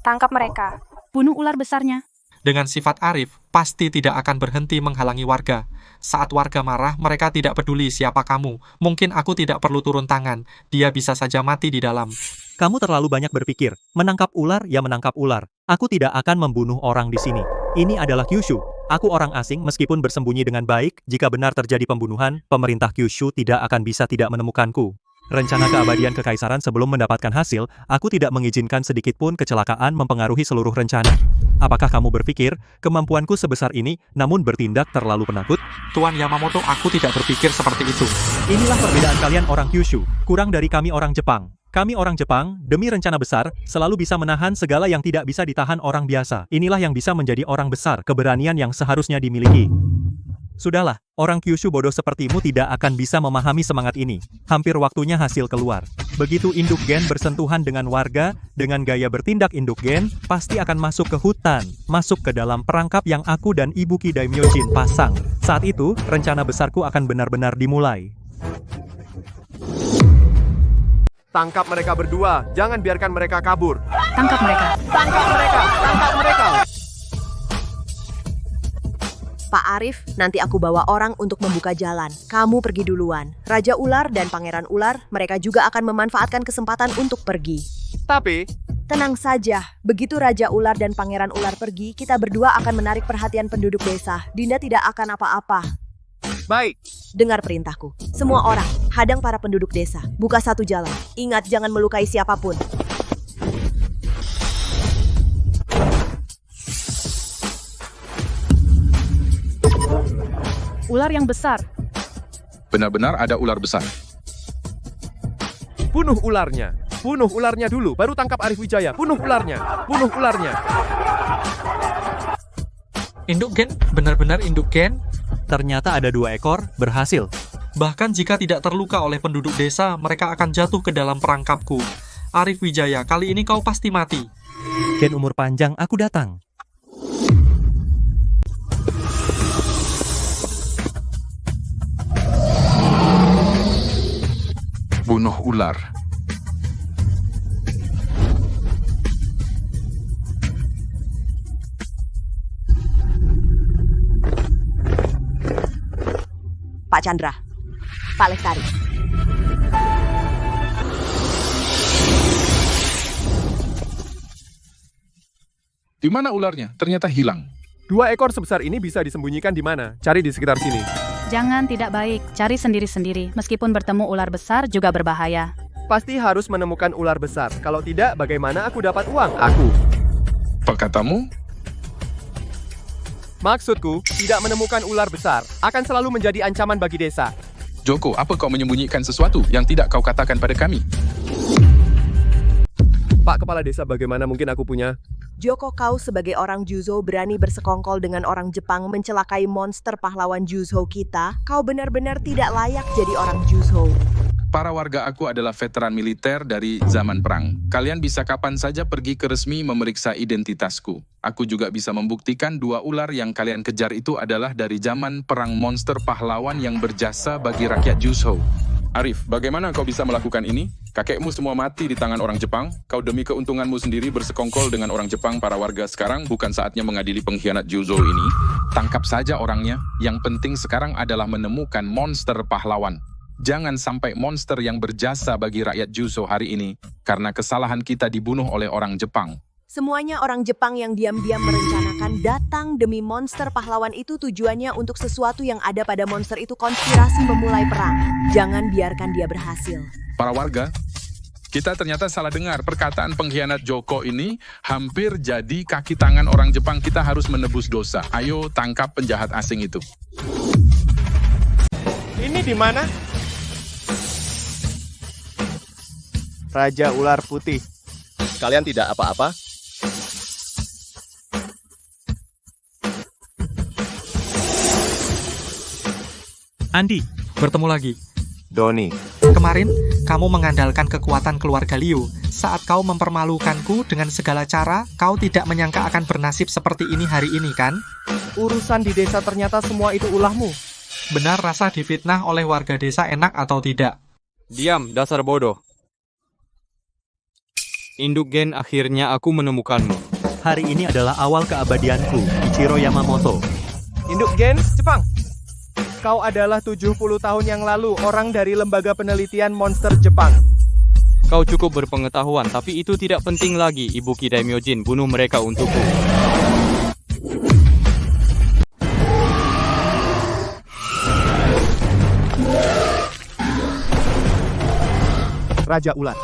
Tangkap mereka. Bunuh ular besarnya. Dengan sifat Arif, pasti tidak akan berhenti menghalangi warga. Saat warga marah, mereka tidak peduli siapa kamu. Mungkin aku tidak perlu turun tangan. Dia bisa saja mati di dalam. Kamu terlalu banyak berpikir. Menangkap ular, ya menangkap ular. Aku tidak akan membunuh orang di sini. Ini adalah Kyushu. Aku orang asing meskipun bersembunyi dengan baik. Jika benar terjadi pembunuhan, pemerintah Kyushu tidak akan bisa tidak menemukanku. Rencana keabadian kekaisaran sebelum mendapatkan hasil, aku tidak mengizinkan sedikitpun kecelakaan mempengaruhi seluruh rencana. Apakah kamu berpikir kemampuanku sebesar ini namun bertindak terlalu penakut? Tuan Yamamoto, aku tidak berpikir seperti itu. Inilah perbedaan kalian orang Kyushu, kurang dari kami orang Jepang. Kami orang Jepang, demi rencana besar, selalu bisa menahan segala yang tidak bisa ditahan orang biasa. Inilah yang bisa menjadi orang besar, keberanian yang seharusnya dimiliki. Sudahlah, orang Kyushu bodoh sepertimu tidak akan bisa memahami semangat ini. Hampir waktunya hasil keluar. Begitu induk gen bersentuhan dengan warga, dengan gaya bertindak induk gen, pasti akan masuk ke hutan, masuk ke dalam perangkap yang aku dan Ibuki Daimyojin pasang. Saat itu, rencana besarku akan benar-benar dimulai. Tangkap mereka berdua, jangan biarkan mereka kabur. Tangkap mereka. Tangkap mereka, tangkap mereka. Pak Arif, nanti aku bawa orang untuk membuka jalan. Kamu pergi duluan. Raja Ular dan Pangeran Ular, mereka juga akan memanfaatkan kesempatan untuk pergi. Tapi, tenang saja. Begitu Raja Ular dan Pangeran Ular pergi, kita berdua akan menarik perhatian penduduk desa. Dinda tidak akan apa-apa. Baik. Dengar perintahku. Semua orang, hadang para penduduk desa. Buka satu jalan. Ingat, jangan melukai siapapun. Ular yang besar. Benar-benar ada ular besar. Bunuh ularnya. Bunuh ularnya dulu, baru tangkap Arif Wijaya. Bunuh ularnya. Bunuh ularnya. Induk gen? Benar-benar induk gen? Ternyata ada 2 ekor, berhasil. Bahkan jika tidak terluka oleh penduduk desa, mereka akan jatuh ke dalam perangkapku. Arif Wijaya, kali ini kau pasti mati. Gen umur panjang, aku datang. Bunuh ular. Pak Chandra, Pak Lestari. Di mana ularnya? Ternyata hilang. 2 ekor sebesar ini bisa disembunyikan di mana? Cari di sekitar sini. Jangan, tidak baik. Cari sendiri-sendiri. Meskipun bertemu ular besar juga berbahaya. Pasti harus menemukan ular besar. Kalau tidak, bagaimana aku dapat uang? Aku. Apa katamu? Maksudku, tidak menemukan ular besar akan selalu menjadi ancaman bagi desa. Joko, apa kau menyembunyikan sesuatu yang tidak kau katakan pada kami? Pak Kepala Desa, bagaimana mungkin aku punya? Joko, kau sebagai orang Juzo berani bersekongkol dengan orang Jepang mencelakai monster pahlawan Juzo kita. Kau benar-benar tidak layak jadi orang Juzo. Para warga aku adalah veteran militer dari zaman perang. Kalian bisa kapan saja pergi ke resmi memeriksa identitasku. Aku juga bisa membuktikan 2 ular yang kalian kejar itu adalah dari zaman perang monster pahlawan yang berjasa bagi rakyat Juzo. Arif, bagaimana kau bisa melakukan ini? Kakekmu semua mati di tangan orang Jepang. Kau demi keuntunganmu sendiri bersekongkol dengan orang Jepang. Para warga sekarang bukan saatnya mengadili pengkhianat Juzo ini. Tangkap saja orangnya. Yang penting sekarang adalah menemukan monster pahlawan. Jangan sampai monster yang berjasa bagi rakyat Juzo hari ini karena kesalahan kita dibunuh oleh orang Jepang. Semuanya orang Jepang yang diam-diam merencanakan datang demi monster pahlawan itu, tujuannya untuk sesuatu yang ada pada monster itu, konspirasi memulai perang. Jangan biarkan dia berhasil. Para warga, kita ternyata salah dengar. Perkataan pengkhianat Joko ini hampir jadi kaki tangan orang Jepang. Kita harus menebus dosa. Ayo tangkap penjahat asing itu. Ini di mana? Raja Ular Putih. Kalian tidak apa-apa? Andi. Bertemu lagi. Doni. Kemarin, kamu mengandalkan kekuatan keluarga Liu. Saat kau mempermalukanku dengan segala cara, kau tidak menyangka akan bernasib seperti ini hari ini, kan? Urusan di desa ternyata semua itu ulahmu. Benar rasa difitnah oleh warga desa enak atau tidak? Diam, dasar bodoh. Induk gen, akhirnya aku menemukanmu. Hari ini adalah awal keabadianku, Ichiro Yamamoto. Induk gen, Jepang. Kau adalah 70 tahun yang lalu orang dari Lembaga Penelitian Monster Jepang. Kau cukup berpengetahuan, tapi itu tidak penting lagi. Ibuki Daimyojin, bunuh mereka untukku. Raja Ular.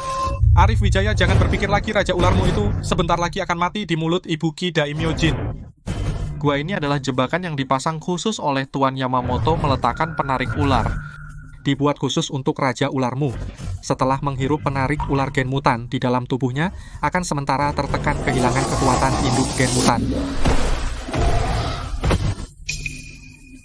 Arif Wijaya, jangan berpikir lagi Raja Ularmu itu sebentar lagi akan mati di mulut Ibuki Daimyojin. Gua ini adalah jebakan yang dipasang khusus oleh Tuan Yamamoto meletakkan penarik ular. Dibuat khusus untuk Raja Ularmu. Setelah menghirup penarik ular gen mutan di dalam tubuhnya, akan sementara tertekan kehilangan kekuatan induk gen mutan.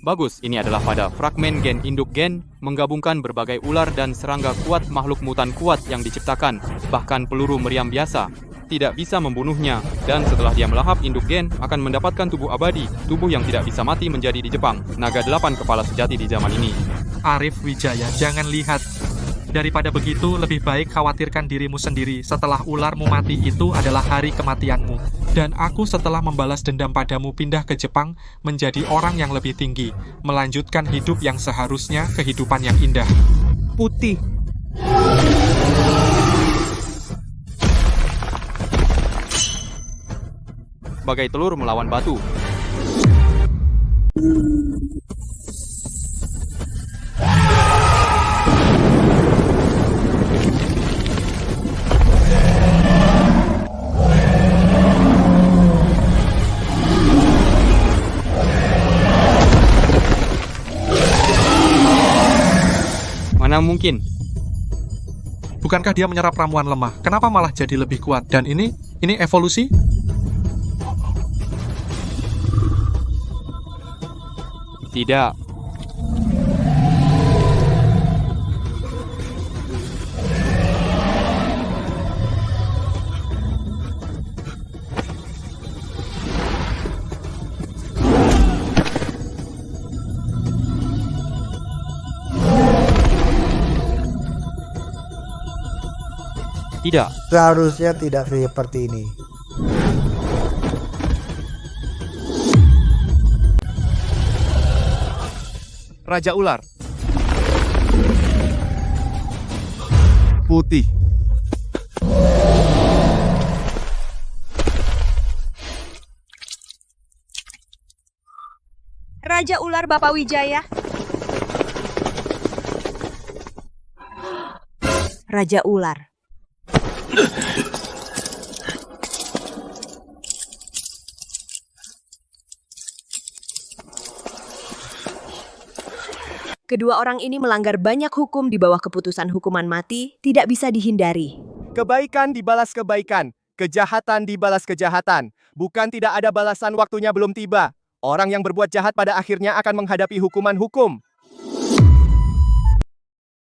Bagus, ini adalah pada fragmen gen induk gen, menggabungkan berbagai ular dan serangga kuat makhluk mutan kuat yang diciptakan, bahkan peluru meriam biasa tidak bisa membunuhnya, dan setelah dia melahap induk gen, akan mendapatkan tubuh abadi, tubuh yang tidak bisa mati menjadi di Jepang, naga 8 kepala sejati di zaman ini. Arif Wijaya, jangan lihat. Daripada begitu, lebih baik khawatirkan dirimu sendiri. Setelah ularmu mati itu adalah hari kematianmu. Dan aku setelah membalas dendam padamu pindah ke Jepang menjadi orang yang lebih tinggi, melanjutkan hidup yang seharusnya kehidupan yang indah. Putih. Bagai telur melawan batu. Mana mungkin? Bukankah dia menyerap ramuan lemah? Kenapa malah jadi lebih kuat? Dan ini evolusi? Tidak. Tidak. Seharusnya tidak seperti ini. Raja Ular. Putih. Raja Ular Bapak Wijaya. Raja Ular. Kedua orang ini melanggar banyak hukum di bawah keputusan hukuman mati, tidak bisa dihindari. Kebaikan dibalas kebaikan, kejahatan dibalas kejahatan. Bukan tidak ada balasan, waktunya belum tiba. Orang yang berbuat jahat pada akhirnya akan menghadapi hukuman hukum.